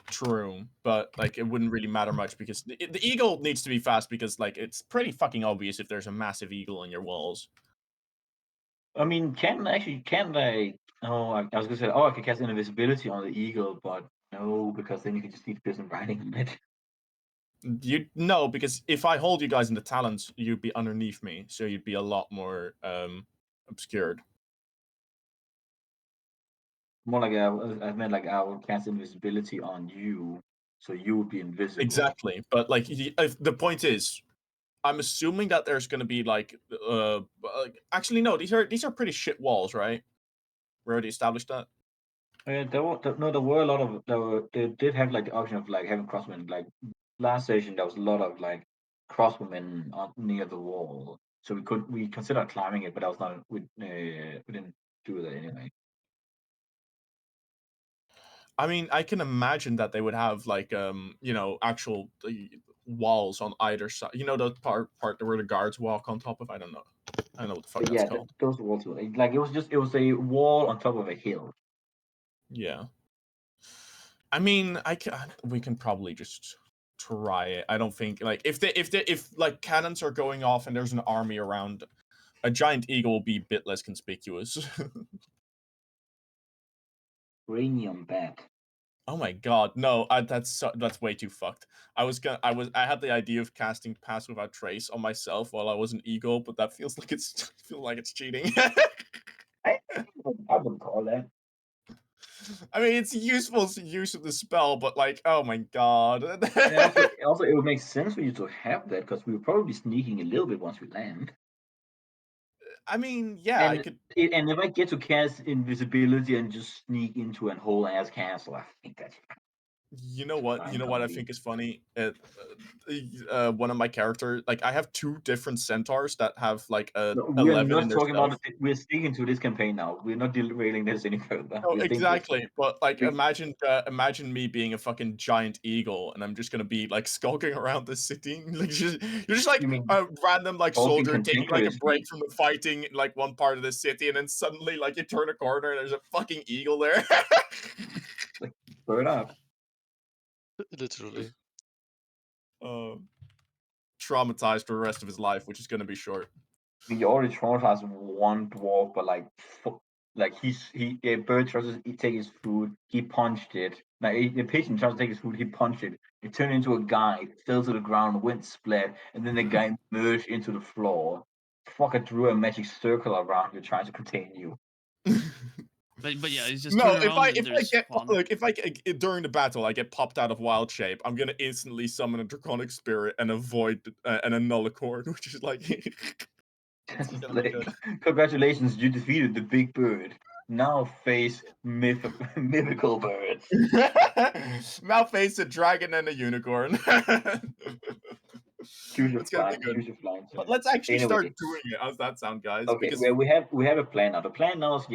True, but like it wouldn't really matter much because the eagle needs to be fast because like it's pretty fucking obvious if there's a massive eagle on your walls. I mean, can I? Oh, I was gonna say, I could cast invisibility on the eagle, but no, because then you can just see the person riding on it. No, because if I hold you guys in the talons, you'd be underneath me, so you'd be a lot more obscured. More like I meant like I would cast invisibility on you, so you would be invisible. Exactly, but like the point is, I'm assuming that there's gonna be like actually no, these are pretty shit walls, right? We already established that. There were a lot of they did have like the option of like having crossmen. Like last session, there was a lot of like crosswomen near the wall, so we considered climbing it, but that was not we didn't do that anyway. I mean, I can imagine that they would have like actual walls on either side. You know the part where the guards walk on top of. I don't know what the fuck that's called. Those walls were like it was a wall on top of a hill. Yeah. I mean, we can probably just try it. I don't think like if like cannons are going off and there's an army around, a giant eagle will be a bit less conspicuous. Cranium bat. Oh my god, no! That's way too fucked. I had the idea of casting Pass Without Trace on myself while I was an eagle, but that feels like it's cheating. I wouldn't call that. I mean, it's useful use of the spell, but like, oh my god. Also, it would make sense for you to have that because we would probably be sneaking a little bit once we land. I mean, yeah, and, and if I get to cast invisibility and just sneak into an whole ass castle, I think that's fine. You know what? Fine, You know what I comedy. think is funny? One of my characters, like I have 2 different centaurs that have like a No, we are 11 in not their talking stealth. about it. We're sticking to this campaign now. We're not derailing this any further. Oh, We're sticking to this. exactly. But like, Please. imagine me being a fucking giant eagle, and I'm just gonna be like skulking around the city. Like, you're just like You mean a random like skulking soldier taking like a continuously? break from the fighting in like one part of the city, and then suddenly like you turn a corner and there's a fucking eagle there. Throw it up. Literally. Traumatized for the rest of his life, which is gonna be short. We already traumatized one dwarf, but like a bird tries to take his food. He punched it. Like a pigeon tries to take his food. He punched it. It turned into a guy. Fell to the ground. Went splat, and then the guy merged into the floor. Fucker drew a magic circle around you, trying to contain you. But yeah, it's just No, turn around and there's spawn. if I get during the battle, I get popped out of wild shape, I'm gonna instantly summon a draconic spirit and avoid and a nullicorn, which is like, Just gonna be like, good. congratulations, you defeated the big bird. Now face mythical birds. Now face a dragon and a unicorn. Choose your It's gonna be flying. good. Choose your flying. But let's actually start Anyway, doing it. How's that sound, guys? okay. Because Well, we have a plan now. The plan now is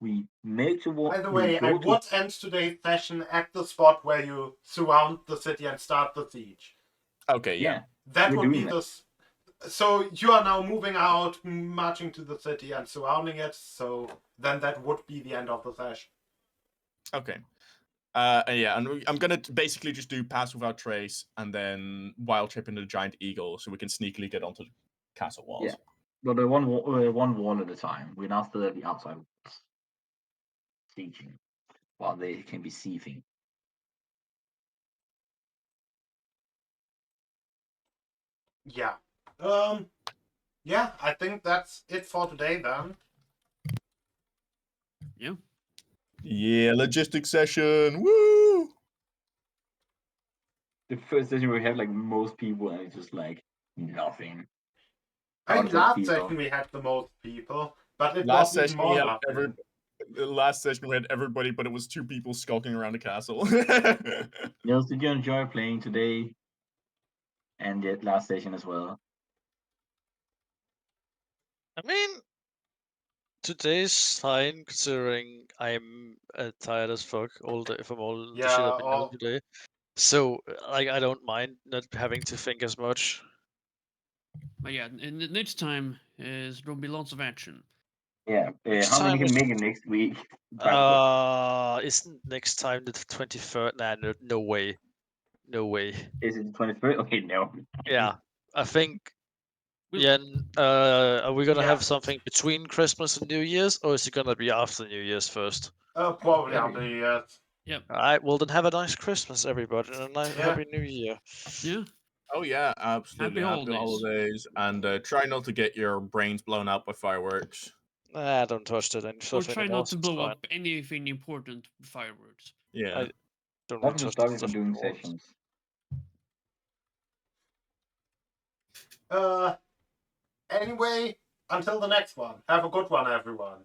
we make to By the we way, I go to would end today's session at the spot where you surround the city and start the siege. okay, yeah. yeah. That We're would be doing that. So you are now moving out, marching to the city and surrounding it. So then that would be the end of the session. Okay. Yeah, and I'm gonna basically just do pass without trace and then wild shape into the giant eagle so we can sneakily get onto the castle walls. Yeah. But one wall at a time. We're now still at the outside walls, sieging, while they can be sieving. Yeah. Yeah, I think that's it for today then. Yeah. Yeah, logistics session. Woo! The first session we had like most people, and it's just like nothing. I Out think of 10 last people. session we had the most people, but it Last was even session we more had nothing. the last session we had everybody, but it was 2 people skulking around the castle. Nils, did you enjoy playing today? And the last session as well. I mean, today's fine considering I'm tired as fuck all day from all the shit I've been doing today. So like I don't mind not having to think as much. But yeah, and the next time is there'll be lots of action. Yeah. Next How many time can is- make it next week? Practical. Isn't next time the 23rd? Nah, no way. No way. Is it the 23rd? Okay, no. Yeah, I think. We'll- Yeah, are we gonna Yeah. have something between Christmas and New Year's, or is it gonna be after New Year's first? Probably Yeah. after years. Alright, well then have a nice Christmas, everybody, and a nice Yeah. happy New Year. Yeah. Oh yeah, absolutely. Happy holidays. And try not to get your brains blown out by fireworks. Nah, don't touch that Or stuff try anymore. not to It's blow fine. up anything important with fireworks. Yeah. I don't Nothing to touch stop that you from stuff doing anymore. sessions. Anyway, until the next one. Have a good one, everyone.